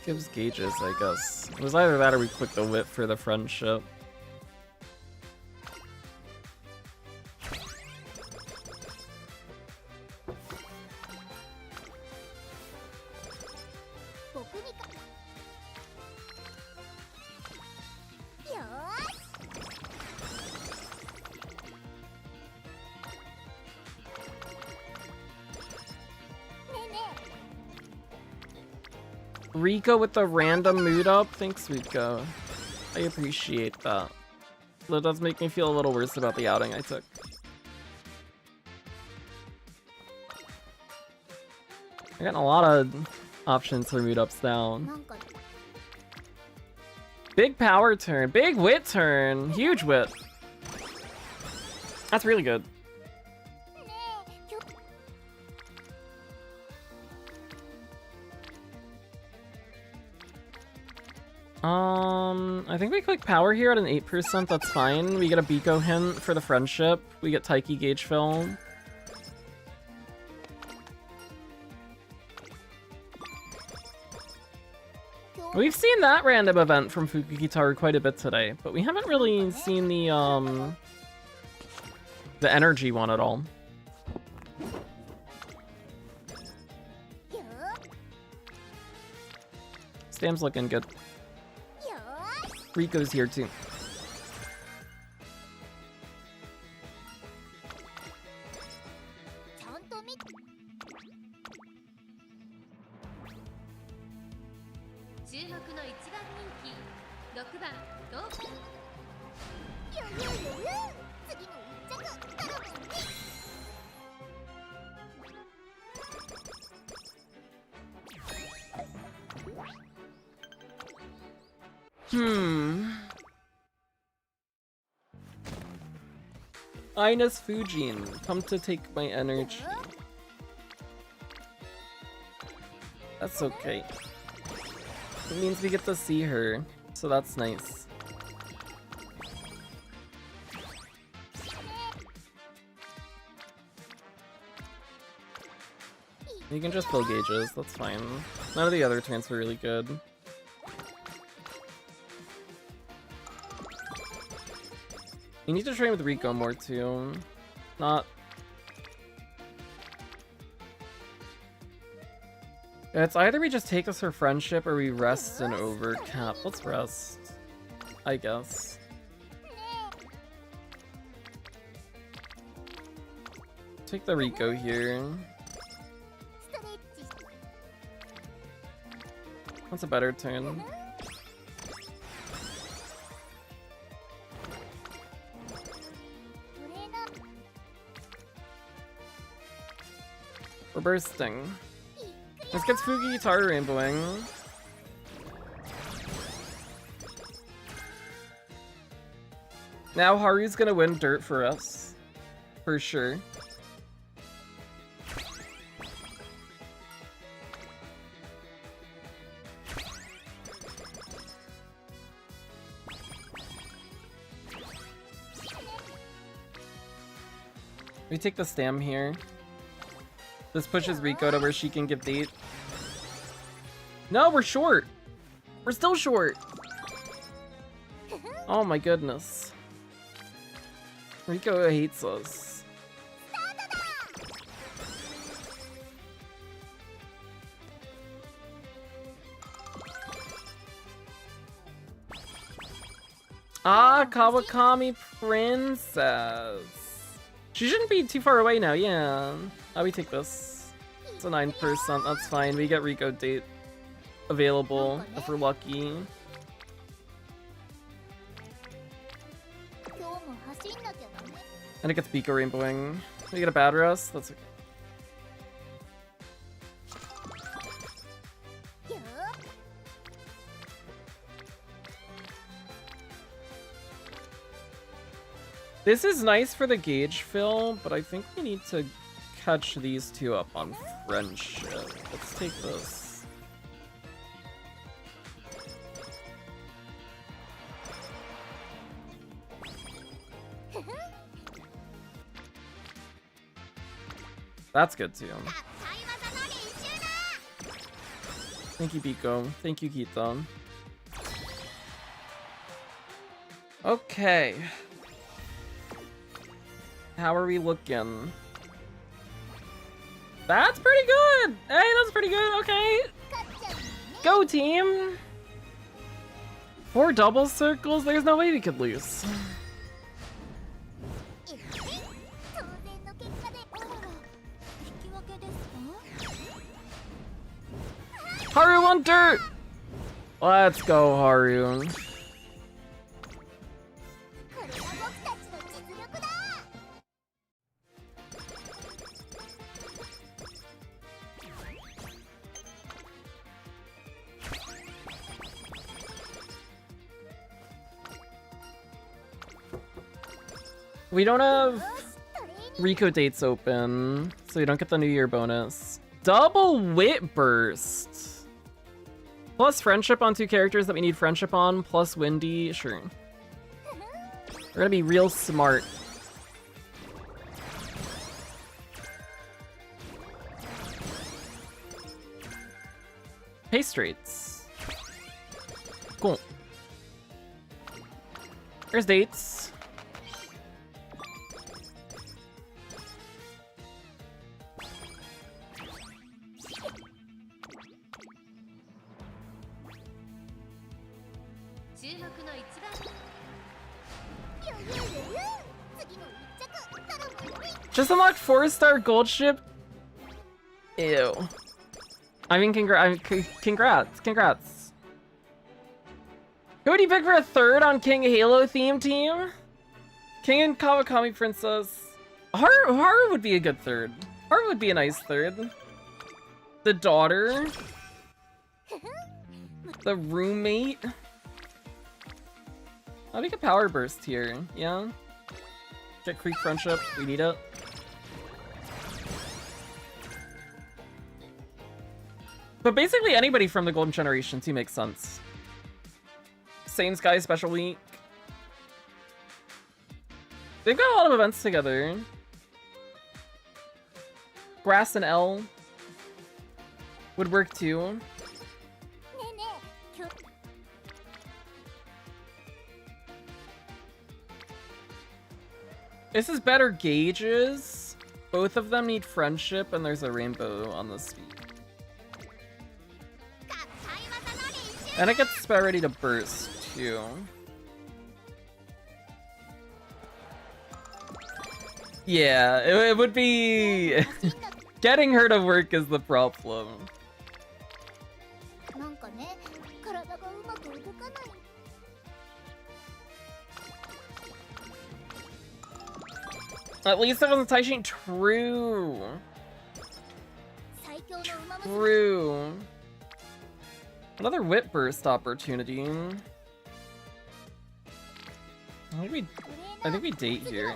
Gives gauges, I guess. It was either that or we click the whip for the friendship. 僕にかよーし ねえね Rico with the random mood up? Thanks, Rico. I appreciate that. That does make me feel a little worse about the outing I took. I got a lot of options for mood ups now. なんか Big power turn, big wit turn, huge wit. That's really good. ねえ今日 I think we click power here at an 8%, that's fine. We get a Biko hint for the friendship. We get Taiki gauge fill. We've seen that random event from Fukukitaru quite a bit today, but we haven't really seen the energy one at all. よ Stam's looking good. ーよーし Rico's here too. ちゃんと見て 注目の一番人気6番同点ゆゆゆゆ次の一着頼むね Ines Fujin, come to take my energy. That's okay. It means we get to see her, so that's nice. You can just fill gauges, that's fine. None of the other turns were really good. You need to train with Rico more too. Not... It's either we just take us her friendship or we rest and overcap. Let's rest. I guess. Take the Rico here. ストレッチ What's a better turn? We're bursting. Let's get Fuki Guitar Rainbowing. Now Haru's gonna win dirt for us. For sure. We take the stam here. This pushes Rico to where she can give date. No, we're short. We're still short. Oh my goodness. Rico hates us. Ah, Kawakami Princess. She shouldn't be too far away now, yeah. We take this. It's a 9%, that's fine. We get Rico date available if we're lucky. 今日も走んなきゃダメ And it gets Biko Rainbowing. We get a bad rest, that's okay. よー This is nice for the gauge fill, but I think we need to catch these two up on friendship. Let's take this. That's good too. Thank you, Biko. Thank you, Kita. Okay. How are we looking? That's pretty good! Hey, that's pretty good, okay. Go, team! 4 double circles? There's no way we could lose. Haru on dirt! Let's go, Haru. We don't have Rico dates open, so you don't get the New Year bonus. Double Wit Burst! Plus friendship on 2 characters that we need friendship on, plus Windy, sure. We're gonna be real smart. Pace rates. Cool. There's dates. Just unlocked 4-star gold ship? Ew. I mean, congrats. Who would you pick for a 3rd on King Halo theme team? King and Kawakami Princess. Haru would be a good 3rd. Haru would be a nice 3rd. The daughter. The roommate. I'll make a power burst here, yeah? Get Creek friendship, we need it. But basically anybody from the Golden Generation 2 makes sense. Same Sky Special Week. They've got a lot of events together. Grass and L would work too. This is better gauges. Both of them need friendship, and there's a rainbow on the speed. And it gets spell ready to burst, too. Yeah, it would be... Getting her to work is the problem. At least it wasn't Taishin. True. True. Another whip burst opportunity. I think we date here.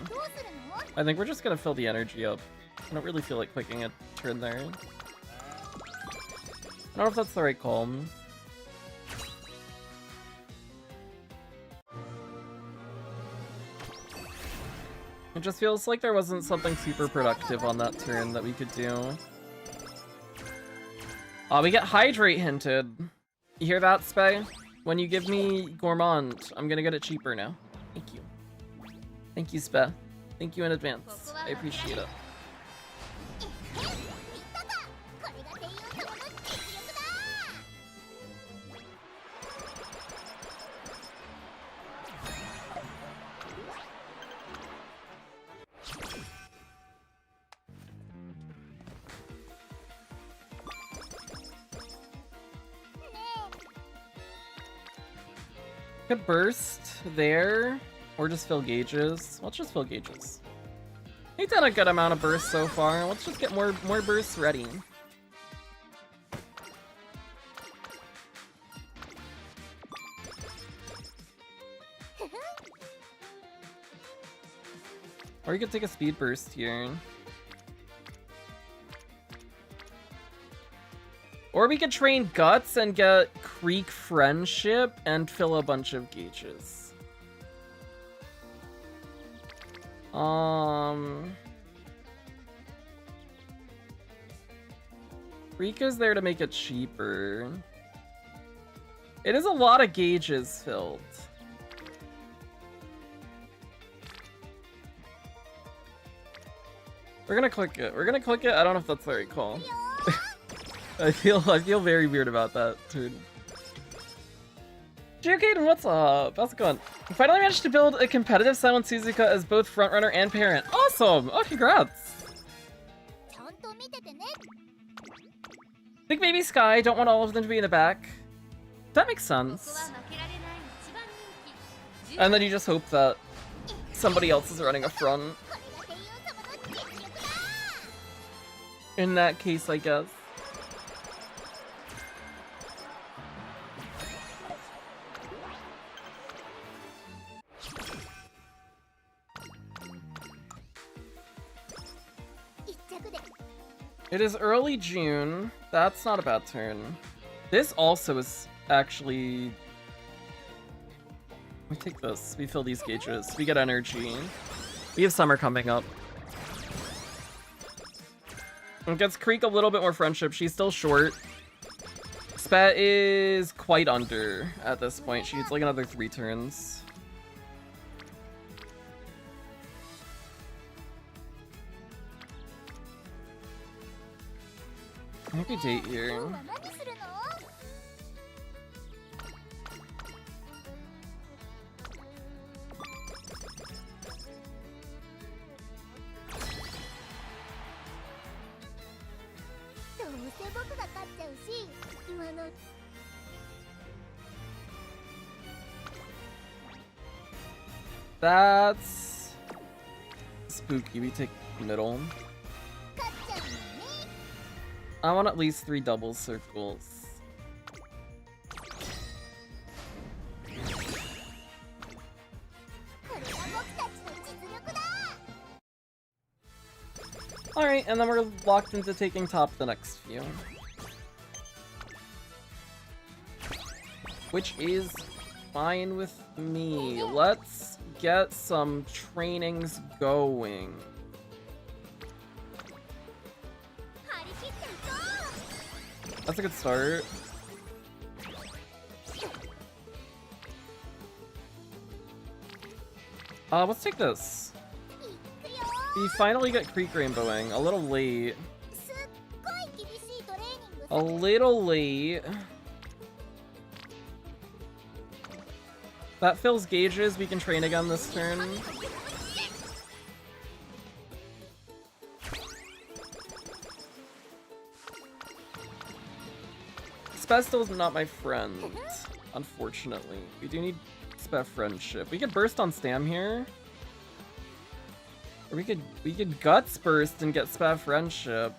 I think we're just gonna fill the energy up. I don't really feel like clicking a turn there. I don't know if that's the right call. It just feels like there wasn't something super productive on that turn that we could do. We get Hydrate hinted. You hear that, Spay? When you give me Gourmand, I'm gonna get it cheaper now. Thank you. Thank you, Spay. Thank you in advance. I appreciate it. Could burst there, or just fill gauges. Let's just fill gauges. We've done a good amount of bursts so far. Let's just get more bursts ready. Or you could take a speed burst here. Or we could train Guts and get Creek Friendship and fill a bunch of gauges. Creek is there to make it cheaper. It is a lot of gauges filled. We're gonna click it. We're gonna click it. I don't know if that's the right call. I feel very weird about that, dude. Geocaden, what's up? How's it going? We finally managed to build a competitive Silent Suzuka as both frontrunner and parent. Awesome! Oh, congrats! Think maybe Sky, don't want all of them to be in the back. That makes sense. And then you just hope that somebody else is running a front. In that case, I guess. It is early June. That's not a bad turn. This also is actually... We take this. We fill these gauges. We get energy. We have summer coming up. It gets Creek a little bit more friendship. She's still short. Spat is quite under at this point. She needs like another 3 turns. I think we date here. That's spooky. We take middle. I want at least 3 double circles. Alright, and then we're locked into taking top the next few. Which is fine with me. Let's get some trainings going. That's a good start. Let's take this. We finally get Creek Rainbowing. A little late. A little late. That fills gauges. We can train again this turn. Spaz still is not my friend, unfortunately. We do need Spaz friendship. We could burst on Stam here. Or we could Guts burst and get Spaz friendship.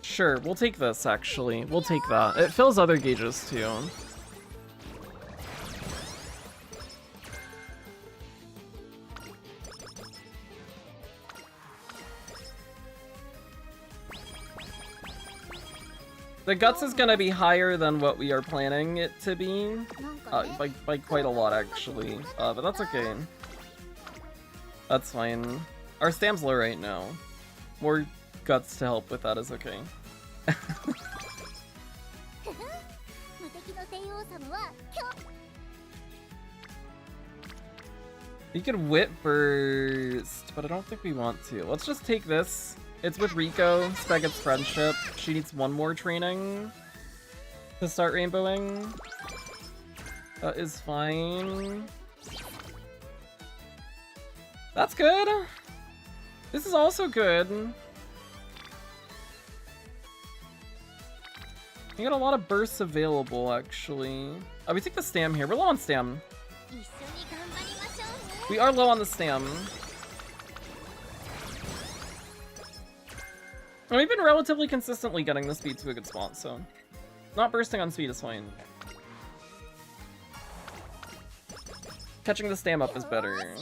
Sure, we'll take this actually. We'll take that. It fills other gauges too. The Guts is gonna be higher than what we are planning it to be, by quite a lot actually, but that's okay. That's fine. Our Stam's low right now. More Guts to help with that is okay. You could Whip Burst, but I don't think we want to. Let's just take this. It's with Rico. Spec gets friendship. She needs 1 more training to start rainbowing. That is fine. That's good. This is also good. We got a lot of bursts available, actually. Oh, we take the Stam here. We're low on Stam. We are low on the Stam. And we've been relatively consistently getting the speed to a good spot, so... Not bursting on speed is fine. Catching the Stam up is better.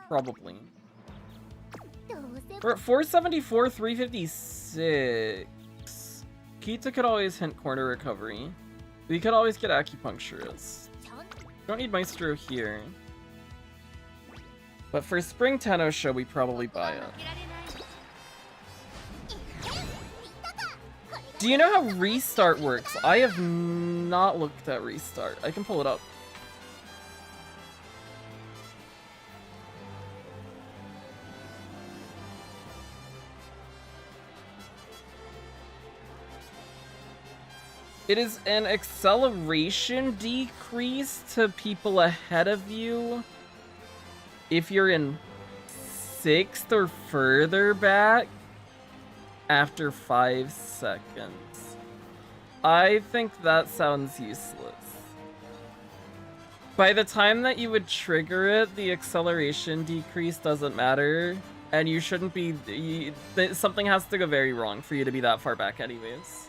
Probably. うせ We're at 474, 356. Kita could always hint corner recovery. We could always get acupuncturist. ちゃん Don't need Maestro here. But for Spring Tenno show, we probably buy it. 負けられない Do you know how restart works? I have not looked at restart. I can pull it up. It is an acceleration decrease to people ahead of you if you're in 6th or further back after 5 seconds. I think that sounds useless. By the time that you would trigger it, the acceleration decrease doesn't matter, and you shouldn't be... something has to go very wrong for you to be that far back anyways.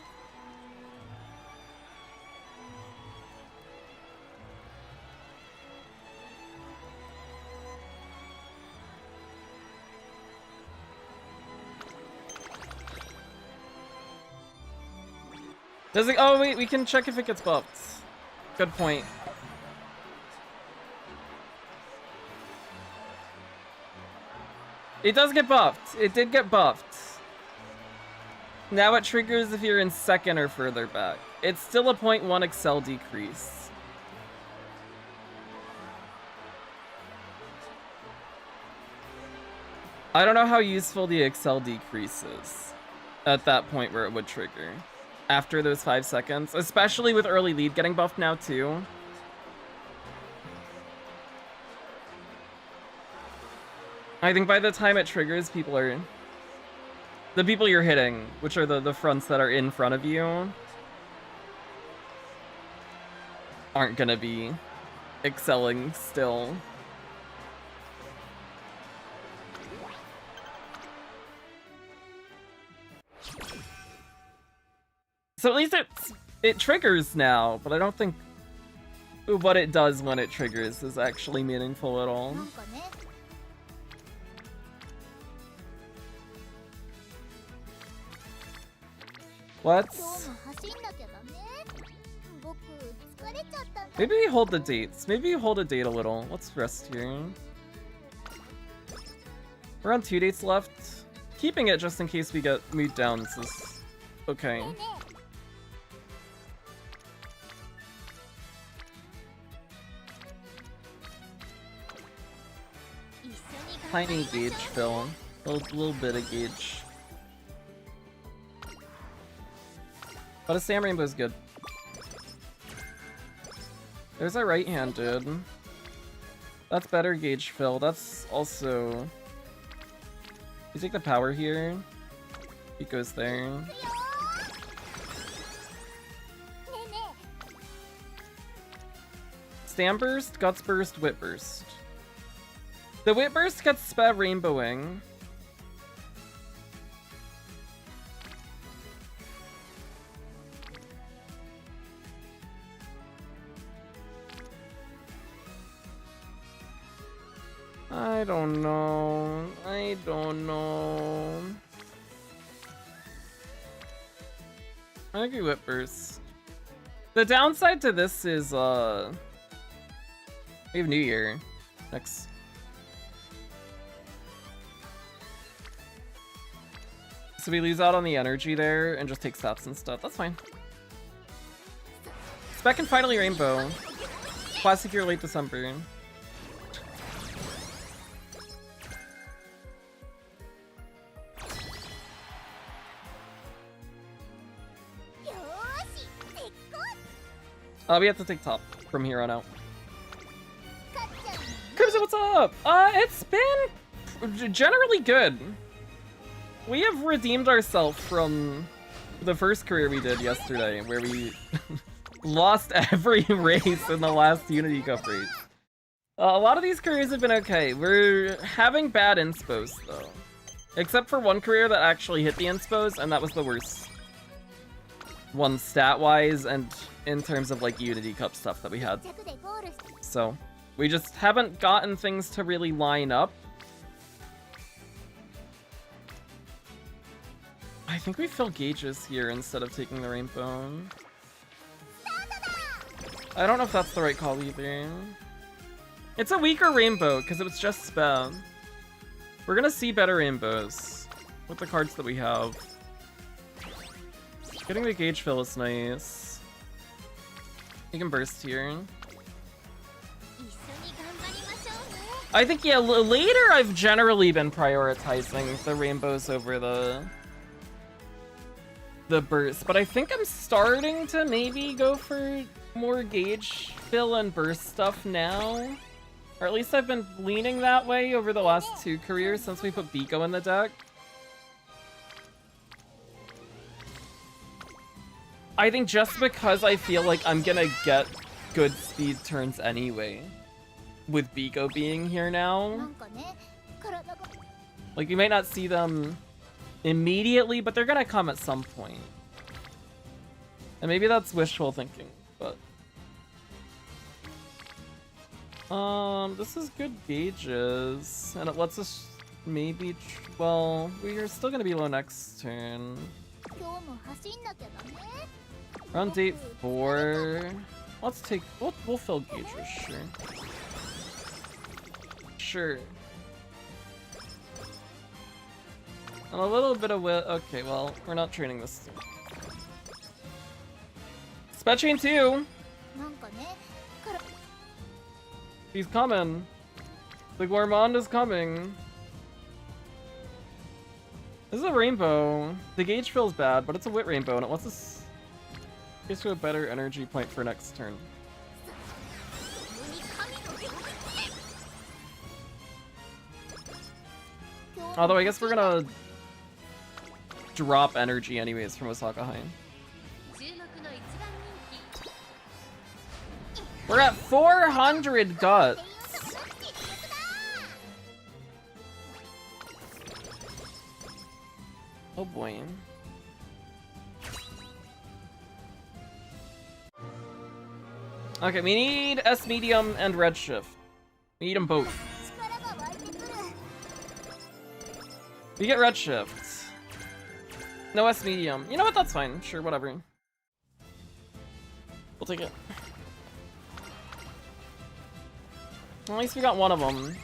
Does it? Oh wait, we can check if it gets buffed. Good point. It does get buffed. It did get buffed. Now it triggers if you're in 2nd or further back. It's still a 0.1 excel decrease. I don't know how useful the excel decrease is at that point where it would trigger. After those 5 seconds, especially with early lead getting buffed now too. I think by the time it triggers, the people you're hitting, which are the fronts that are in front of you, aren't gonna be excelling still. So at least it triggers now, but I don't think what it does when it triggers is actually meaningful at all. なんかね What? 今日も走んなきゃだね僕疲れちゃったんだ Maybe we hold the dates. Maybe we hold a date a little. Let's rest here. We're on 2 dates left. Keeping it just in case we get mood downs is okay. ねえねえ Tiny gauge fill. Little bit of gauge. But a Sam Rainbow is good. There's our right-handed. That's better gauge fill. That's also... You take the power here. It goes there. ねえね Stam Burst, Guts Burst, Whip Burst. The Whip Burst gets sped rainbowing. I don't know. I don't know. I agree Whip Burst. The downside to this is, we have New Year next. So we lose out on the energy there and just take stats and stuff. That's fine. Spec and finally Rainbow. Classic year late December. We have to take top from here on out. Crimson, what's up? It's been generally good. We have redeemed ourselves from the first career we did yesterday, where we lost every race in the last Unity Cup race. A lot of these careers have been okay. We're having bad inspos, though. Except for one career that actually hit the inspos, and that was the worst one stat-wise and in terms of, like, Unity Cup stuff that we had. 着でゴールし So, we just haven't gotten things to really line up. I think we fill gauges here instead of taking the rainbow. I don't know if that's the right call either. It's a weaker rainbow because it was just spam. We're gonna see better rainbows with the cards that we have. Getting the gauge fill is nice. You can burst here. I think, yeah, later I've generally been prioritizing the rainbows over the burst, but I think I'm starting to maybe go for more gauge fill and burst stuff now. Or at least I've been leaning that way over the last 2 careers since we put Biko in the deck. I think just because I feel like I'm gonna get good speed turns anyway, with Biko being here now. Like, we might not see them immediately, but they're gonna come at some point. And maybe that's wishful thinking, but... this is good gauges, and it lets us maybe... well, we are still gonna be low next turn. We're on date 4. Let's take... we'll fill gauges, sure. Sure. And a little bit of okay, well, we're not training this. Sped Chain 2! He's coming. The Gourmand is coming. This is a rainbow. The gauge feels bad, but it's a wit rainbow, and it lets us get to a better energy point for next turn. Although I guess we're gonna drop energy anyways from Osaka High. We're at 400 guts. Oh boy. Okay, we need S medium and redshift. We need them both. We get redshift. No S medium. You know what? That's fine. Sure, whatever. We'll take it. At least we got one of them.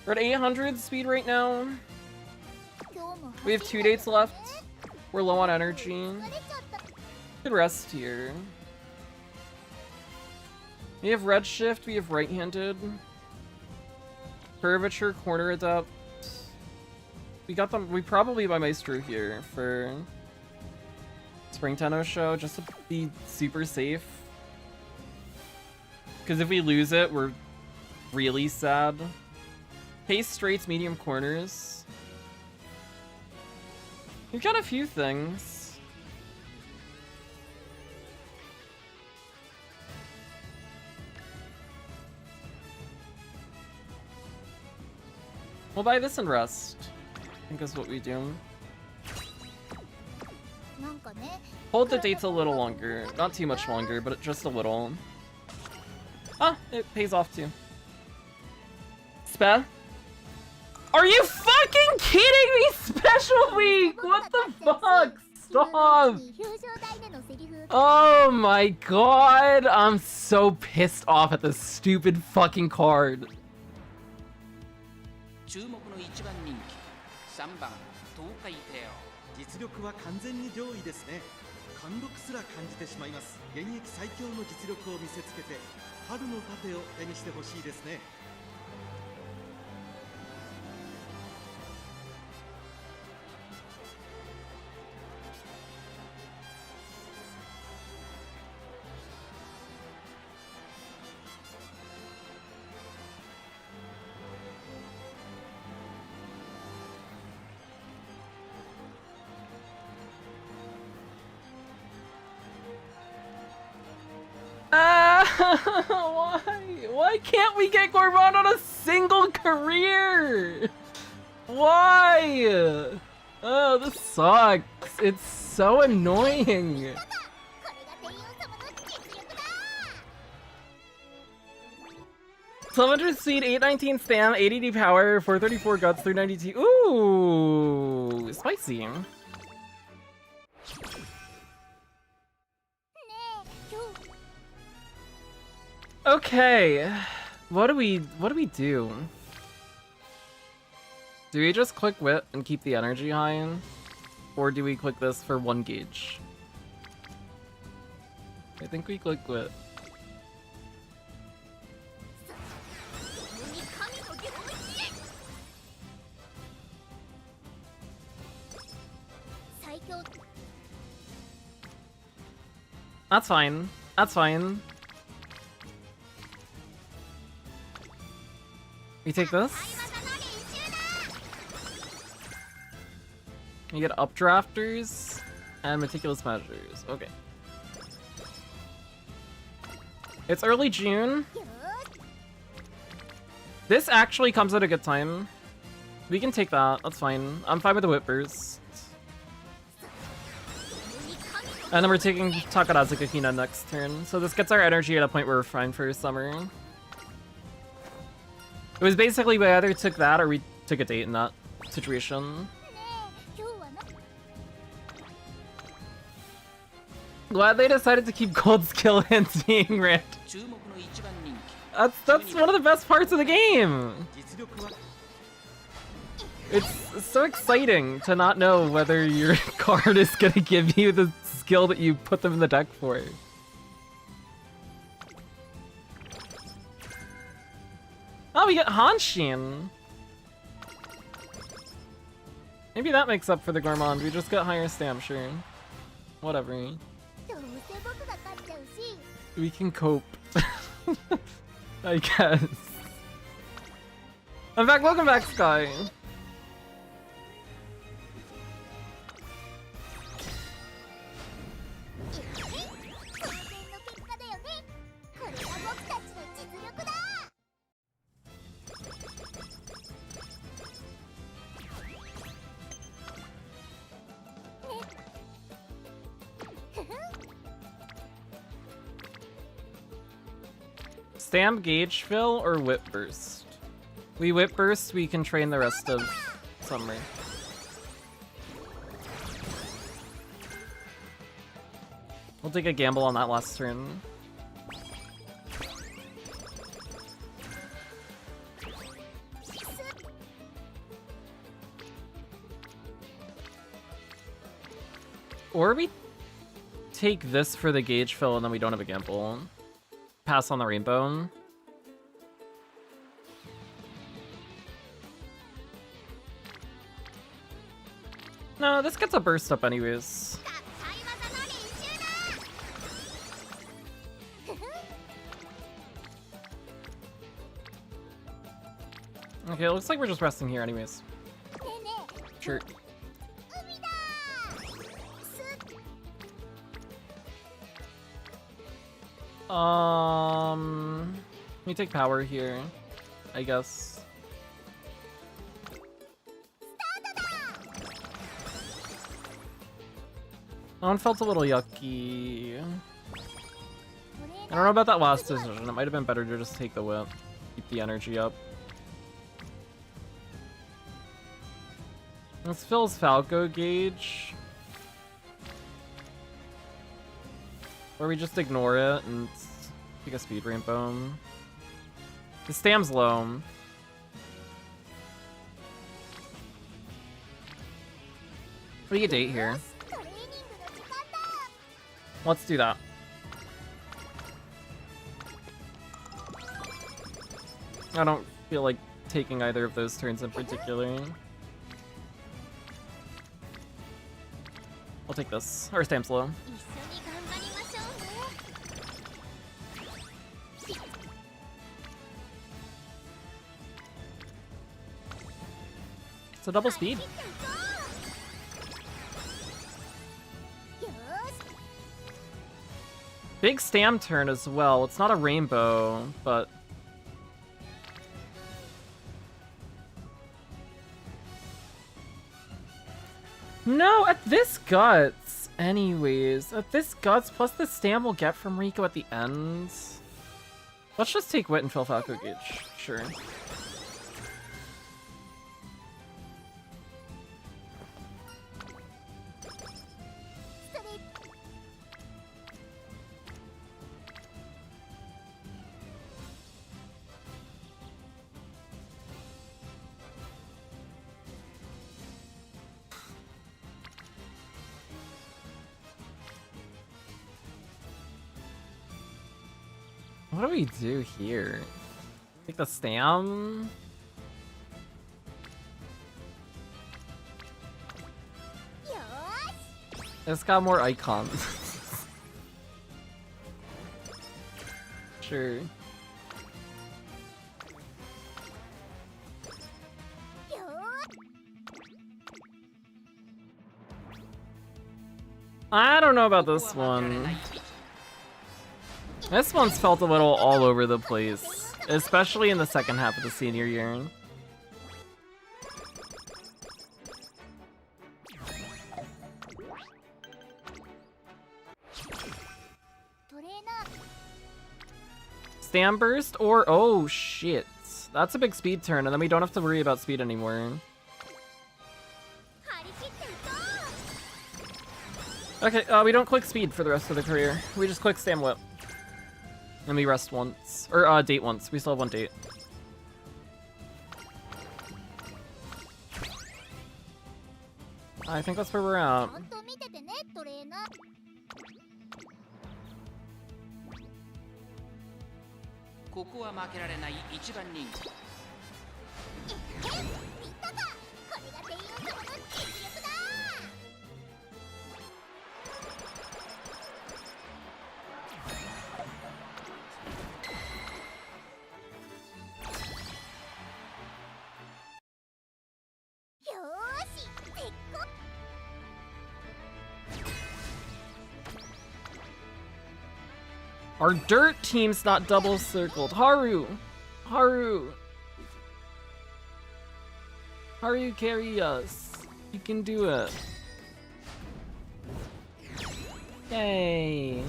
We're at 800 speed right now. We have 2 dates left. We're low on energy. Could rest here. We have redshift. We have right-handed. Curvature, corner adept. We got them. We probably buy Maestro here for Spring Tenno show just to be super safe. Because if we lose it, we're really sad. Pace straights, medium corners. We've got a few things. We'll buy this and rest. I think that's what we do. Hold the dates a little longer. Not too much longer, but just a little. Ah, it pays off too. Spe? Are you fucking kidding me? Special week! What the fuck? Stop! Oh my god! I'm so pissed off at this stupid fucking card. 注目の一番人気3番東海帝王実力は完全に上位ですね貫禄すら感じてしまいます現役最強の実力を見せつけて春の盾を手にしてほしいですね Why? Why can't we get Gourmand on a single career? Why? Oh, this sucks. It's so annoying. 1200 speed, 819 stam, 80 power, 434 guts, 392. Ooh, spicy. ねえ今日 Okay, what do we do? Do we just click Wit and keep the energy high? Or do we click this for 1 gauge? I think we click Wit. 共に神の領域へ最強 That's fine. That's fine. We take this. 技の練習だ You get updrafters and meticulous measures. Okay. It's early June. よーし This actually comes at a good time. We can take that. That's fine. I'm fine with the whip burst. 共に神の And then we're taking Takarazuka Hina next turn. So this gets our energy at a point where we're fine for summer. It was basically we either took that or we took a date in that situation. ねえ今日はな Glad they decided to keep gold skill hands being ranked. 注目の一番人気 That's one of the best parts of the game. 実力は It's so exciting to not know whether your card is gonna give you the skill that you put them in the deck for. Oh, we get Hanshin. Maybe that makes up for the Gourmand. We just got higher stamp, sure. Whatever. どうせ僕が勝っちゃうし We can cope. I guess. I'm back. Welcome back, Sky. 当然の結果だよねこれが僕たちの実力だ Stamp gauge fill or whip burst? We whip burst, we can train the rest of summer. We'll take a gamble on that last turn. Or we take this for the gauge fill and then we don't have a gamble. Pass on the rainbow. No, this gets a burst up anyways. 使い技の練習だ Okay, it looks like we're just resting here anyways. ねえねえ Sure. 海だす We take power here, I guess. That one felt a little yucky. これ I don't know about that last decision. It might have been better to just take the whip. Keep the energy up. This fills Falco gauge. Or we just ignore it and take a speed rainbow. The stam's low. We get date here. トレーニングの時間だ Let's do that. I don't feel like taking either of those turns in particular. I'll take this. Or Stamp's low. 一緒に頑張りましょうね It's a double speed. よーし Big Stam turn as well. It's not a rainbow, but... No, at this Guts, anyways. At this Guts, plus the Stam we'll get from Rico at the end. Let's just take Wit and fill Falco Gauge. Sure. What do we do here? Take the stam? It's got more icons. Sure. I don't know about this one. This one's felt a little all over the place, especially in the second half of the senior year. Stam burst or oh shit. That's a big speed turn and then we don't have to worry about speed anymore. Okay, we don't click speed for the rest of the career. We just click stam whip. And we rest once. Or, date once. We still have one date. I think that's where we're at. Our dirt team's not double circled. Haru! Haru! Haru, carry us. You can do it. Yay!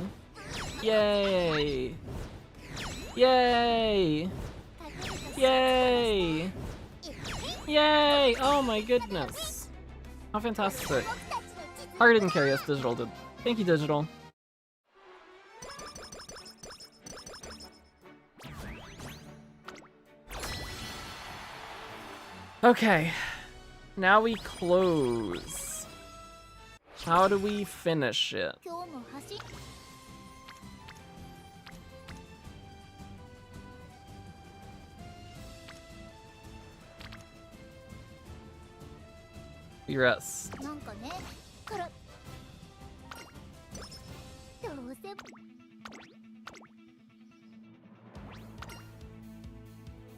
Yay! Yay! Yay! Yay! Oh my goodness. How fantastic. Haru didn't carry us, Digital did. Thank you, Digital. Okay, now we close. How do we finish it? We rest.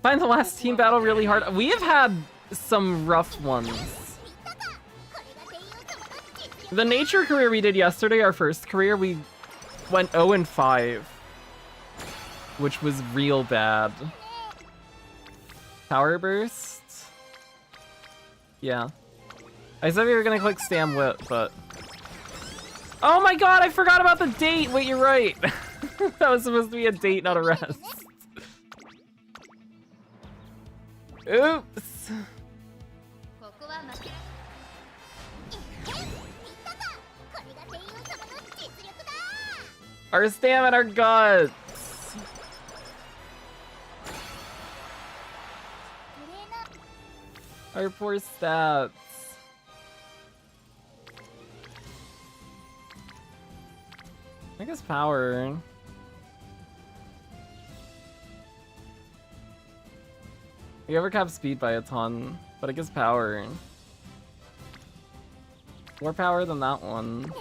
Find the last team battle really hard. We have had some rough ones. The nature career we did yesterday, our first career, we went 0-5, which was real bad. Power burst? Yeah. I said we were gonna click Stam Whip, but... Oh my god, I forgot about the date! Wait, you're right! That was supposed to be a date, not a rest. Oops! Our stam and our guts! Our poor stats. I guess power. We overcap speed by a ton, but I guess power. More power than that one.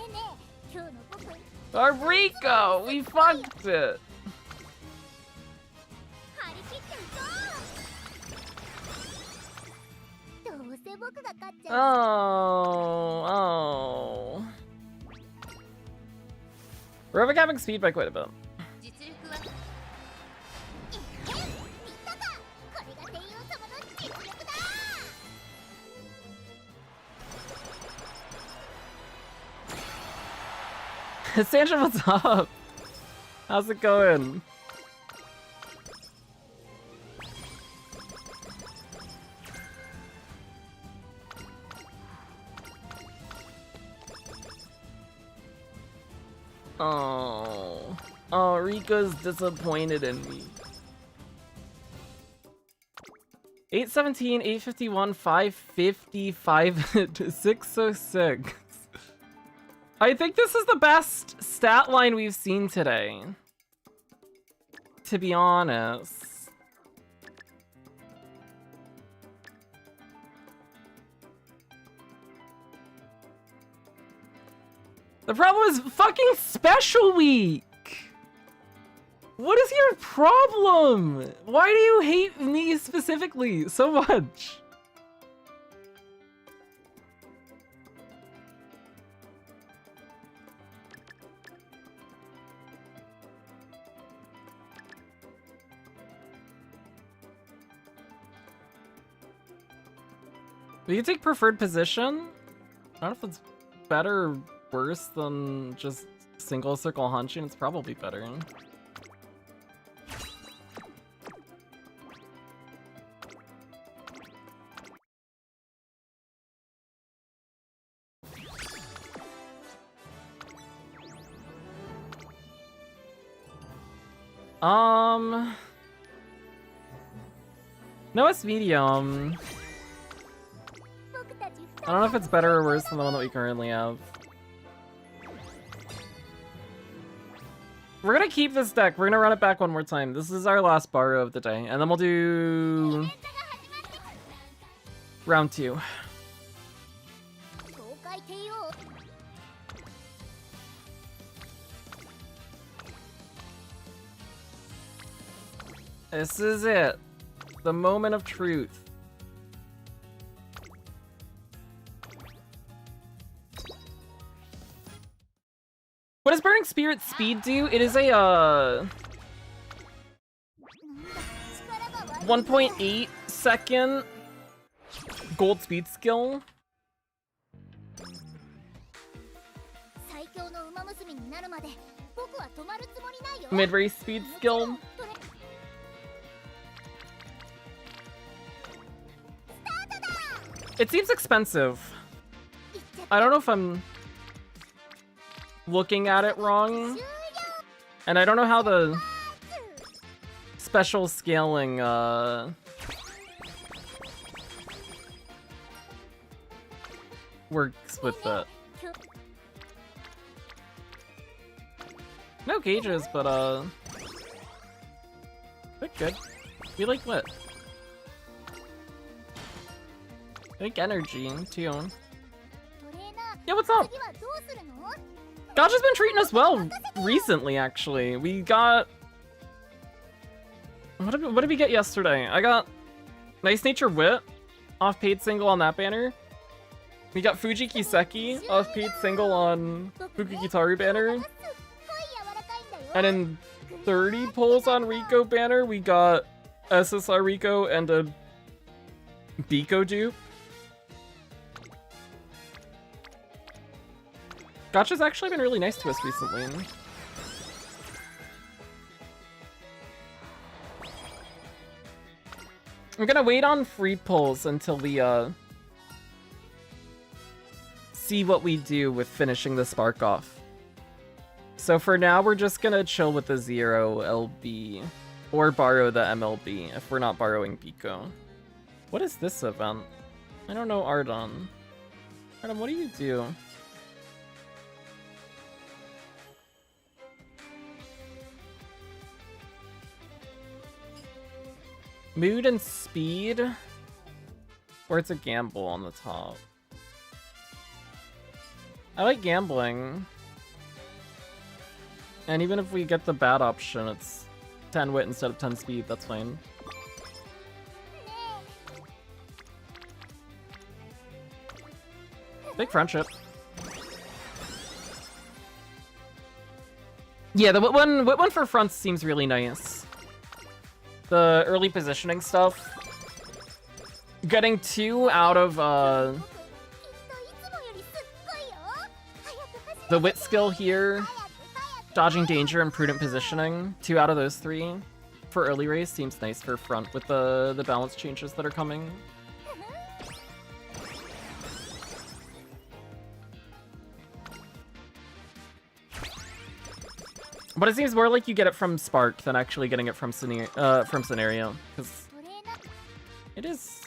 Our Rico! We fucked it! Oh. We're overcapping speed by quite a bit. Sandra, what's up? How's it going? Oh. Oh, Rika's disappointed in me. 817, 851, 550, 606. I think this is the best stat line we've seen today. To be honest. The problem is fucking special week! What is your problem? Why do you hate me specifically so much? We can take preferred position? I don't know if it's better or worse than just single circle hunching. It's probably better. No, it's medium. I don't know if it's better or worse than the one that we currently have. We're gonna keep this deck. We're gonna run it back one more time. This is our last borrow of the day, and then we'll do round 2. This is it. The moment of truth. What does Burning Spirit Speed do? It is a 1.8 second gold speed skill. Mid-race speed skill. It seems expensive. I don't know if I'm looking at it wrong. And I don't know how the special scaling works with that. No gauges, but they're good. We like lit. I think energy too. Yeah, what's up? Gacha's been treating us well recently, actually. We got... What did we get yesterday? I got Nice Nature Wit off paid single on that banner. We got Fuji Kiseki off paid single on Fukukitaru banner. And in 30 pulls on Rico banner, we got SSR Rico and a Biko dupe. Gacha's actually been really nice to us recently. I'm gonna wait on free pulls until we see what we do with finishing the spark off. So for now, we're just gonna chill with the 0 LB or borrow the MLB if we're not borrowing Biko. What is this event? I don't know Ardon. Ardon, what do you do? Mood and speed? Or it's a gamble on the top. I like gambling. And even if we get the bad option, it's 10 wit instead of 10 speed, that's fine. Big friendship. Yeah, the wit one for fronts seems really nice. The early positioning stuff. Getting 2 out of the wit skill here, dodging danger and prudent positioning. 2 out of those 3 for early race seems nice for front with the balance changes that are coming. But it seems more like you get it from Spark than actually getting it from Scenario. Because トレーナー it is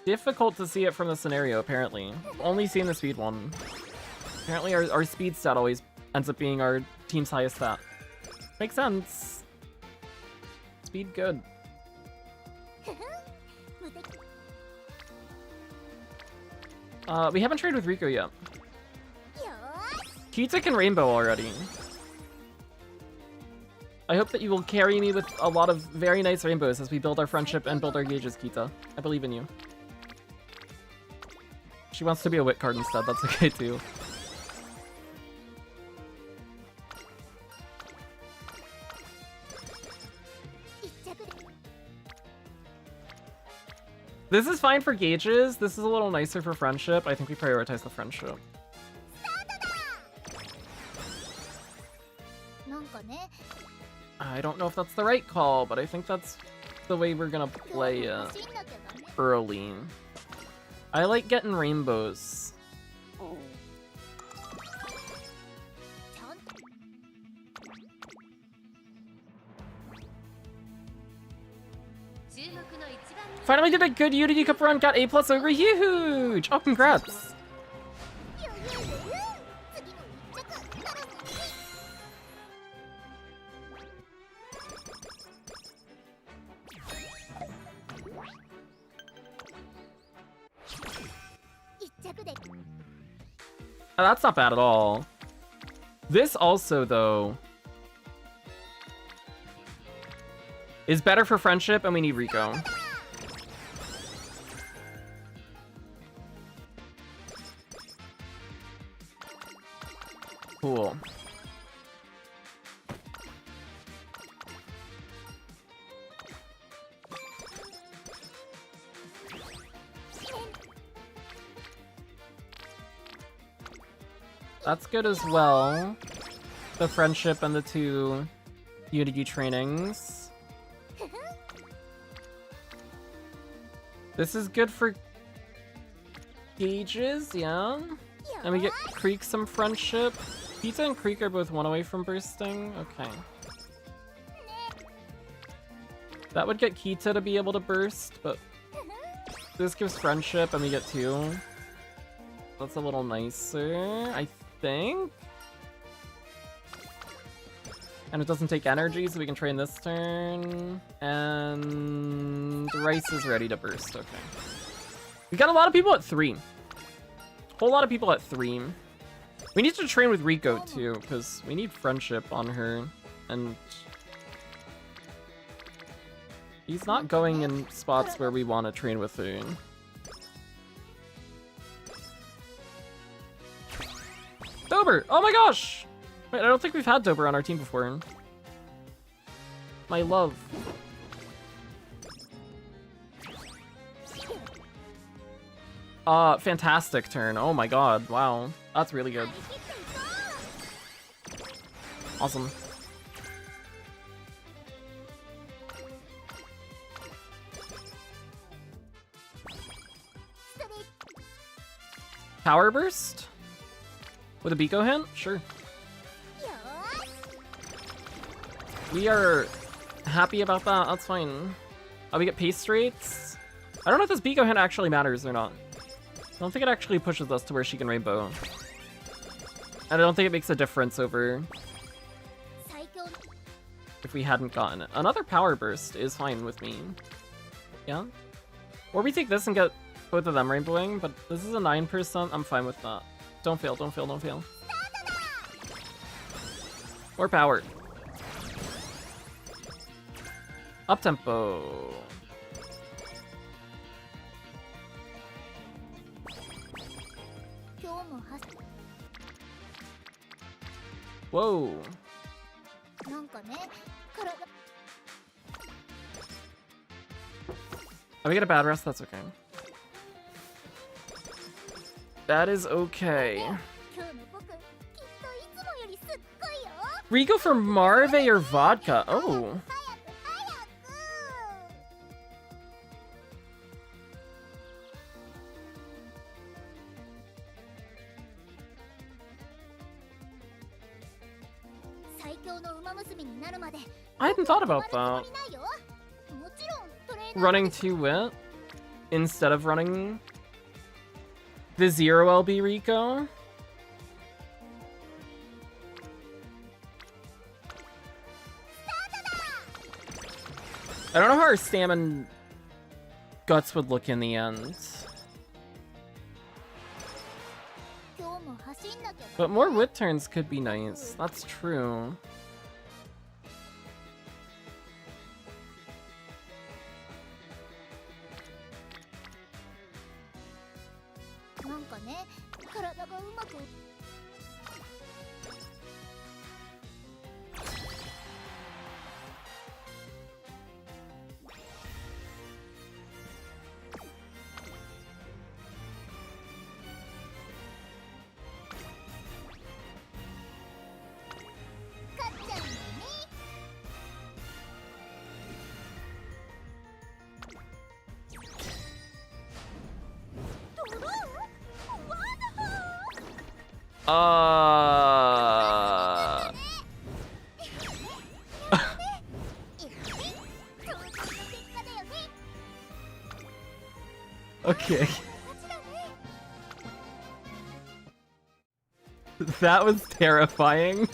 difficult to see it from the Scenario, apparently. Only seen the speed one. Apparently our speed stat always ends up being our team's highest stat. Makes sense. Speed good. 無敵 We haven't traded with Rico yet. よーし Kita can rainbow already. I hope that you will carry me with a lot of very nice rainbows as we build our friendship and build our gauges, Kita. I believe in you. She wants to be a wit card instead, that's okay too. This is fine for gauges. This is a little nicer for friendship. I think we prioritize the friendship. なんかね I don't know if that's the right call, but I think that's the way we're gonna 今 play 日も it 欲しいんだけどね early. I like getting rainbows. ちゃんと 注目の一番人 Finally did a good Unity Cup run, got A+ over huge! Oh, congrats! ゆゆゆ次の一着楽しみ 一着で That's not bad at all. This also, though, is better for friendship, and we need Rico. Cool. That's good as well. The friendship and the 2 Unity trainings. This is good for gauges, yeah. And we get Creek some friendship. Pizza and Creek are both 1 away from bursting. Okay. That would get Kita to be able to burst, but this gives friendship and we get 2. That's a little nicer, I think. And it doesn't take energy, so we can train this turn. And Rice is ready to burst, okay. We got a lot of people at 3. Whole lot of people at 3. We need to train with Rico too, because we need friendship on her. And he's not going in spots where we want to train with her. Dober! Oh my gosh! Wait, I don't think we've had Dober on our team before. My love. Fantastic turn. Oh my god, wow. That's really good. Awesome. Power burst? With a Biko hint? Sure. よーし We are happy about that. That's fine. Oh, we get pace rates? I don't know if this Biko hint actually matters or not. I don't think it actually pushes us to where she can rainbow. And I don't think it makes a difference over 最強 if we hadn't gotten it. Another power burst is fine with me. Yeah? Or we take this and get both of them rainbowing, but this is a 9%. I'm fine with that. Don't fail, don't fail, don't fail. More power. Up tempo. Whoa. なんかね体 Oh, we get a bad rest? That's okay. That is okay. 今日の僕きっといつもよりすっごいよ Rico for Marve or vodka? Oh. 早く早く I I hadn't thought about that. Running 2 wit instead of running the 0 LB Rico. I don't know how our stamina guts would look in the end. But more whip turns could be nice. That's true. Okay. That was terrifying.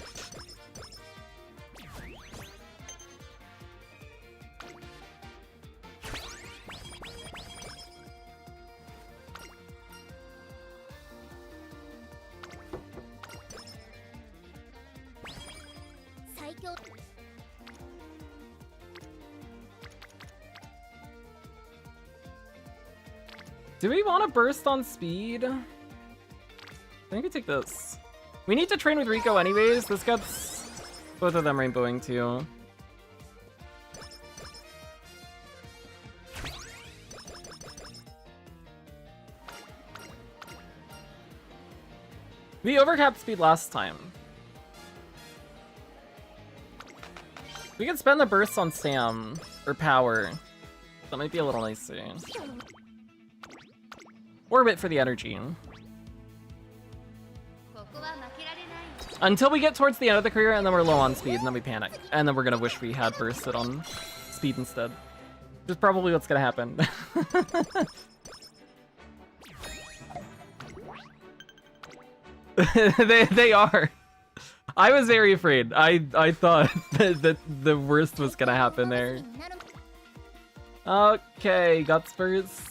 Do we want to burst on speed? I think we take this. We need to train with Rico anyways. This gets both of them rainbowing too. We overcapped speed last time. We could spend the burst on Sam or power. That might be a little nicer. Orbit for the energy. Until we get towards the end of the career and then we're low on speed and then we panic. And then we're gonna wish we had bursted on speed instead. Which is probably what's gonna happen. they are. I was very afraid. I thought that the worst was gonna happen there. Okay, Guts burst.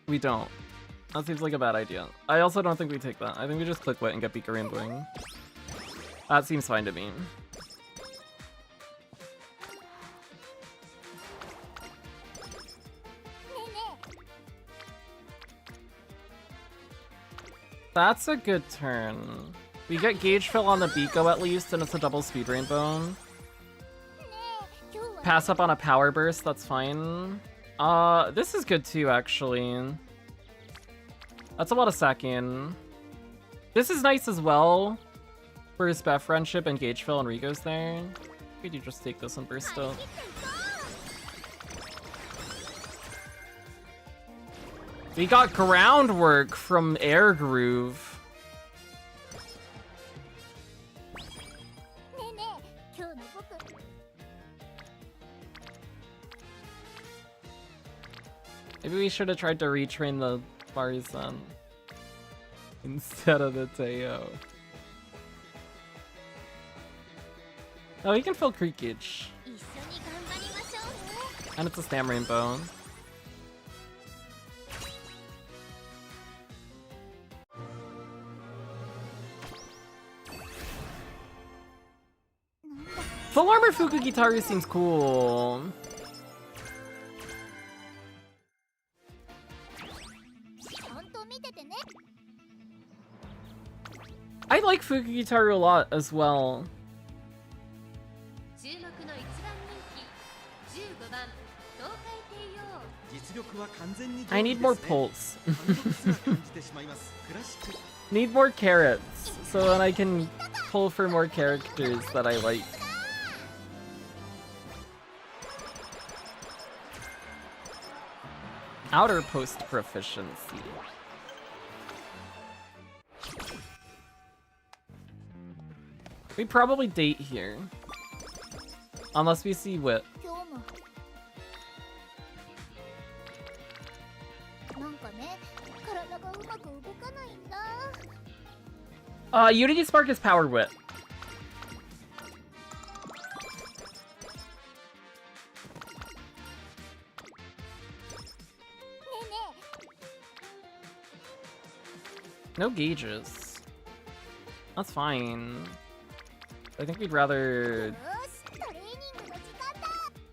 We don't. That seems like a bad idea. I also don't think we take that. I think we just click wit and get Beaker Rainbowing. That seems fine to me. That's a good turn. We get Gauge Fill on the Biko at least, and it's a double speed rainbow. Pass up on a power burst, that's fine. This is good too, actually. That's a lot of sacking. This is nice as well. For his Beth Friendship and Gauge Fill and Rigo's there. Could you just take this and burst up? We got groundwork from Air Groove. Maybe we should have tried to retrain the Barizan instead of the Teio. Oh, he can fill Creekage. And it's a Stam Rainbow. Full Armor Fukugitaru seems cool. I like Fukugitaru a lot as well. I need more pulse. Need more carrots, so then I can pull for more characters that I like. Outer post proficiency. We probably date here. Unless we see wit. 今日もなんかね体がうまく動かないんだ。 Unity Spark is power wit. ねえね No gauges. That's fine. I think we'd rather えよしトレーニングの時間だ。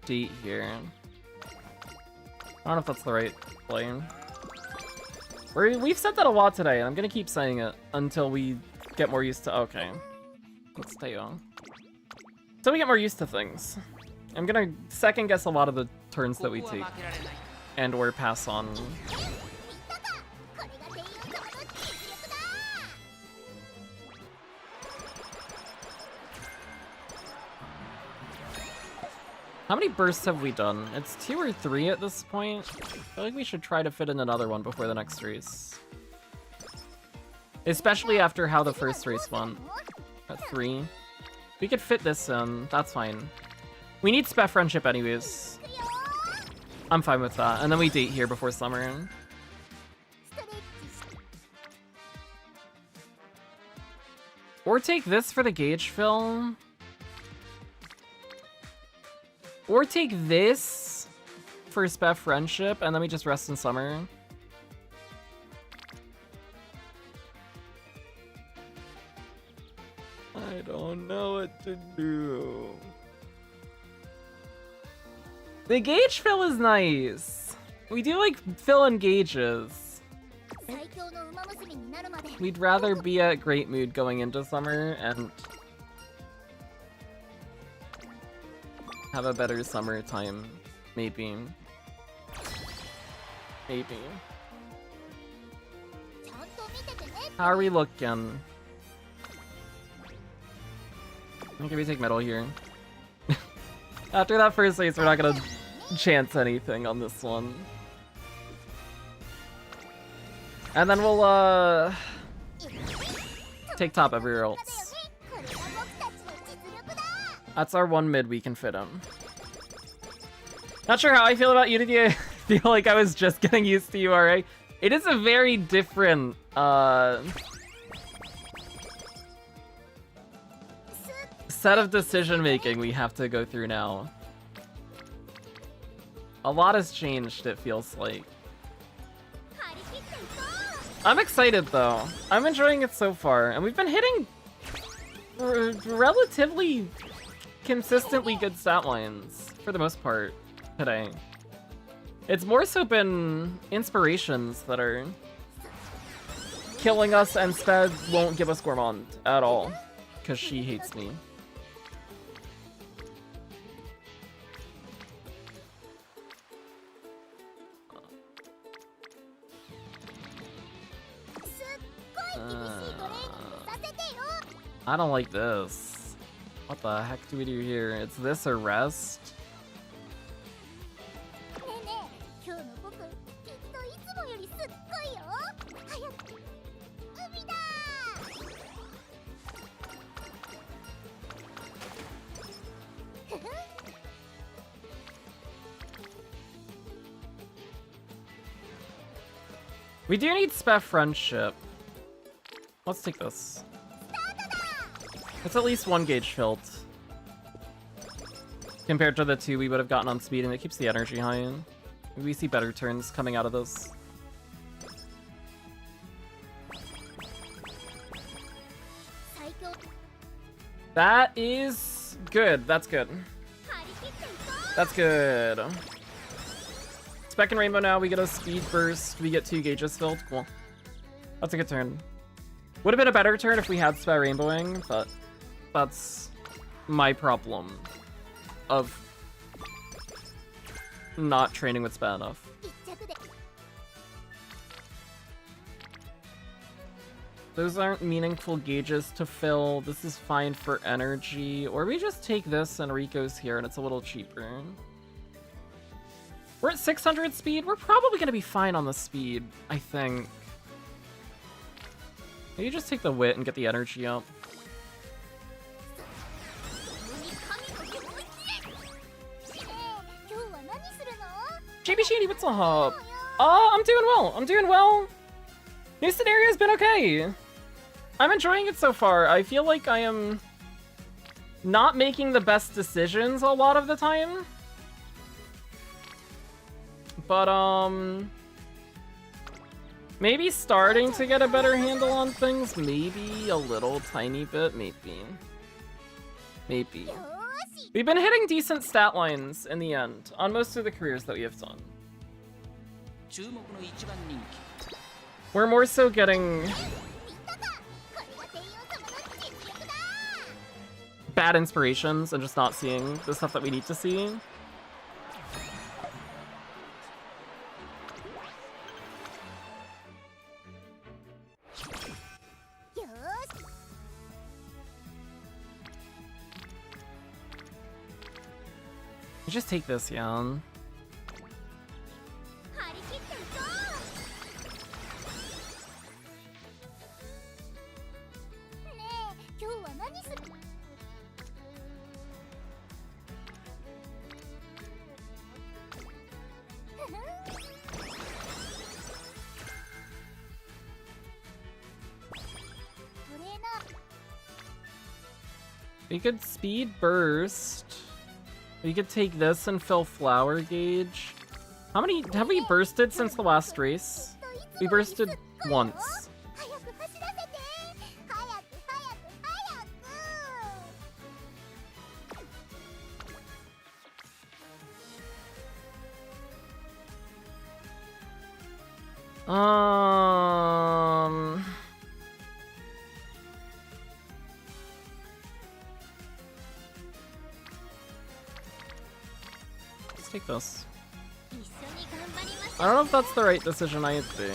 date here. I don't know if that's the right play. We've said that a lot today, and I'm gonna keep saying it until we get more used to. Okay. Let's stay on. Until we get more used to things. I'm gonna second guess a lot of the turns that we take. And or pass on. 見たかこれがテイオ様の実力だ。 How many bursts have we done? It's 2 or 3 at this point. I feel like we should try to fit in another one before the next race. Especially after how the first race went. At 3. We could fit this in. That's fine. We need Spef Friendship anyways. I'm fine with that. And then we date here before summer. ストレッチし Or take this for the gauge fill. Or take this for Spef Friendship, and then we just rest in summer. I don't know what to do. The gauge fill is nice. We do like fill and gauges. 最強の馬娘になるまで We'd rather be at great mood going into summer and have a better summer time. Maybe. Maybe. ちゃんと見ててね。 How are we looking? I think we take metal here. After that first race, we're not gonna chance anything on this one. And then we'll, take top everywhere else. これが僕たちの実力だ。 That's our one mid we can fit in. Not sure how I feel about Unity. I feel like I was just getting used to URA. It is a very different, set of decision making we have to go through now. A lot has changed, it feels like. 張り切っていこう。 I'm excited though. I'm enjoying it so far, and we've been hitting relatively consistently good stat lines for the most part today. It's more so been inspirations that are killing us, and Sped won't give us Gourmand at all because she hates me. すっごい厳しいトレーニングさせてよ。 I don't like this. What the heck do we do here? It's this or rest? ねえねえ、今日の僕、きっといつもよりすっごいよ。早く、海だ。 We do need Spef Friendship. Let's take this. It's at least 1 gauge filled. Compared to the 2 we would have gotten on speed, and it keeps the energy high. We see better turns coming out of this. That is good. That's good. That's good. Spec and Rainbow now, we get a speed burst, we get 2 gauges filled. Cool. That's a good turn. Would have been a better turn if we had Spec Rainbowing, but that's my problem of not training with Spec enough. 一着で Those aren't meaningful gauges to fill. This is fine for energy. Or we just take this and Rico's here and it's a little cheaper. We're at 600 speed. We're probably going to be fine on the speed, I think. Maybe just take the wit and get the energy up. JB Shady, what's up? I'm doing well. I'm doing well. New scenario's been okay. I'm enjoying it so far. I feel like I am not making the best decisions a lot of the time. But, maybe starting to get a better handle on things. Maybe a little tiny bit. Maybe. We've been hitting decent stat lines in the end on most of the careers that we have done. We're more so getting bad inspirations and just not seeing the stuff that we need to see. Just take this, yeah. We could speed burst. We could take this and fill flower gauge. How many have we bursted since the last race? We bursted once. Let's take this. I don't know if that's the right decision either.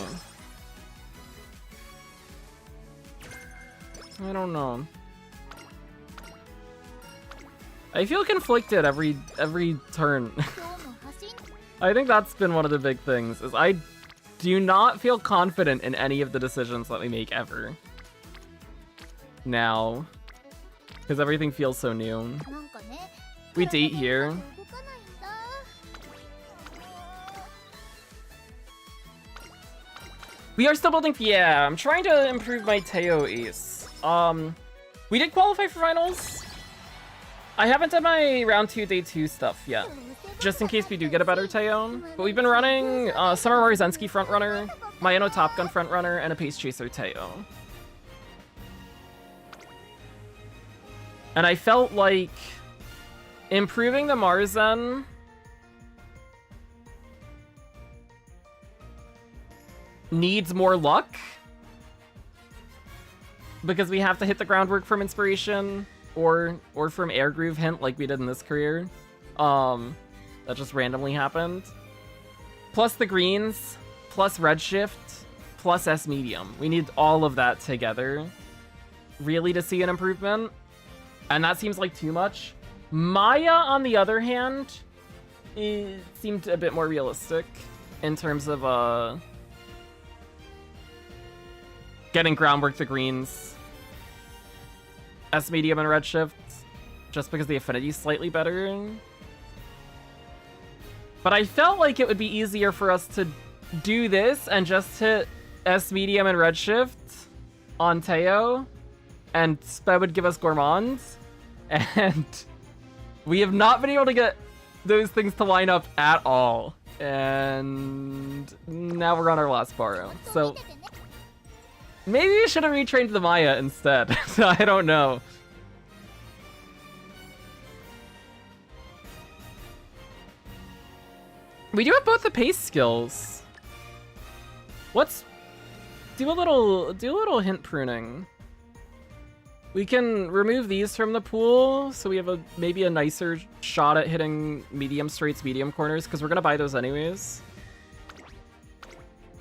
I don't know. I feel conflicted every turn. I think that's been one of the big things, is I do not feel confident in any of the decisions that we make ever. Now. Because everything feels so new. We date here. We are still building. Yeah, I'm trying to improve my Teio ace. We did qualify for finals. I haven't done my round 2, day 2 stuff yet, just in case we do get a better Teio. But we've been running Summer Marzensky frontrunner, Mayano Top Gun frontrunner, and a Pace Chaser Teio. And I felt like improving the Marzen needs more luck, because we have to hit the groundwork from inspiration or from air groove hint like we did in this career. That just randomly happened. Plus the greens, plus redshift, plus S medium. We need all of that together really to see an improvement, and that seems like too much. Maya, on the other hand, it seemed a bit more realistic in terms of getting groundwork to greens, S medium and redshift, just because the affinity is slightly better. But I felt like it would be easier for us to do this and just hit S medium and redshift on Teio, and that would give us gourmands. And we have not been able to get those things to line up at all. And now we're on our last borrow. So maybe we should have retrained the Maya instead. I don't know. We do have both the pace skills. Let's do a little hint pruning. We can remove these from the pool, so we have maybe a nicer shot at hitting medium straights, medium corners, because we're gonna buy those anyways.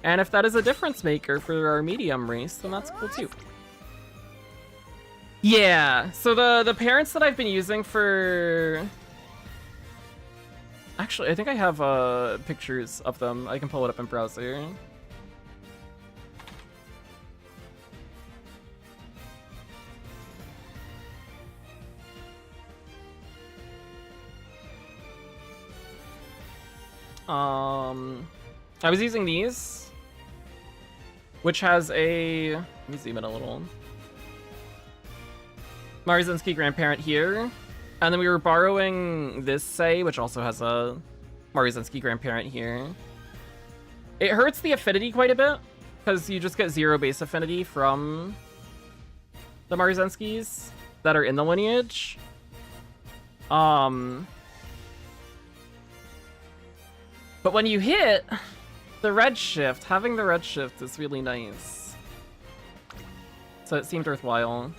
And if that is a difference maker for our medium race, then that's cool too. Yeah, so the parents that I've been using for Actually, I think I have pictures of them. I can pull it up in browser. I was using these, which has a, let me zoom in a little. Marzinski grandparent here, and then we were borrowing this Sei, which also has a Marzinski grandparent here. It hurts the affinity quite a bit, because you just get 0 base affinity from the Marzinskis that are in the lineage. But when you hit the redshift, having the redshift is really nice. So it seemed worthwhile.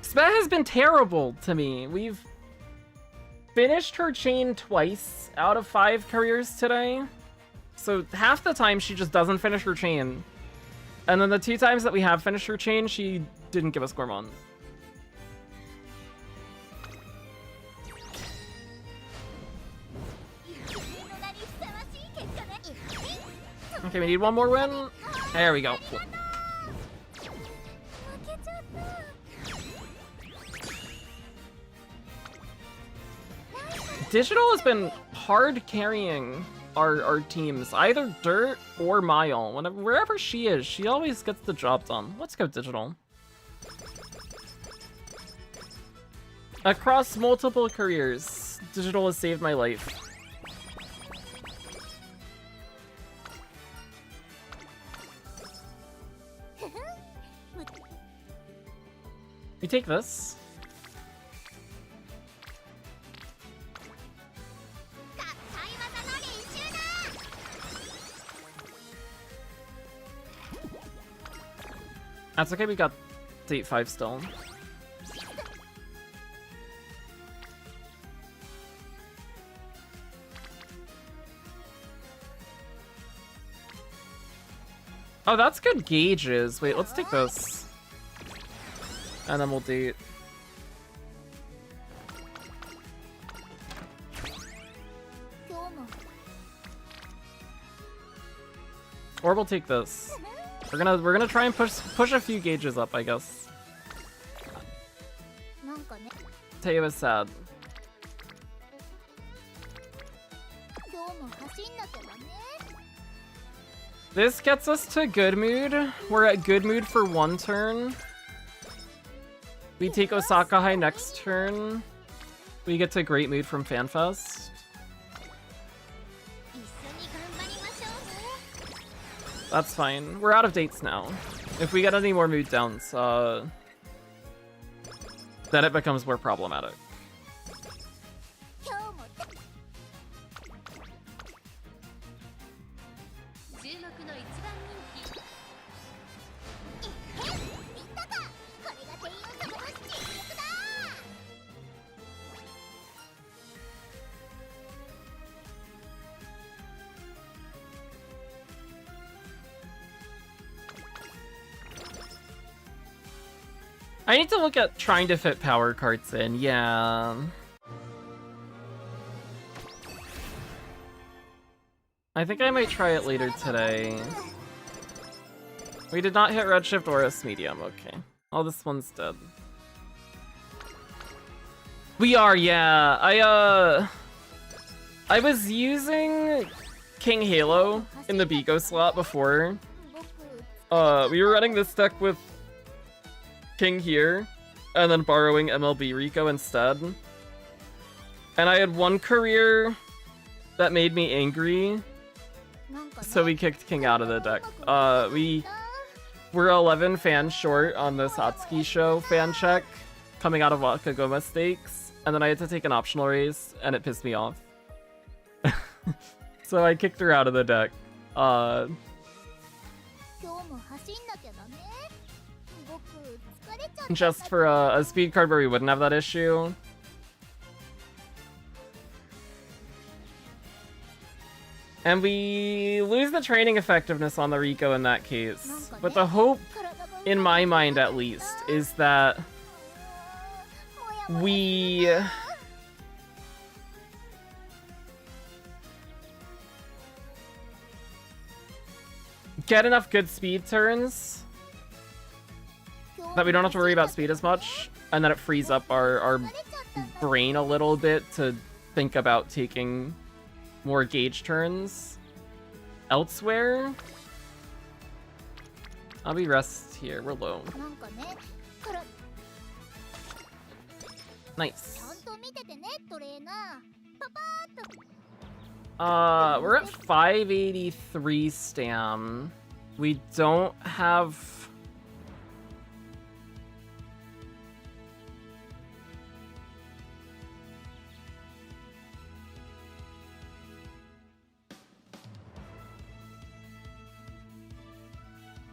Spe has been terrible to me. We've finished her chain twice out of 5 careers today. So half the time she just doesn't finish her chain. And then the 2 times that we have finished her chain, she didn't give us Gourmand. Okay, we need one more win. There we go. Cool. Digital has been hard carrying our teams, either Dirt or Mile. Wherever she is, she always gets the job done. Let's go Digital. Across multiple careers, Digital has saved my life. We take this. That's okay, we got Date 5 still. Oh, that's good gauges. Wait, let's take this. And then we'll date. Or we'll take this. We're gonna try and push a few gauges up, I guess. Teio is sad. This gets us to good mood. We're at good mood for 1 turn. We take Osaka High next turn. We get to great mood from FanFest. That's fine. We're out of dates now. If we get any more mood downs, then it becomes more problematic. I need to look at trying to fit power carts in, yeah. I think I might try it later today. We did not hit Redshift or S medium, okay. Oh, this one's dead. We are, yeah. I was using King Halo in the Bigo slot before. We were running this deck with King here, and then borrowing MLB Rico instead. And I had 1 career that made me angry, so we kicked King out of the deck. We were 11 fans short on this Satsuki show fan check coming out of Wakagoma stakes, and then I had to take an optional raise, and it pissed me off. So I kicked her out of the deck. Just for a speed card where we wouldn't have that issue. And we lose the training effectiveness on the Rico in that case. But the hope, in my mind at least, is that we get enough good speed turns that we don't have to worry about speed as much, and then it frees up our brain a little bit to think about taking more gauge turns elsewhere. I'll be rest here. We're low. なんかねから Nice. ちゃんと見ててねトレーナーパパーっと We're at 583 stam. We don't have...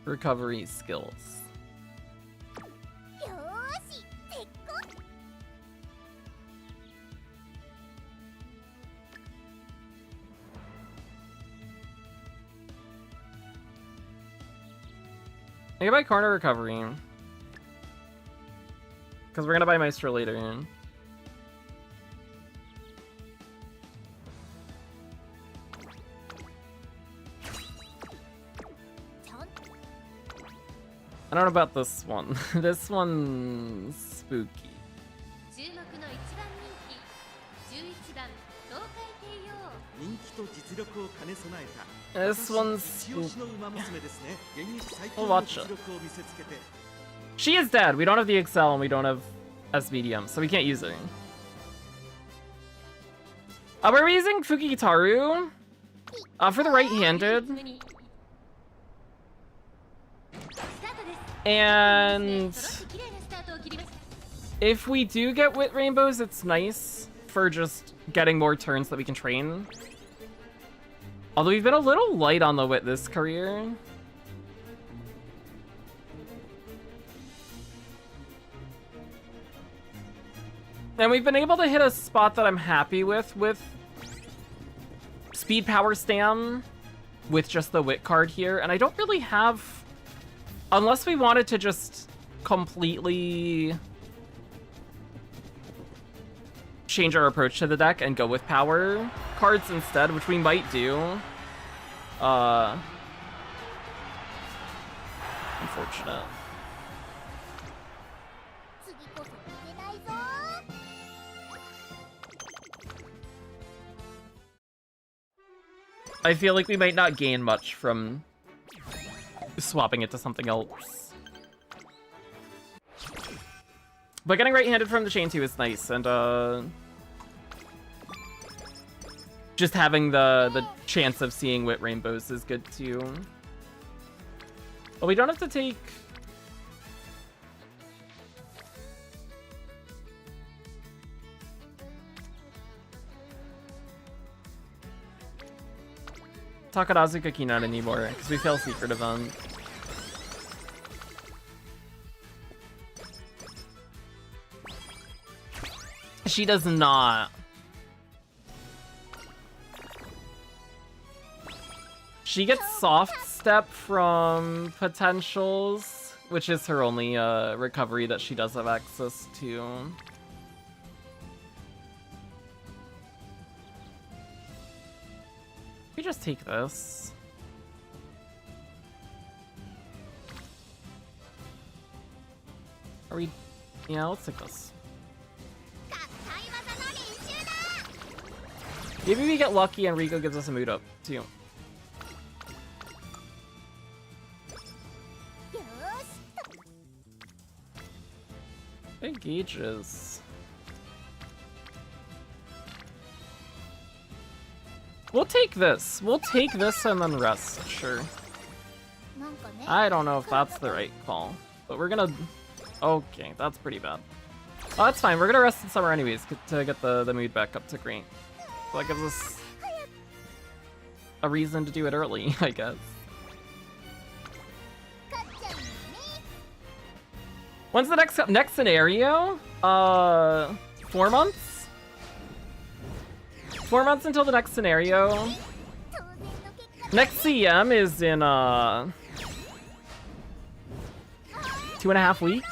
recovery skills. よーし絶好 I can buy corner recovery. Because we're gonna buy Maestro later. ちゃん I don't know about this one. This one's spooky. 注目の一番人気11番東海帝王人気と実力を兼ね備えた This one's 一押しの spooky. 馬娘ですね。現役最 We'll 強の watch 実 it. 力を見せつけて She is dead. We don't have the Excel and we don't have SBDM, so we can't use it. We're using Fukitaru for the right-handed. にスタートです And 揃って綺麗なスタートを切りました if we do get Wit Rainbows, it's nice for just getting more turns that we can train. Although we've been a little light on the Wit this career. And we've been able to hit a spot that I'm happy with Speed Power Stam with just the Wit card here. And I don't really have... Unless we wanted to just completely change our approach to the deck and go with power cards instead, which we might do. Unfortunate. 次こそ負けないぞ I feel like we might not gain much from swapping it to something else. But getting right-handed from the chain 2 is nice, and just having the chance of seeing Wit Rainbows is good too. Well, we don't have to take... Takarazuka Kinan anymore, because we fail Secret Event. She does not. She gets Soft Step from Potentials, which is her only recovery that she does have access to. We just take this. Are we... Yeah, let's take this. 合体技の練習だ Maybe we get lucky and Rico gives us a mood up, too. よーし Big gauges. We'll take this. We'll take this and then rest, sure. なんかね I don't know if that's the right call, but we're gonna... Okay, that's pretty bad. Oh, that's fine. We're gonna rest in summer anyways to get the mood back up to green. So that gives us a reason to do it early, I guess. 勝っちゃうのね When's the next scenario? 4 months? 4 months until the next scenario. 当然の結果 Next CM is in 2.5 weeks.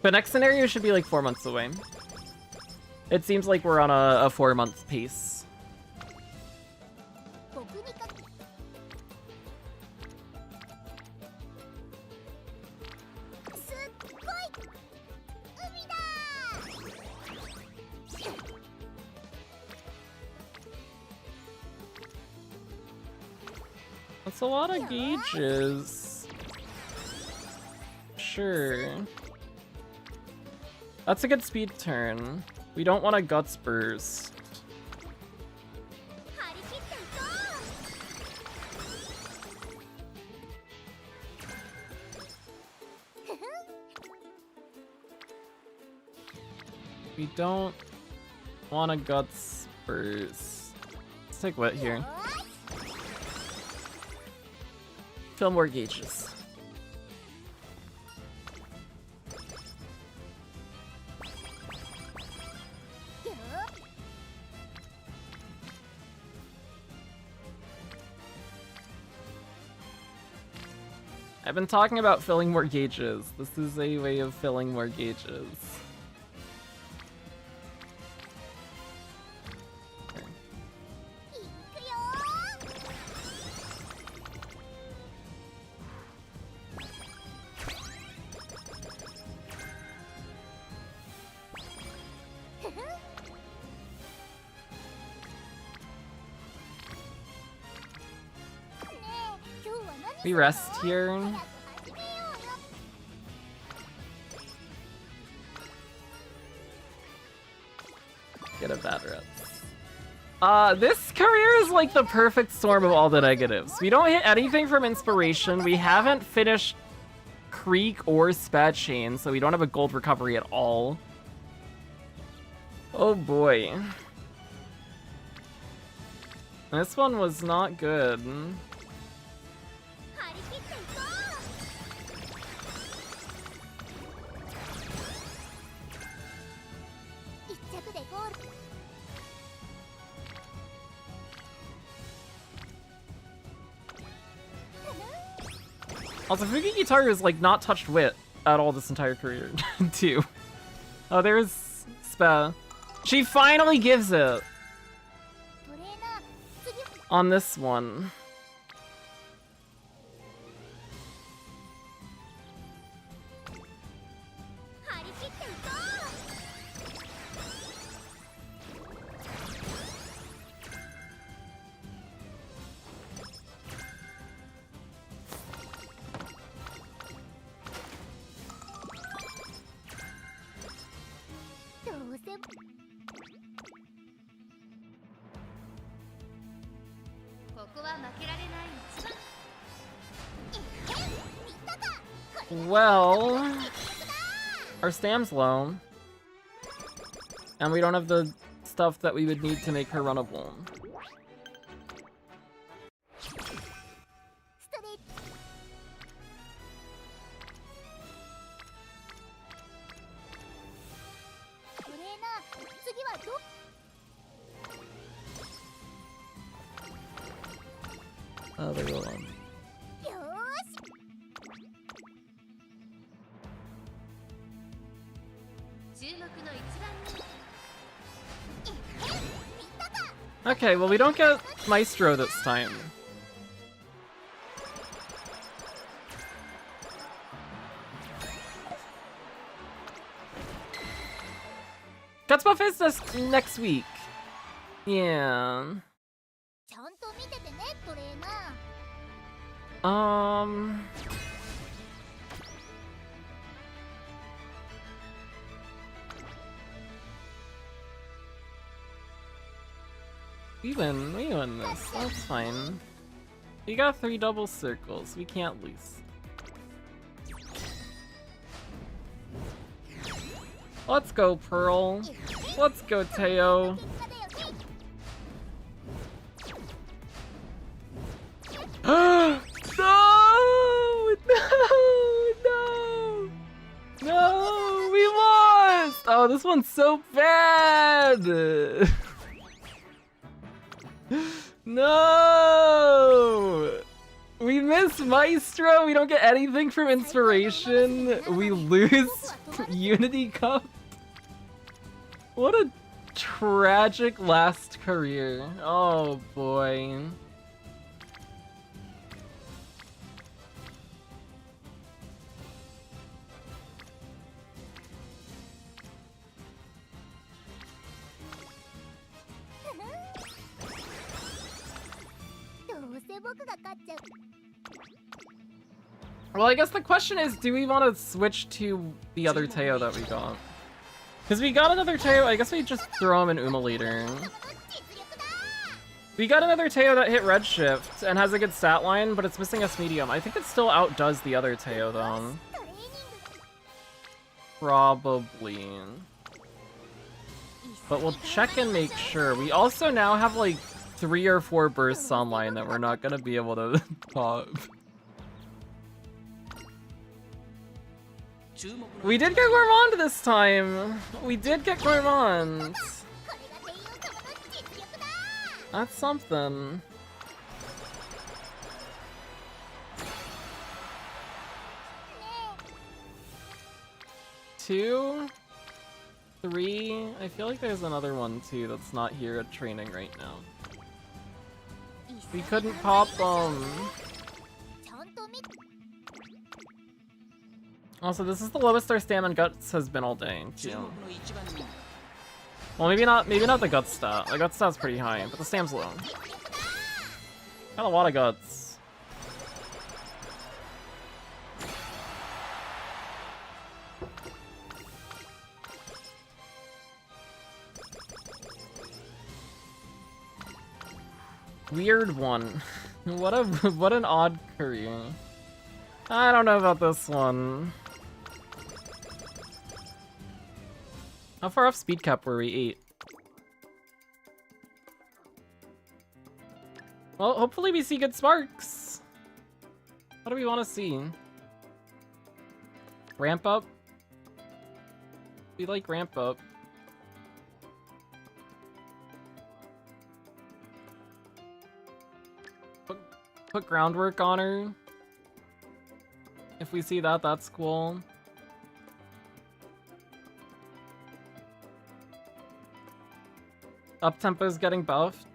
But next scenario should be like 4 months away. It seems like we're on a 4-month pace. 僕にかすっごい海だ That's a lot of gauges. Sure. That's a good speed turn. We don't want a guts burst. 張り切っていこう We don't want a guts burst. Let's take wet here. よーし Fill more gauges. I've been talking about filling more gauges. This is a way of filling more gauges. Okay. いくよーふふん We rest here. Get a bad rest. This career is like the perfect storm of all the negatives. We don't hit anything from inspiration. We haven't finished Creek or Spat Chain, so we don't have a gold recovery at all. Oh boy. This one was not good. 張り切っていこう一着でゴール Also, Fuki Guitar is like not touched wit at all this entire career, too. Oh, there's Spa. She finally gives it トレーナー次 on this one. 張り切っていこうどうせ ここは負けられない一番 Well, our stam's low. And we don't have the stuff that we would need to make her runnable. ストレットレーナー次はど Oh, they will. よーし 注目の一番人気 Okay, well, we don't get Maestro this time. Guts buff is this next week. Yeah. ちゃんと見ててねトレーナー We win this. That's fine. We got 3 double circles. We can't lose. Let's go, Pearl. Let's go, Teio. 結果だよ No! No! No! No! We lost! Oh, this one's so bad! No! We Miss Maestro, we don't get anything from inspiration. We lose Unity Cup. What a tragic last career. Oh boy. Well, I guess the question is, do we want to switch to the other Teio that we got? Because we got another Teio, I guess we just throw him in Uma later. We got another Teio that hit Redshift and has a good stat line, but it's missing S medium. I think it still outdoes the other Teio though. Probably. But we'll check and make sure. We also now have like 3 or 4 bursts online that we're not gonna be able to pop. We did get Gourmand this time! We did get Gourmand! That's something. Two? 3? I feel like there's another one too that's not here at training right now. We couldn't pop them. Also, this is the lowest our stamina guts has been all day, too. Well, maybe not the guts stat. The guts stat's pretty high, but the stam's low. Got a lot of guts. Weird one. What an odd career. I don't know about this one. How far off speed cap were we? 8. Well, hopefully we see good sparks. What do we want to see? Ramp up? We like ramp up. Put groundwork on her. If we see that, that's cool. Up-tempo's getting buffed.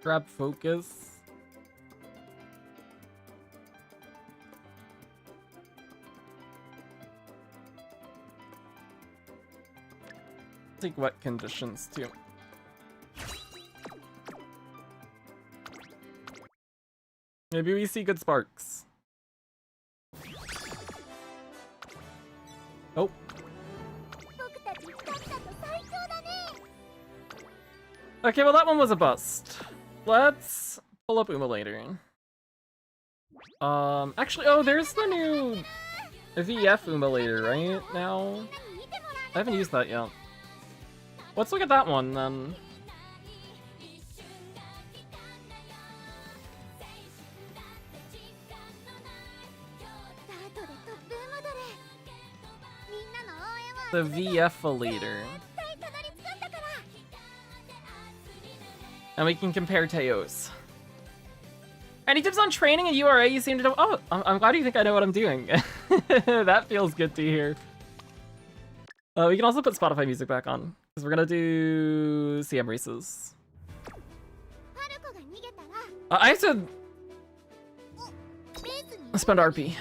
Grab focus. Take wet conditions too. Maybe we see good sparks. Oh. Okay, well that one was a bust. Let's pull up Uma later. Actually, oh, there's the new VF Uma later right now. I haven't used that yet. Let's look at that one then. The VF leader. And we can compare Teio's. Any tips on training and URA? You seem to know. Oh, I'm glad you think I know what I'm doing. That feels good to hear. We can also put Spotify music back on, because we're gonna do CM races. I have to spend RP.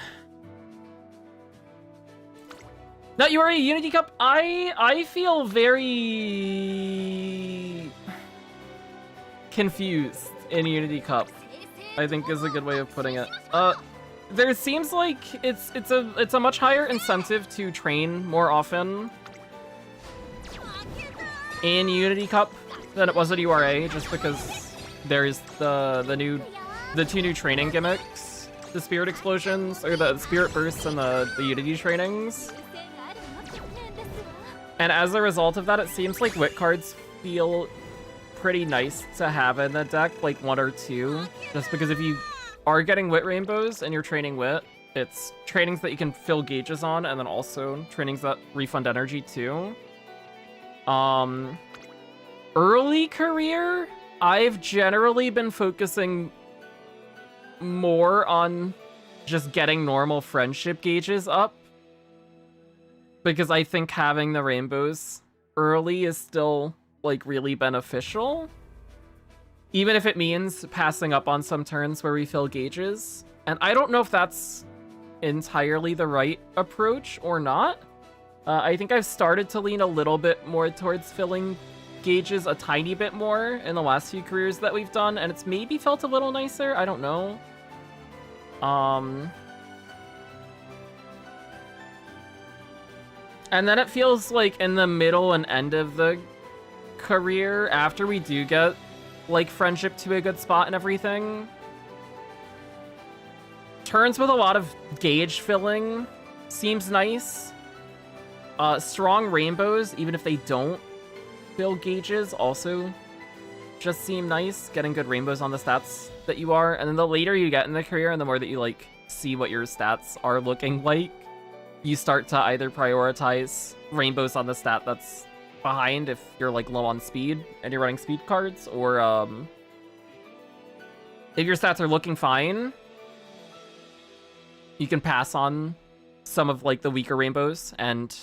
No, you are a Unity Cup. I feel very confused in Unity Cup, I think is a good way of putting it. There seems like it's a much higher incentive to train more often in Unity Cup than it was at URA, just because there's the 2 new training gimmicks, the Spirit Explosions, or the Spirit Bursts and the Unity trainings. And as a result of that, it seems like wit cards feel pretty nice to have in the deck, like 1 or 2, just because if you are getting wit rainbows and you're training wit, it's trainings that you can fill gauges on, and then also trainings that refund energy too. Early career, I've generally been focusing more on just getting normal friendship gauges up, because I think having the rainbows early is still, like, really beneficial. Even if it means passing up on some turns where we fill gauges. And I don't know if that's entirely the right approach or not. I think I've started to lean a little bit more towards filling gauges a tiny bit more in the last few careers that we've done, and it's maybe felt a little nicer. I don't know. And then it feels like in the middle and end of the career, after we do get, like, friendship to a good spot and everything, turns with a lot of gauge filling seems nice. Strong rainbows, even if they don't fill gauges, also just seem nice. Getting good rainbows on the stats that you are. And then the later you get in the career and the more that you, like, see what your stats are looking like, you start to either prioritize rainbows on the stat that's behind if you're, like, low on speed and you're running speed cards, or if your stats are looking fine, you can pass on some of, like, the weaker rainbows and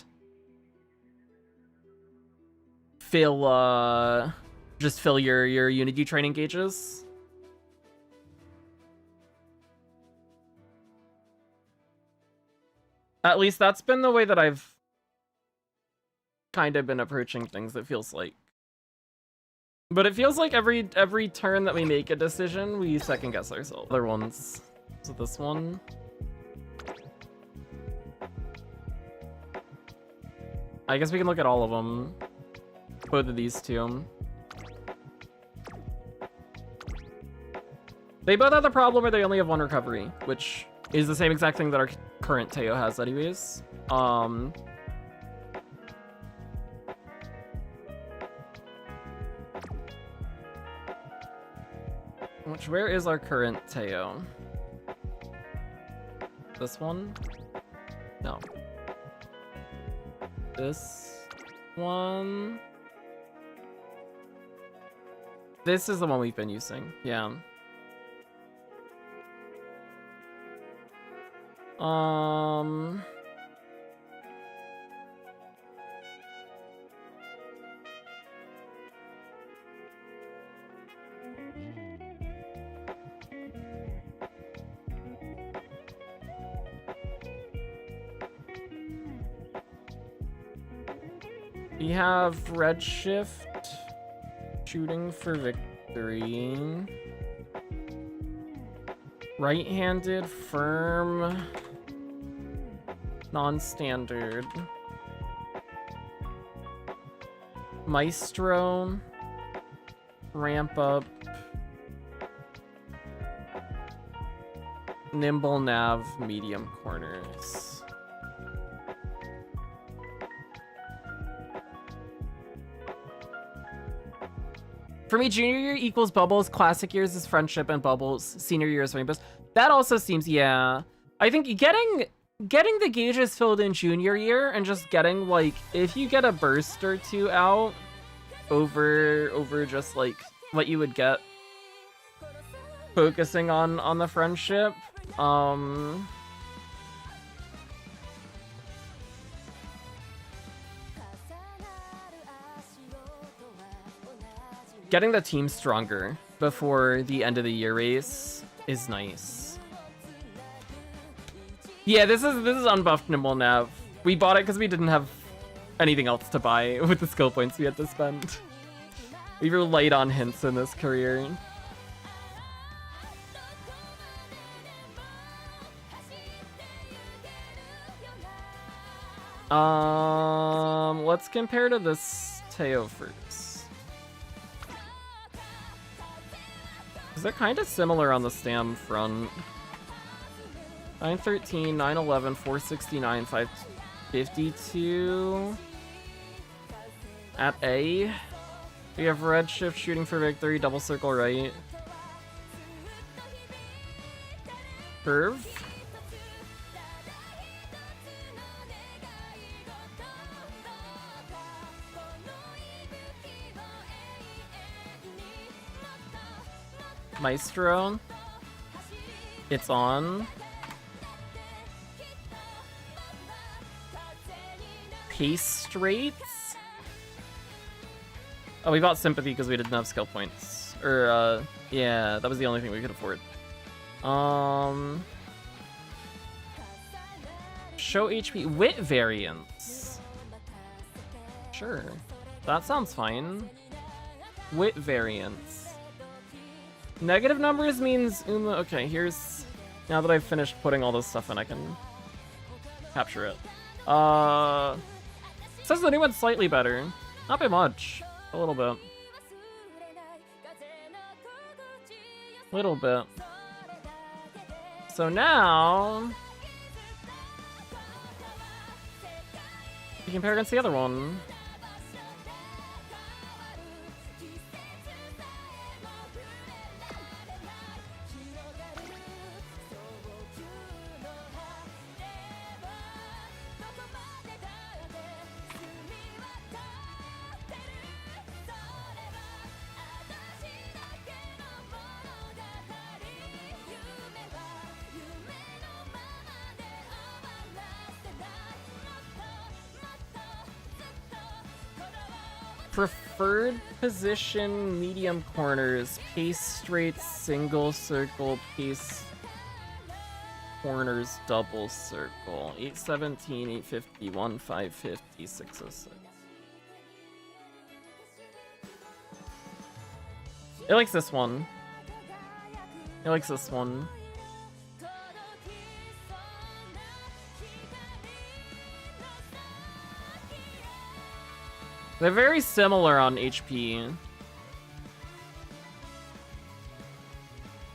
just fill your Unity training gauges. At least that's been the way that I've kind of been approaching things, it feels like. But it feels like every turn that we make a decision, we second guess ourselves. Other ones. So this one. I guess we can look at all of them. Both of these two. They both have the problem where they only have one recovery, which is the same exact thing that our current Teio has anyways. Where is our current Teio? This one? No. This one? This is the one we've been using, yeah. We have Redshift, shooting for victory. Right-handed, firm, non-standard. Maestro, ramp up. Nimble nav, medium corners. For me, junior year equals bubbles, classic years is friendship, and bubbles, senior year is rainbows. That also seems, yeah. I think getting the gauges filled in junior year and just getting, like, if you get a burst or two out over just, like, what you would get focusing on the friendship, getting the team stronger before the end of the year race is nice. Yeah, this is unbuffed Nimble Nav. We bought it because we didn't have anything else to buy with the skill points we had to spend. We were light on hints in this career. Let's compare to this Teio first. They're kind of similar on the stam front. 913, 911, 469, 552. At A, we have Redshift, shooting for victory, double circle right. Curve. Maestro. It's on. Pace Straits. Oh, we bought Sympathy because we didn't have skill points. Or, yeah, that was the only thing we could afford. Show HP. Wit variants. Sure. That sounds fine. Wit variants. Negative numbers means Uma. Okay, here's. Now that I've finished putting all this stuff in, I can capture it. Says the new one's slightly better. Not by much. A little bit. Little bit. So now we compare against the other one. Preferred position, medium corners, pace straight, single circle, pace corners, double circle. 817, 850, 1550, 606. It likes this one. It likes this one. They're very similar on HP.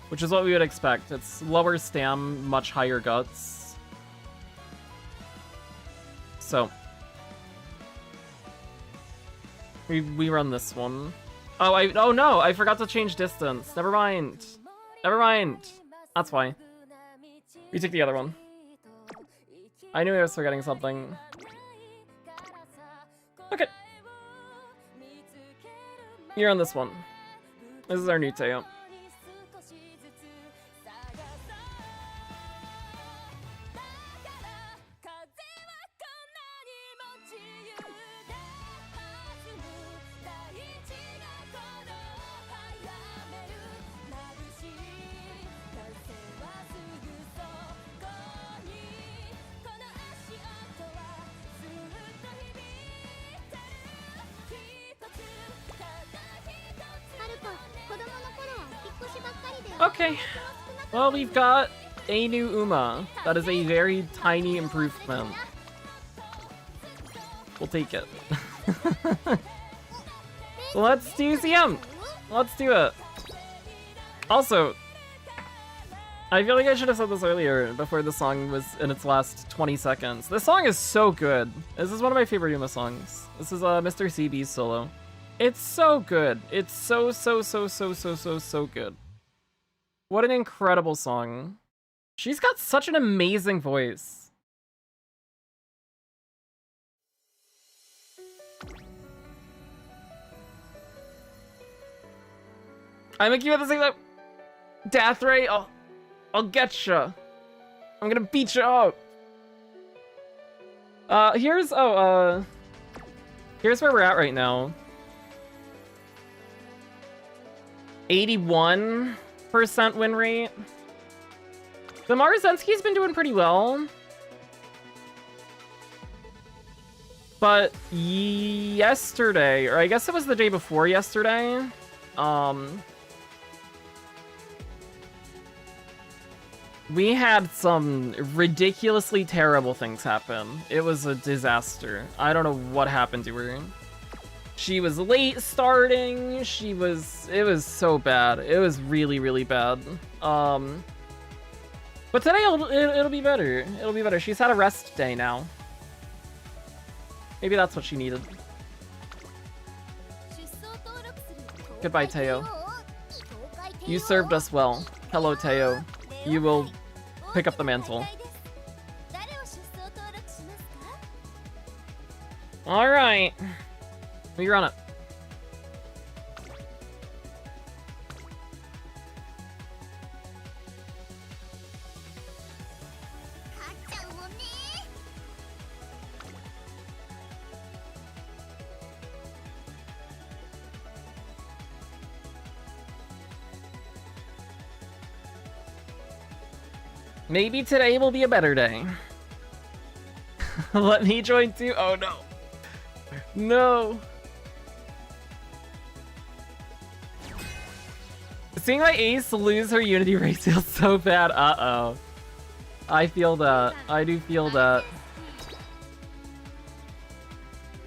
Which is what we would expect. It's lower stam, much higher guts. So. We run this one. Oh no, I forgot to change distance. Never mind. Never mind. That's why. We took the other one. I knew I was forgetting something. Okay. You're on this one. This is our new Teio. Okay, well, we've got a new Uma. That is a very tiny improvement. We'll take it. Let's do CM! Let's do it. Also, I feel like I should have said this earlier, before the song was in its last 20 seconds. This song is so good. This is one of my favorite Uma songs. This is Mr. CB's solo. It's so good. It's so good. What an incredible song. She's got such an amazing voice. I'm making you have to say that. Death Ray, I'll get ya. I'm gonna beat you up. Here's where we're at right now. 81% win rate. The Marzensky's been doing pretty well. But yesterday, or I guess it was the day before yesterday, we had some ridiculously terrible things happen. It was a disaster. I don't know what happened to her. She was late starting. It was so bad. It was really bad. But today it'll be better. It'll be better. She's had a rest day now. Maybe that's what she needed. Goodbye, Teio. You served us well. Hello, Teio. You will pick up the mantle. Alright. We run it. Maybe today will be a better day. Let me join too. Oh no. No. Seeing my ace lose her Unity race feels so bad. Uh-oh. I feel that. I do feel that.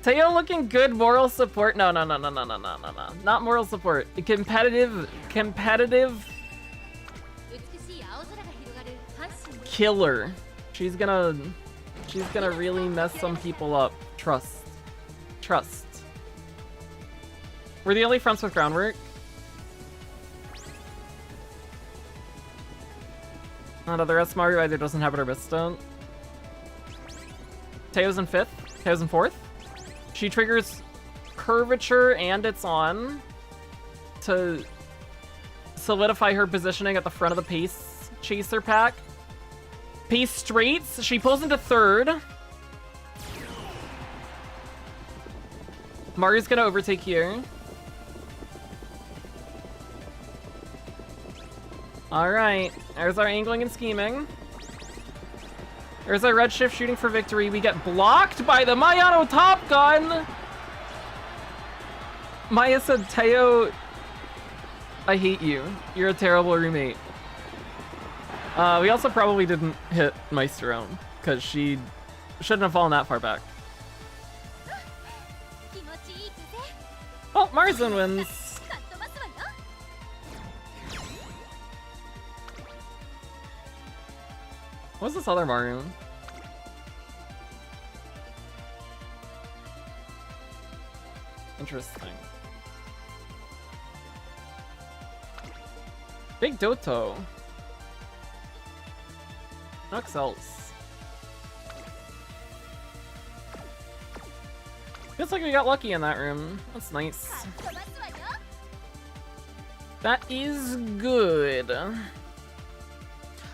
Teio looking good, moral support. No. Not moral support. Competitive killer. She's gonna really mess some people up. Trust. We're the only fronts with groundwork. No, the rest Mario either doesn't have it or missed it. Teio's in 5th. Teio's in 4th. She triggers curvature and it's on to solidify her positioning at the front of the pace chaser pack. Pace straights. She pulls into 3rd. Mario's gonna overtake here. Alright, there's our angling and scheming. There's our red shift shooting for victory. We get blocked by the Mayano Top Gun! Maya said, Teio, I hate you. You're a terrible roommate. We also probably didn't hit Maestro, because she shouldn't have fallen that far back. Oh, Marzin wins! What's this other Mario? Interesting. Big Doto. Nux else. Feels like we got lucky in that room. That's nice. That is good.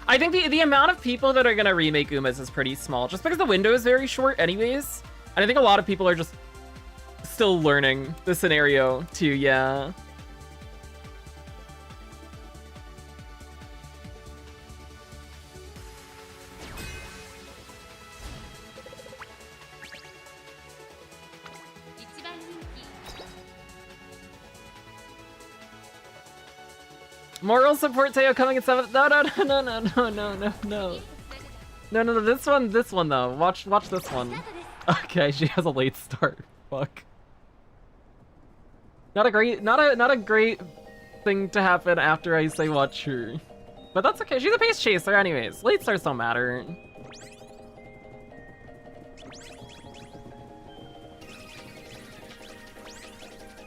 I think the amount of people that are gonna remake Umas is pretty small, just because the window is very short anyways. And I think a lot of people are just still learning the scenario too, yeah. Moral support Teio coming at 7th. No, this one though. Watch this one. Okay, she has a late start. Fuck. Not a great thing to happen after I say watch her. But that's okay, she's a pace chaser anyways. Late starts don't matter.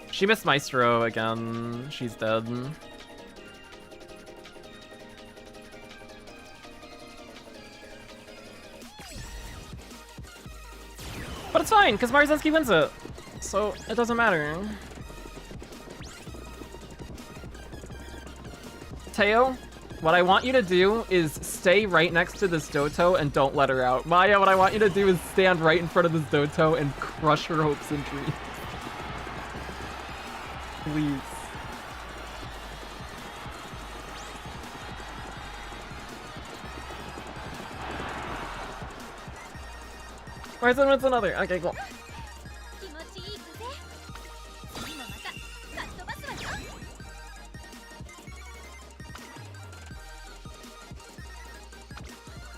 She missed Maestro again. She's dead. But it's fine, because Marzenski wins it. So, it doesn't matter. Teio, what I want you to do is stay right next to this Doto and don't let her out. Maya, what I want you to do is stand right in front of this Doto and crush her hopes and dreams. Please. Marzen wins another. Okay, cool.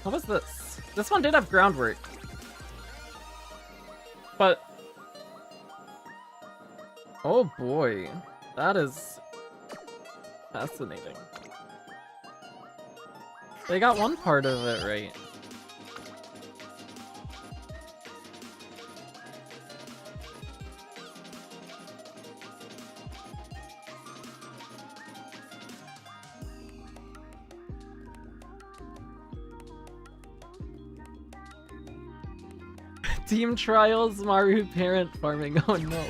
What was this? This one did have groundwork. But... oh boy. That is... fascinating. They got one part of it right. Team trials, Maru parent farming. Oh no.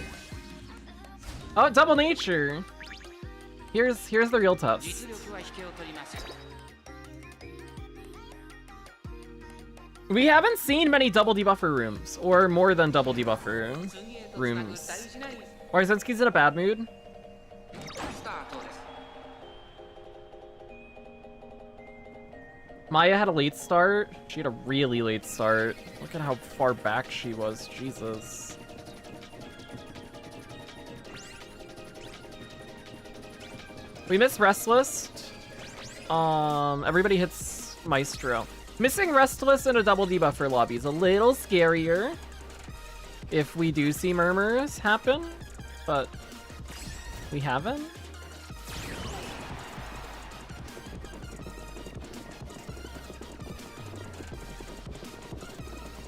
Oh, double nature. Here's the real test. We haven't seen many double debuffer rooms, or more than double debuffer rooms. Marzenski's in a bad mood. Maya had a late start. She had a really late start. Look at how far back she was. Jesus. We miss Restless. Everybody hits Maestro. Missing Restless and a double debuff for lobby is a little scarier if we do see murmurs happen, but we haven't.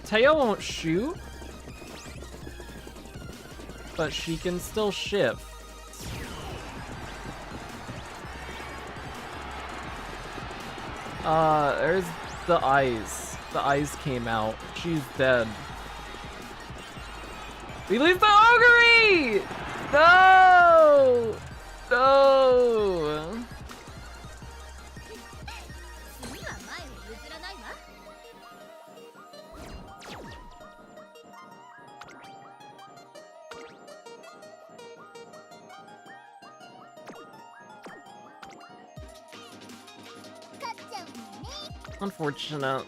Teio won't shoot, but she can still shift. There's the eyes. The eyes came out. She's dead. We lose the augury! No! No! Unfortunate.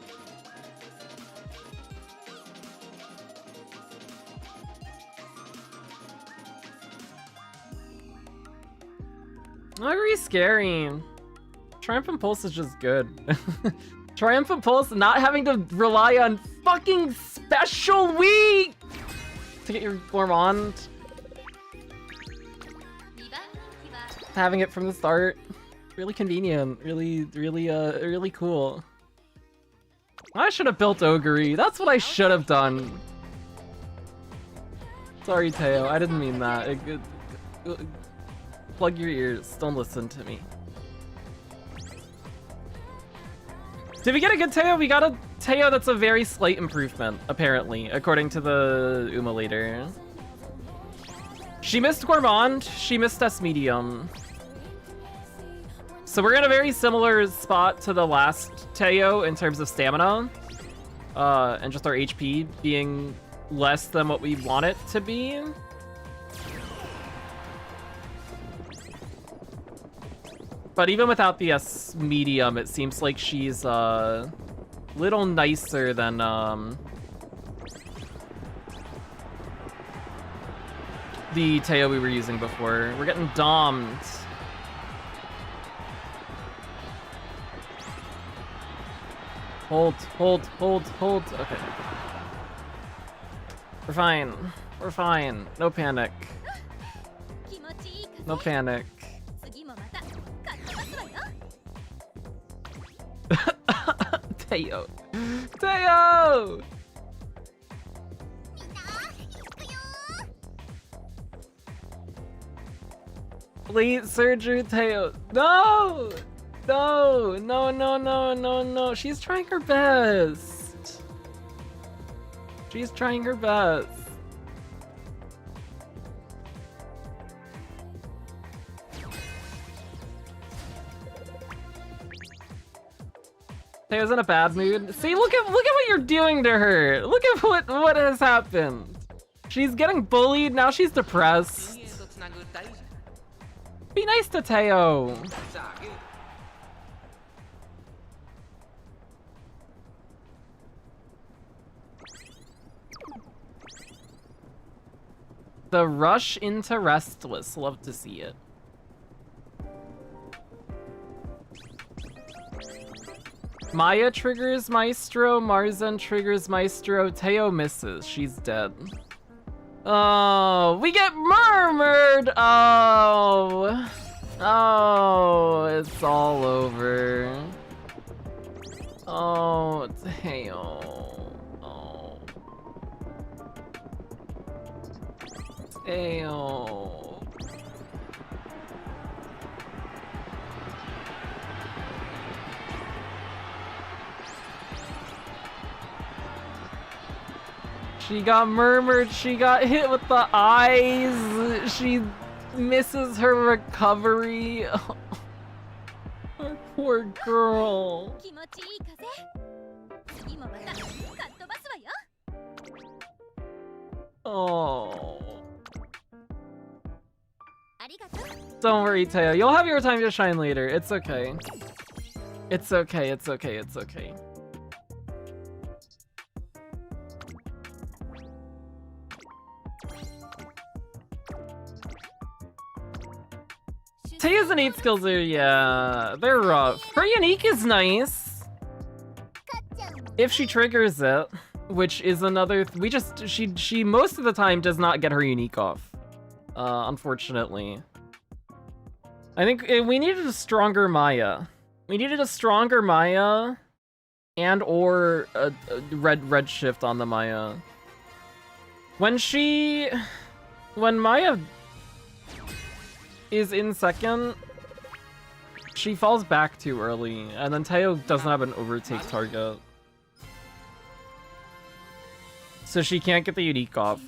Augury's scary. Triumphant Pulse is just good. Triumphant Pulse, not having to rely on fucking special week to get your Gourmand. Having it from the start. Really convenient. Really cool. I should have built Augury. That's what I should have done. Sorry, Teio. I didn't mean that. Plug your ears. Don't listen to me. Did we get a good Teio? We got a Teio that's a very slight improvement, apparently, according to the Umulator. She missed Gourmand. She missed S Medium. So we're in a very similar spot to the last Teio in terms of stamina, and just our HP being less than what we want it to be. But even without the S medium, it seems like she's a little nicer than the Teio we were using before. We're getting dommed. Hold. Okay. We're fine. We're fine. No panic. No panic. Teio. Teio! Late surgery, Teio. No! No. She's trying her best. She's trying her best. Teio's in a bad mood. See, look at what you're doing to her. Look at what has happened. She's getting bullied, now she's depressed. Be nice to Teio. The rush into Restless. Love to see it. Maya triggers Maestro, Marzen triggers Maestro, Teio misses. She's dead. Oh, we get murmured! Oh, it's all over. Oh, Teio. Oh. Teio. She got murmured, she got hit with the eyes, she misses her recovery. Oh, our poor girl. Oh. Don't worry, Teio. You'll have your time to shine later. It's okay. It's okay, it's okay, it's okay. Teio's innate skills are, yeah, they're rough. Her unique is nice. If she triggers it, which is another, she most of the time does not get her unique off. Unfortunately. I think we needed a stronger Maya. We needed a stronger Maya and or a red shift on the Maya. When Maya is in second, she falls back too early, and then Teio doesn't have an overtake target. So she can't get the unique off,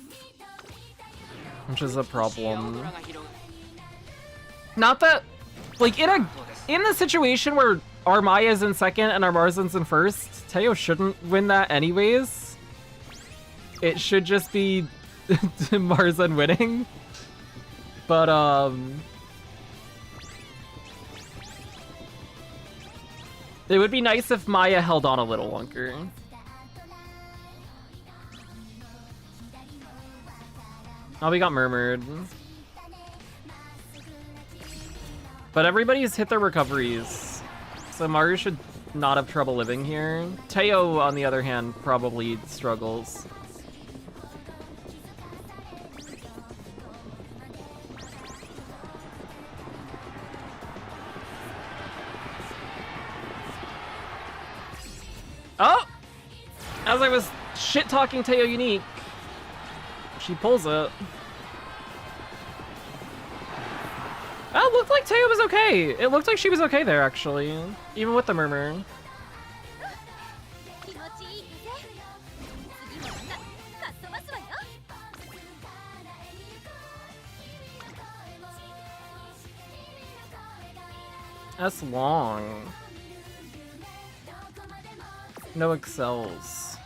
which is a problem. Not that, like, in the situation where our Maya's in second and our Marzen's in first, Teio shouldn't win that anyways. It should just be Marzen winning. But, it would be nice if Maya held on a little longer. Oh, we got murmured. But everybody's hit their recoveries. So Maru should not have trouble living here. Teio, on the other hand, probably struggles. Oh! As I was shit-talking Teio unique, she pulls it. Oh, it looked like Teio was okay. It looked like she was okay there, actually. Even with the murmur. That's long. No excels.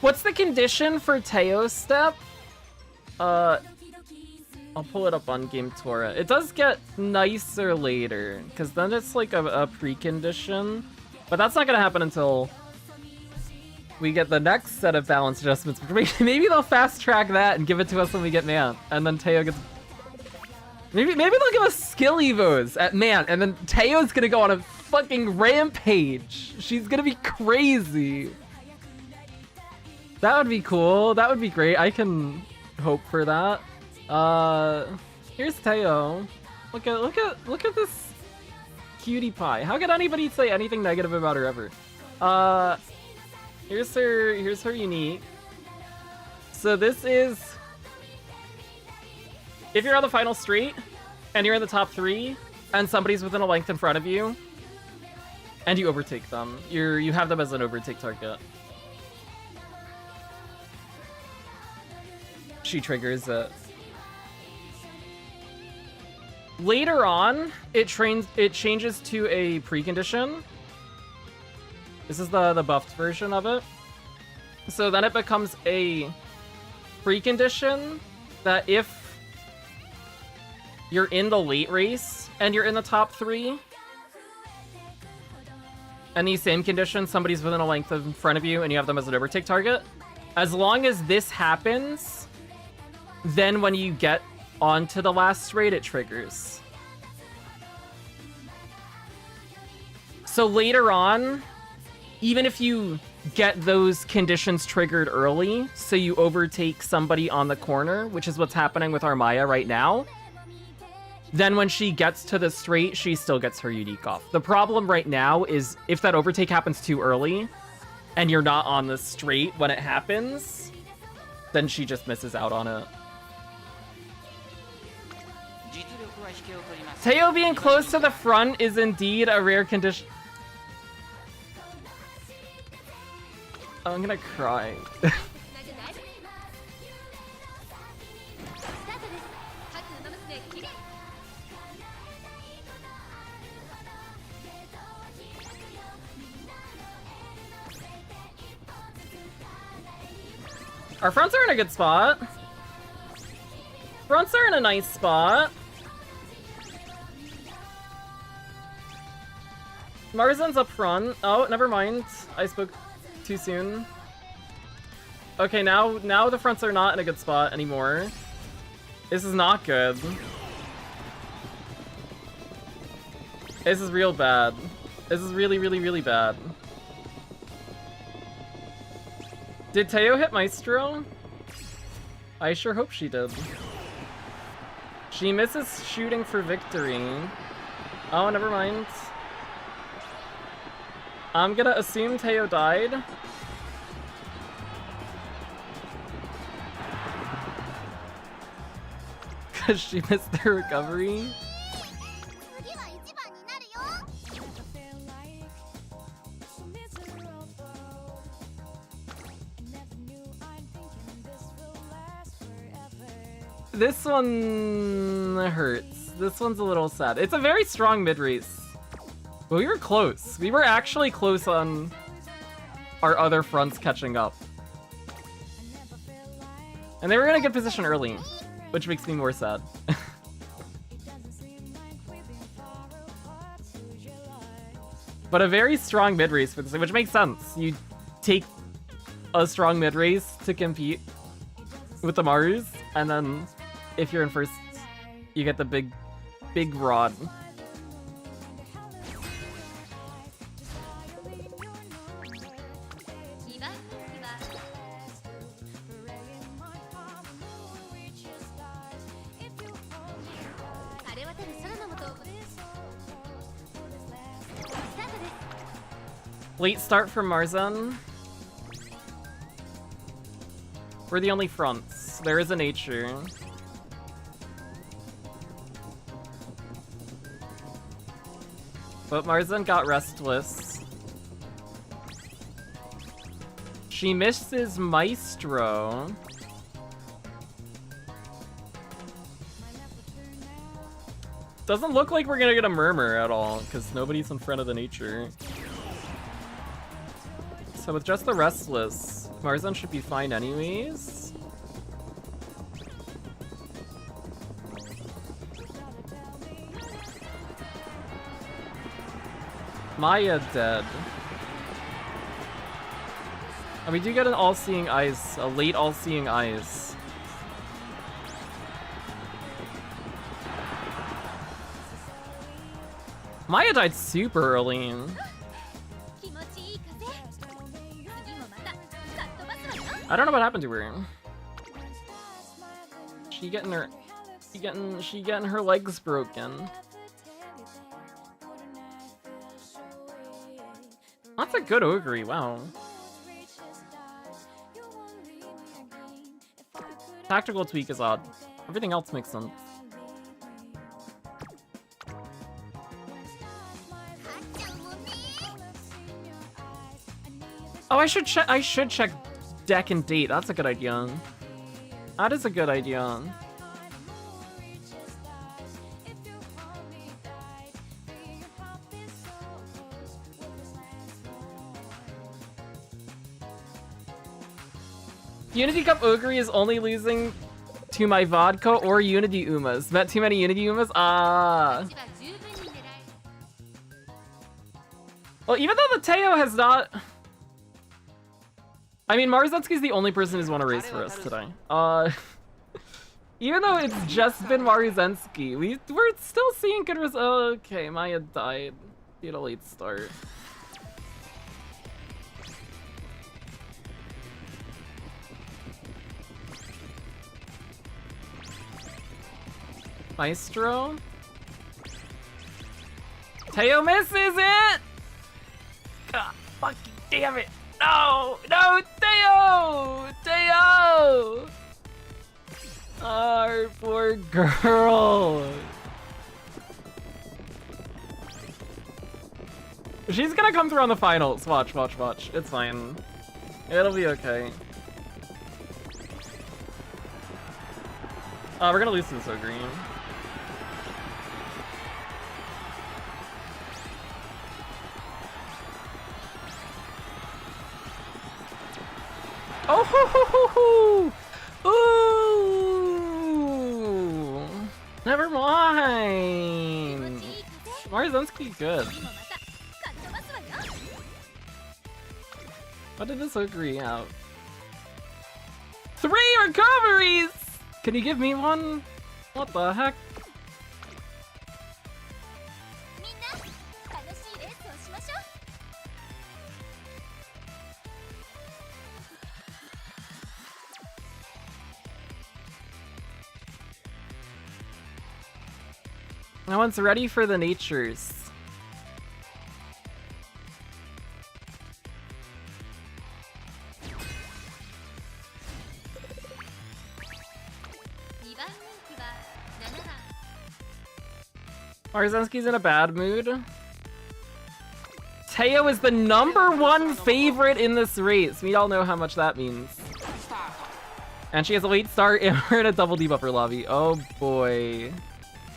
What's the condition for Teio's step? I'll pull it up on Game Tora. It does get nicer later, because then it's like a precondition. But that's not gonna happen until we get the next set of balance adjustments. Maybe they'll fast track that and give it to us when we get Man, and then Teio gets... Maybe they'll give us skill evos at Man, and then Teio's gonna go on a fucking rampage. She's gonna be crazy. That would be cool. That would be great. I can hope for that. Here's Teio. Look at this cutie pie. How could anybody say anything negative about her ever? Here's her unique. So this is, if you're on the final street and you're in the top 3 and somebody's within a length in front of you and you overtake them, you have them as an overtake target. She triggers it. Later on, it changes to a precondition. This is the buffed version of it. So then it becomes a precondition that if you're in the late race and you're in the top 3, and these same conditions, somebody's within a length in front of you and you have them as an overtake target, as long as this happens, then when you get onto the last straight, it triggers. So later on, even if you get those conditions triggered early, so you overtake somebody on the corner, which is what's happening with our Maya right now, then when she gets to the straight, she still gets her unique off. The problem right now is if that overtake happens too early, and you're not on the straight when it happens, then she just misses out on it. Teio being close to the front is indeed a rare condition. I'm gonna cry. Our fronts are in a good spot. Fronts are in a nice spot. Marzan's up front. Oh, never mind. I spoke too soon. Okay, now the fronts are not in a good spot anymore. This is not good. This is real bad. This is really, really, really bad. Did Teio hit Maestro? I sure hope she did. She misses shooting for victory. Oh, never mind. I'm gonna assume Teio died. Cause she missed the recovery. This one hurts. This one's a little sad. It's a very strong mid-race. But we were close. We were actually close on our other fronts catching up. And they were in a good position early, which makes me more sad. But a very strong mid-race for this, which makes sense. You take a strong mid-race to compete with the Mars, and then if you're in first, you get the big rod. Late start from Marzan. We're the only fronts. There is a nature. But Marzan got restless. She misses Maestro. Doesn't look like we're gonna get a murmur at all, because nobody's in front of the nature. So with just the restless, Marzan should be fine anyways. Maya dead. And we do get an all-seeing eyes, a late all-seeing eyes. Maya died super early. I don't know what happened to her. She getting her legs broken. That's a good Ogre, wow. Tactical tweak is odd. Everything else makes sense. Oh, I should check deck and date. That's a good idea. That is a good idea. Unity Cup Ogre is only losing to my vodka or Unity Umas. Met too many Unity Umas? Ah. Well, even though the Teio has not... I mean, Marzensky's the only person who's won a race for us today. Even though it's just been Marzensky, we're still seeing good results. Okay, Maya died. He had a late start. Maestro? Teio misses it! God fucking damn it! No! No, Teio! Teio! Our poor girl. She's gonna come through on the finals. Watch, watch, watch. It's fine. It'll be okay. We're gonna lose to this Ogre. Oh ho ho ho ho! Ooh! fine. Marzensky good. What did this agree out? 3 recoveries! Can you give me one? What the heck? No one's ready for the natures. Marzensky's in a bad mood. Teio is the #1 favorite in this race. We all know how much that means. And she has a late start and we're in a double debuffer lobby. Oh boy.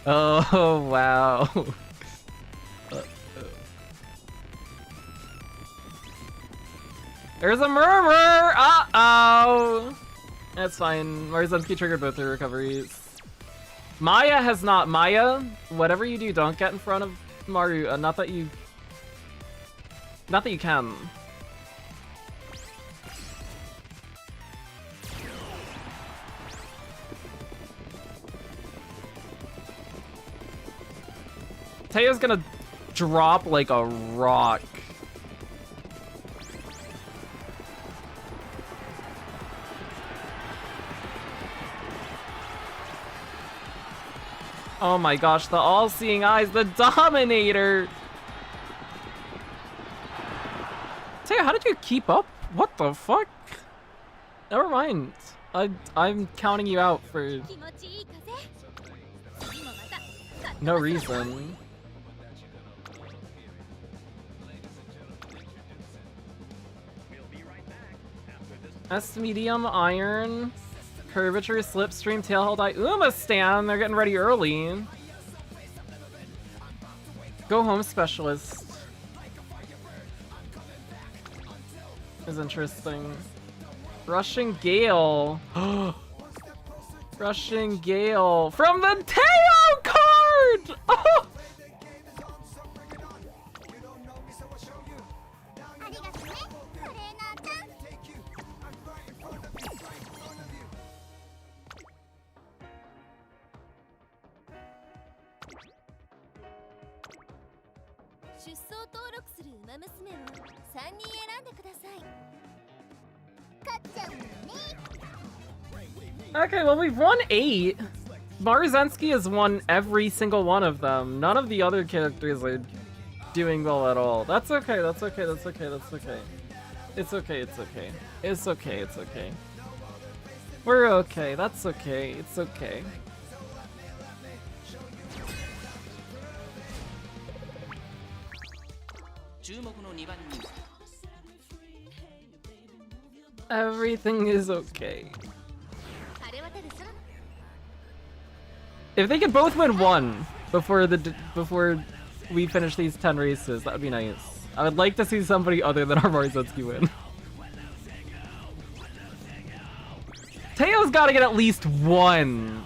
Oh wow. There's a murmur! Uh-oh! That's fine. Marzensky triggered both her recoveries. Maya has not. Maya, whatever you do, don't get in front of Maru. Not that you can. Teio's gonna drop like a rock. Oh my gosh, the all-seeing eyes, the Dominator! Teio, how did you keep up? What the fuck? Never mind. I'm counting you out for no reason. S medium iron. Curvature, slipstream, tailheld eye, Uma stand. They're getting ready early. Go home specialist is interesting. Rushing Gale. Rushing Gale from the Teio card. Oh! Okay, well we've won 8. Marzensky has won every single one of them. None of the other characters are doing well at all. That's okay, that's okay, that's okay, that's okay. It's okay, it's okay. It's okay, it's okay. We're okay, that's okay, it's okay. Everything is okay. If they could both win 1 before we finish these 10 races, that would be nice. I would like to see somebody other than our Marzensky win. Teio's gotta get at least 1.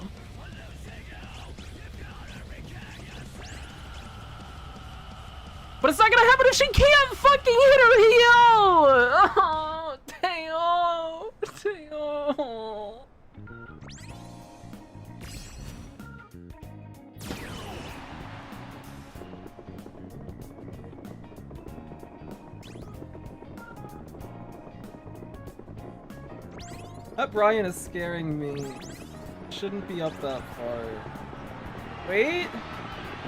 But it's not gonna happen if she can't fucking hit her heel! Oh, Teio! Teio! That Brian is scaring me. Shouldn't be up that far. Wait!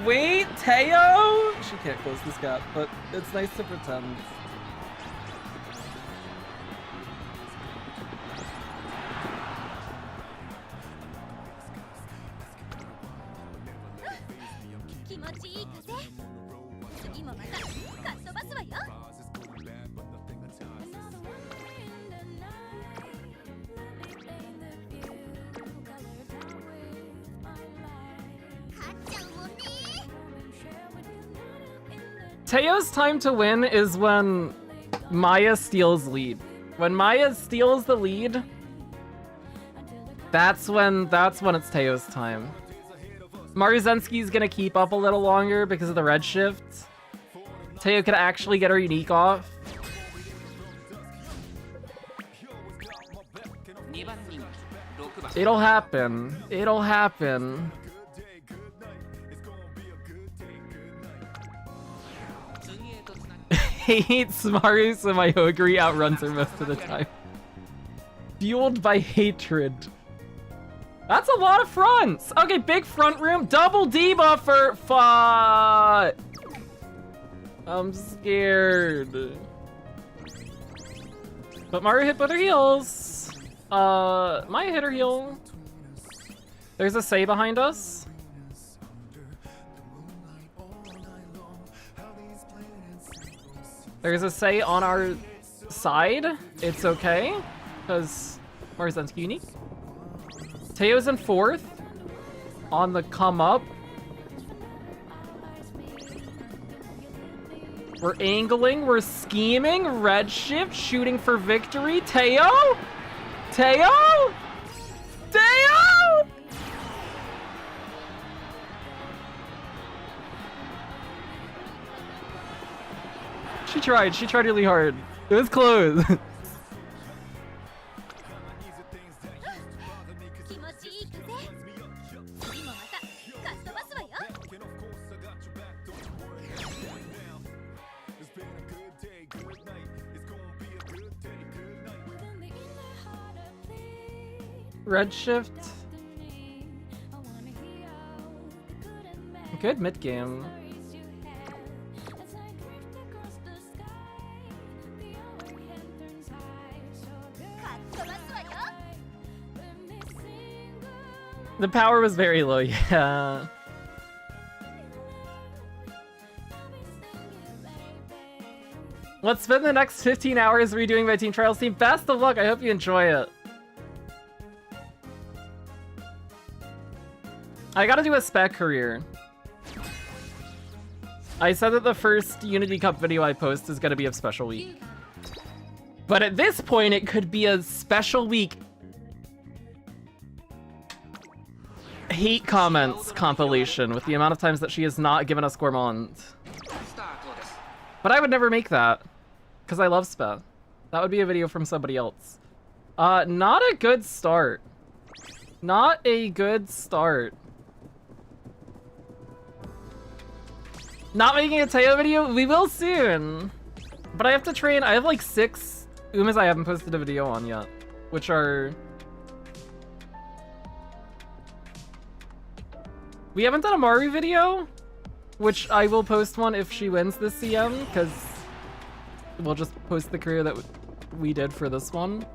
Wait, Teio? She can't close this gap, but it's nice to pretend. Teio's time to win is when Maya steals lead. When Maya steals the lead, that's when it's Teio's time. Maruzensky's gonna keep up a little longer because of the red shift. Teio could actually get her unique off. It'll happen. It'll happen. Hates Maru, so my Ogre outruns her most of the time. Fueled by hatred. That's a lot of fronts. Okay, big front room, double debuffer. Fuck. I'm scared. But Maru hit both her heals. Maya hit her heal. There's a Sei behind us. There's a Sei on our side. It's okay, because Maruzensky unique. Teio's in 4th. On the come up. We're angling, we're scheming. Red shift, shooting for victory. Teio? Teio? Teio? She tried really hard. It was close. Red shift. Good mid game. The power was very low, yeah. Let's spend the next 15 hours redoing my Team Trials team. Best of luck, I hope you enjoy it. I gotta do a spec career. I said that the first Unity Cup video I post is gonna be a special week. But at this point, it could be a special week hate comments compilation with the amount of times that she has not given us Gourmand. But I would never make that, because I love Spe. That would be a video from somebody else. Not a good start. Not a good start. Not making a Teio video? We will soon. But I have to train. I have like 6 Umas I haven't posted a video on yet, which are... We haven't done a Maru video, which I will post one if she wins this CM, because we'll just post the career that we did for this one.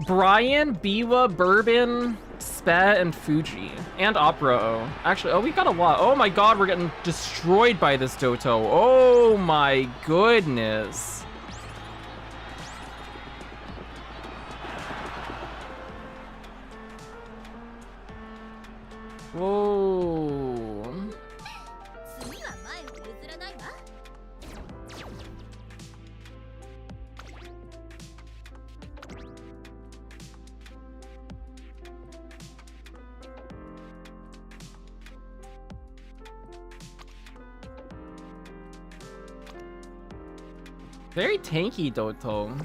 Brian, Biwa, Bourbon, Spe, and Fuji. And Opera-O. Actually, oh, we got a lot. Oh my god, we're getting destroyed by this Doto. Oh my goodness. Whoa. Very tanky Doto.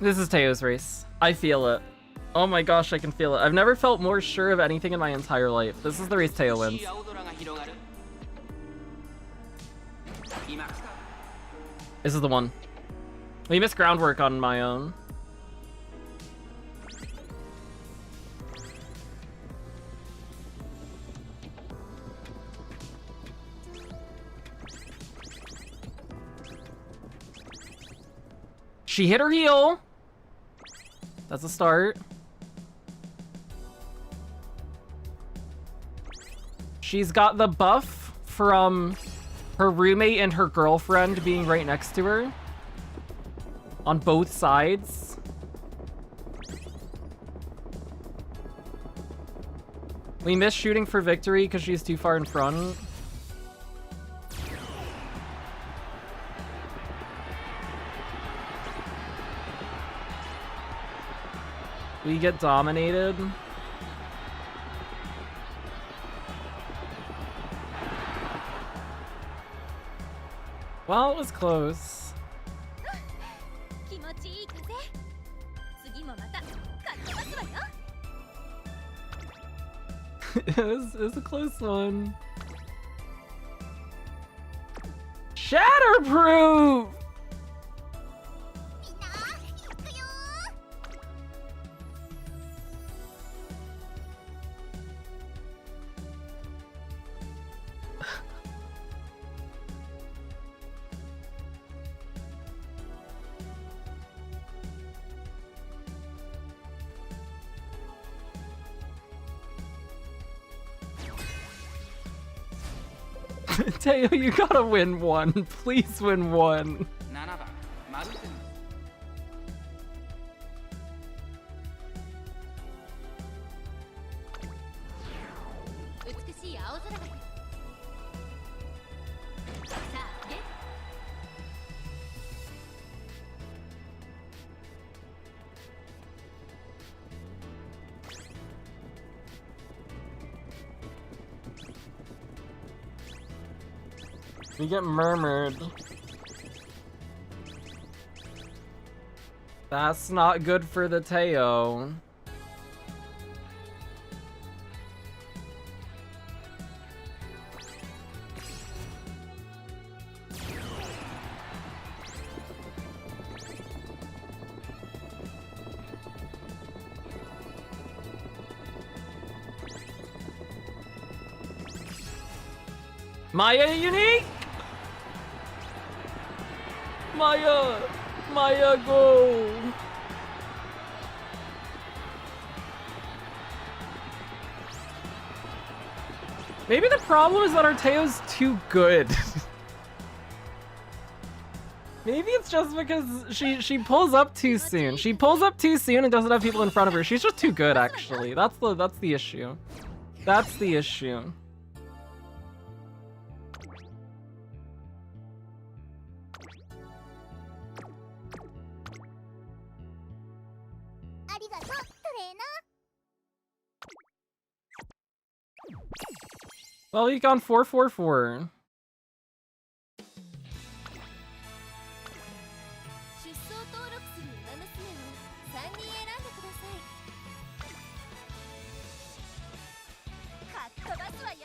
This is Teio's race. I feel it. Oh my gosh, I can feel it. I've never felt more sure of anything in my entire life. This is the race Teio wins. This is the one. We missed groundwork on my own. She hit her heel. That's a start. She's got the buff from her roommate and her girlfriend being right next to her. On both sides. We missed shooting for victory because she's too far in front. We get dominated. Well, it was close. 気持ちいい風。次もまたかっ飛ばすわよ。it was a close one. Shatterproof! みんな、行くよ。Teio, you gotta win one. Please win one. 7番マルテン美しい青空がさあゲッ We get murmured. That's not good for the Teio. Maya unique! Maya! Maya go! Maybe the problem is that our Teio's too good. Maybe it's just because she pulls up too soon. She pulls up too soon and doesn't have people in front of her. She's just too good, actually. That's the issue. That's the issue. Well, you gone 444. 出走登録する馬娘を3人選んでください。かっ飛ばすわよ。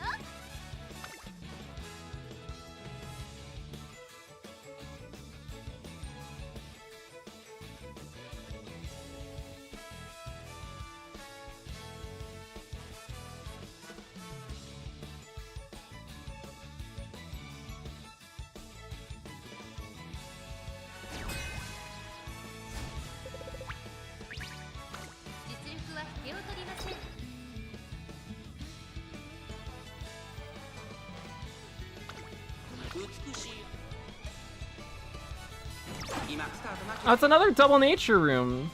実力は引けを取りません 美しい今スタートが That's another double nature room.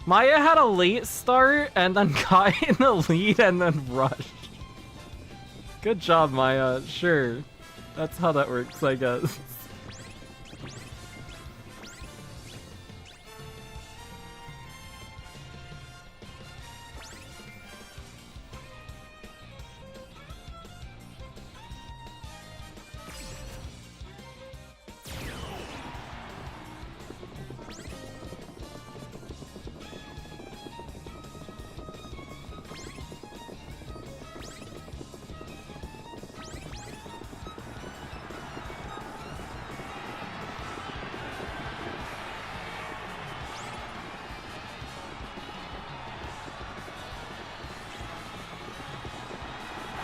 Maya had a late start and then got in the lead and then rushed. Good job, Maya. Sure. That's how that works, I guess.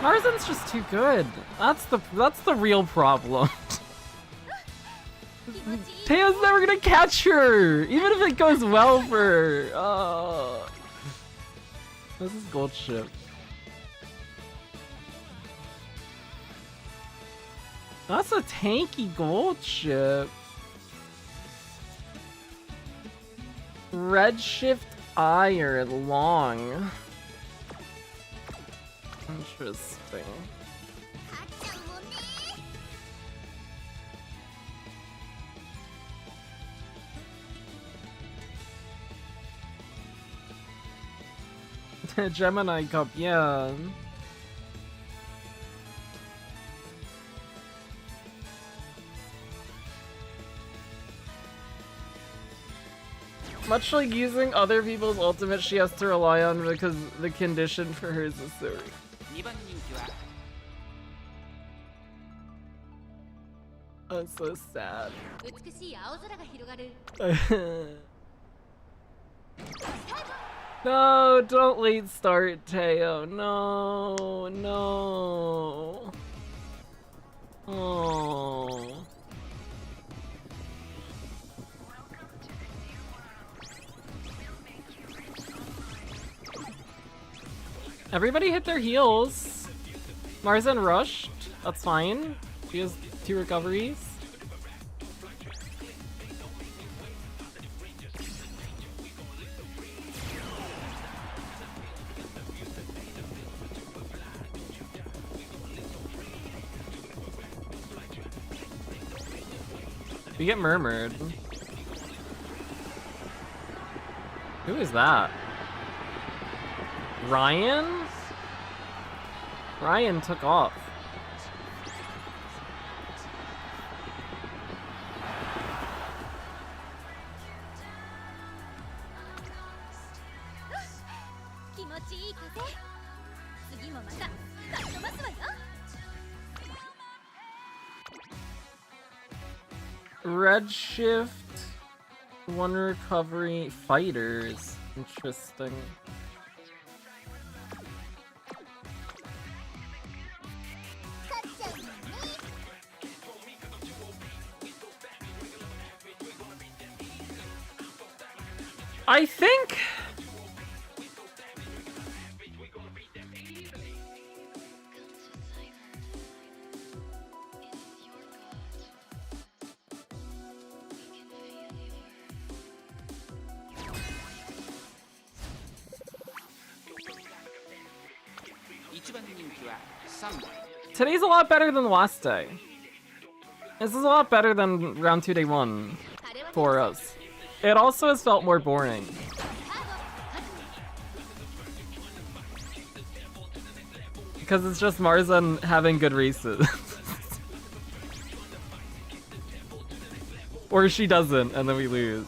Marzen's just too good. That's the real problem. Teio's never gonna catch her, even if it goes well for her. Oh. This is gold ship. That's a tanky gold ship. Redshift Iron Long. Interesting. かっちゃうもんね Gemini Cup, yeah. Much like using other people's ultimate, she has to rely on because the condition for hers is so weak. 2番人気は That's so sad. 美しい青空が広がる No, don't late start, Teio. No, no. Oh. Everybody hit their heals. Marzen rushed. That's fine. She has 2 recoveries. We get murmured. Who is that? Ryan? Ryan took off. Redshift, 1 recovery, fighters. Interesting. I think today's a lot better than last day. This is a lot better than round 2 day 1 for us. It also has felt more boring. Because it's just Marzen having good races. Or she doesn't, and then we lose.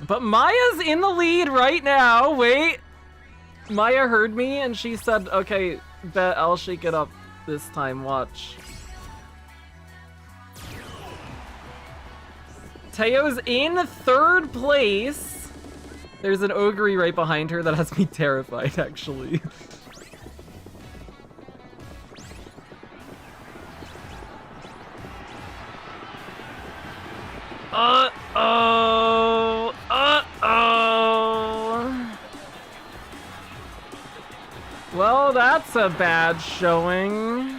But Maya's in the lead right now. Wait. Maya heard me and she said, okay, bet I'll shake it up this time. Watch. Teio's in 3rd place. There's an ogre right behind her that has me terrified, actually. Uh-oh. Uh-oh. Well, that's a bad showing.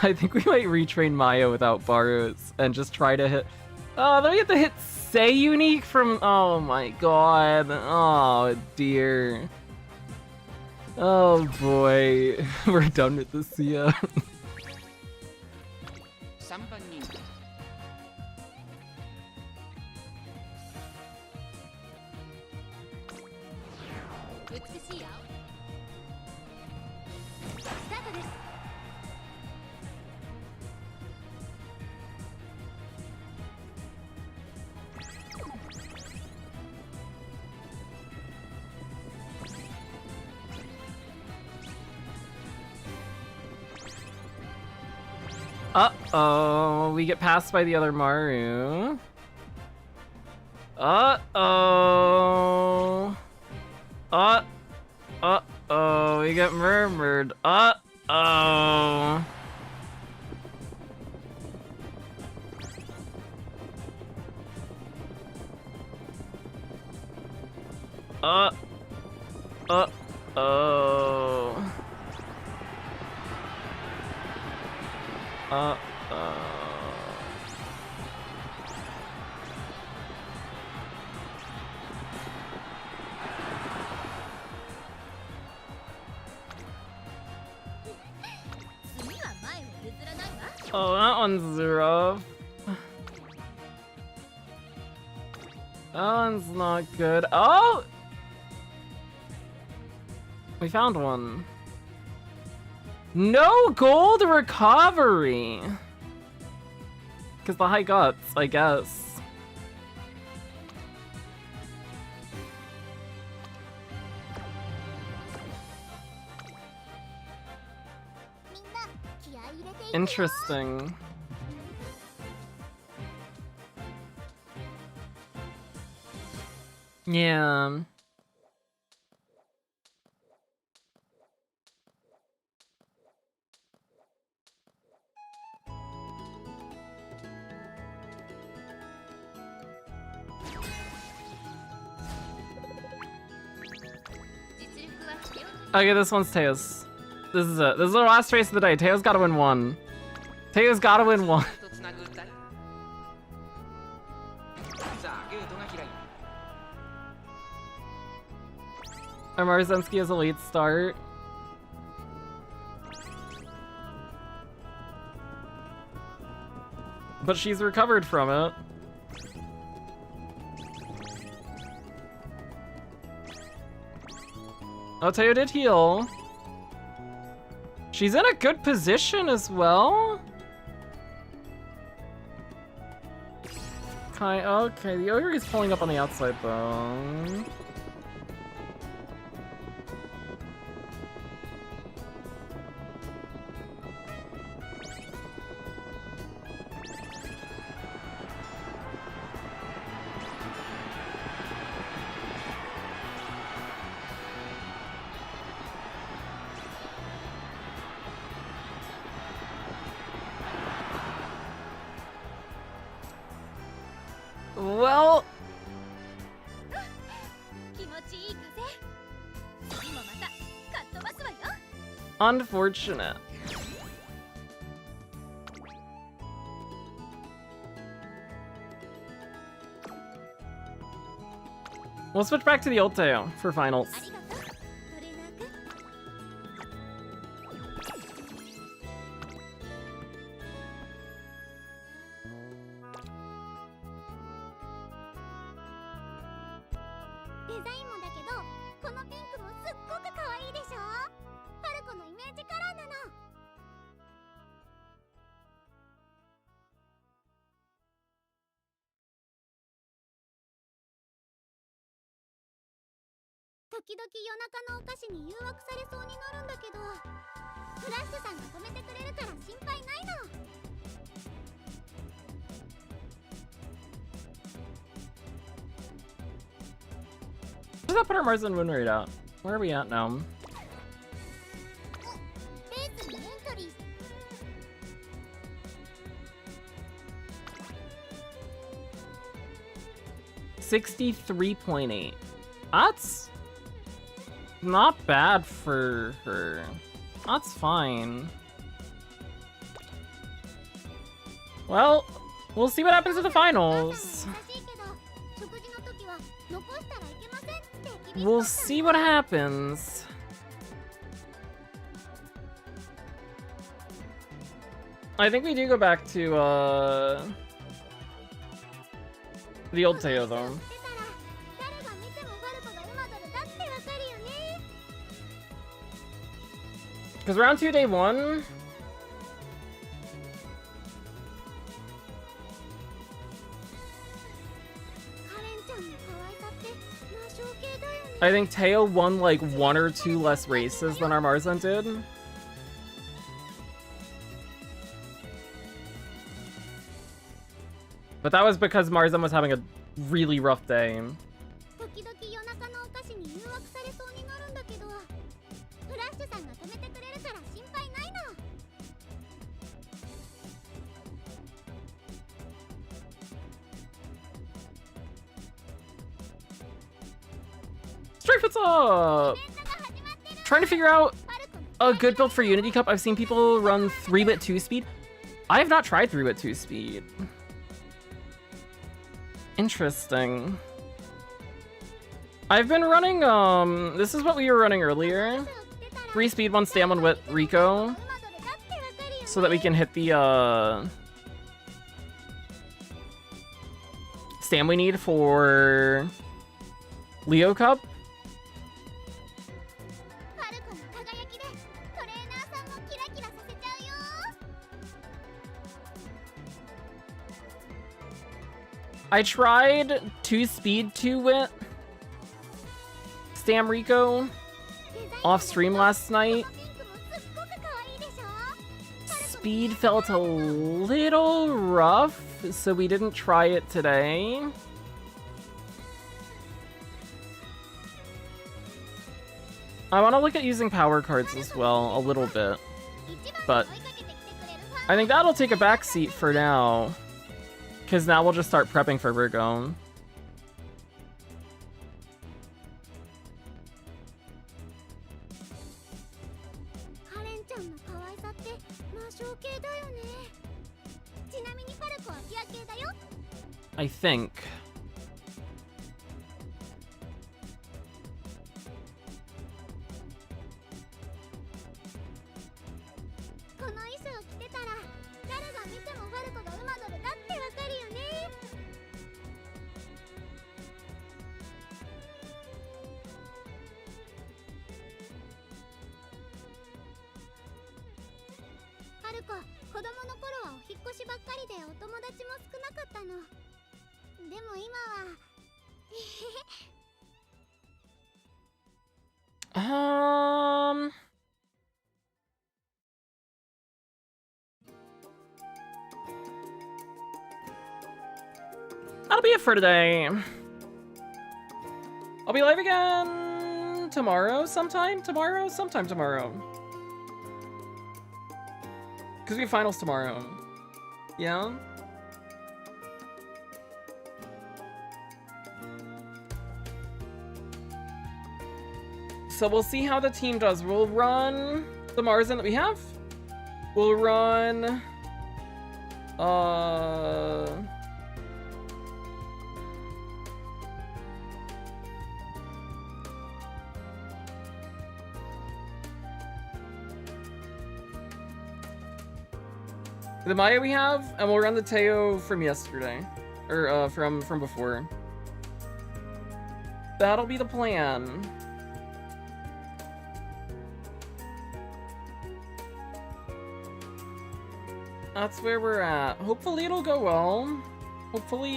I think we might retrain Maya without Barus and just try to hit. Oh, then we have to hit Say Unique from. Oh my god. Oh dear. Oh boy. We're done with this, yeah. 3番人気 美しい青スタートです Uh-oh, we get passed by the other Maru. Uh-oh. Uh-oh, we get murmured. Uh-oh. Uh-oh. Oh, that one's rough. That one's not good. Oh! We found one. No gold recovery! Because the high guts, I guess. Interesting. Yeah. Okay, this one's Teio's. This is it. This is the last race of the day. Teio's gotta win one. Teio's gotta win one. Marzensky has a late start. But she's recovered from it. Oh, Teio did heal. She's in a good position as well. Okay, the ogre is pulling up on the outside though. Well, unfortunate. We'll switch back to the old Teio for finals. Does that put our Marzen win rate out? Where are we at now? $63.8. That's not bad for her. That's fine. Well, we'll see what happens in the finals. We'll see what happens. I think we do go back to the old Teio though. Because round 2, day 1. I think Teio won like 1 or 2 less races than our Marzen did. But that was because Marzan was having a really rough day. 時々夜中のお菓子に誘惑されそうになるんだけど、フラッシュさんが止めてくれるから心配ないの。Strife, what's up? Trying to figure out a good build for Unity Cup. I've seen people run 3-bit 2-speed. I have not tried 3-bit 2-speed. Interesting. I've been running, this is what we were running earlier. 3-speed, 1 stam, 1 wit, Rico. So that we can hit the, stam we need for Leo Cup. I tried 2-speed 2-wit Stam Rico off stream last night. Speed felt a little rough, so we didn't try it today. I want to look at using power cards as well, a little bit. But I think that'll take a backseat for now. Because now we'll just start prepping for Virgo. I think. That'll be it for today. I'll be live again tomorrow sometime. Tomorrow? Sometime tomorrow. Because we have finals tomorrow. Yeah? So we'll see how the team does. We'll run the Marzan that we have. We'll run... the Maya we have, and we'll run the Teio from yesterday. Or, from before. That'll be the plan. That's where we're at. Hopefully it'll go well. Hopefully,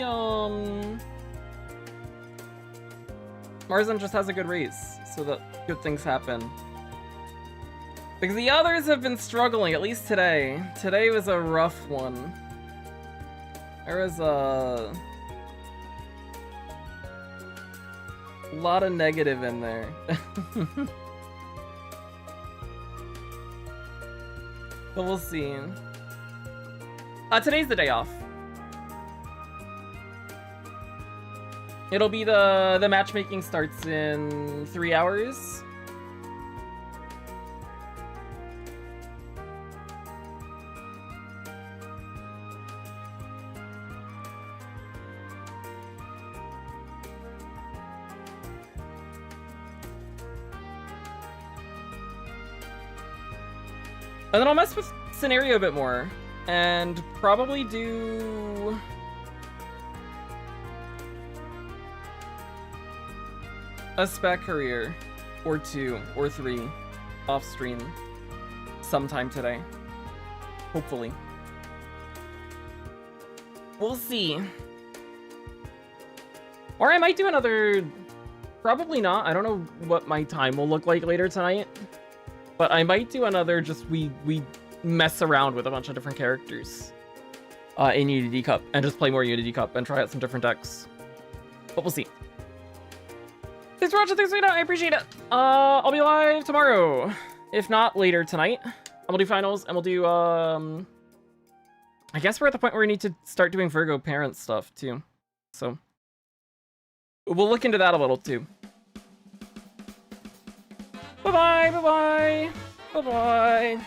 Marzan just has a good race, so that good things happen. Because the others have been struggling, at least today. Today was a rough one. There was a lot of negative in there. But we'll see. Today's the day off. It'll be the matchmaking starts in 3 hours. And then I'll mess with scenario a bit more. And probably do... a spec career. Or 2, or 3. Off stream. Sometime today. Hopefully. We'll see. Or I might do another... Probably not. I don't know what my time will look like later tonight. But I might do another just we mess around with a bunch of different characters. in Unity Cup and just play more Unity Cup and try out some different decks. But we'll see. Thanks for watching, thanks for I appreciate it. I'll be live tomorrow. If not, later tonight. And we'll do finals, and we'll do, I guess we're at the point where we need to start doing Virgo parent stuff, too. So, we'll look into that a little, too. Bye-bye, bye-bye, bye-bye.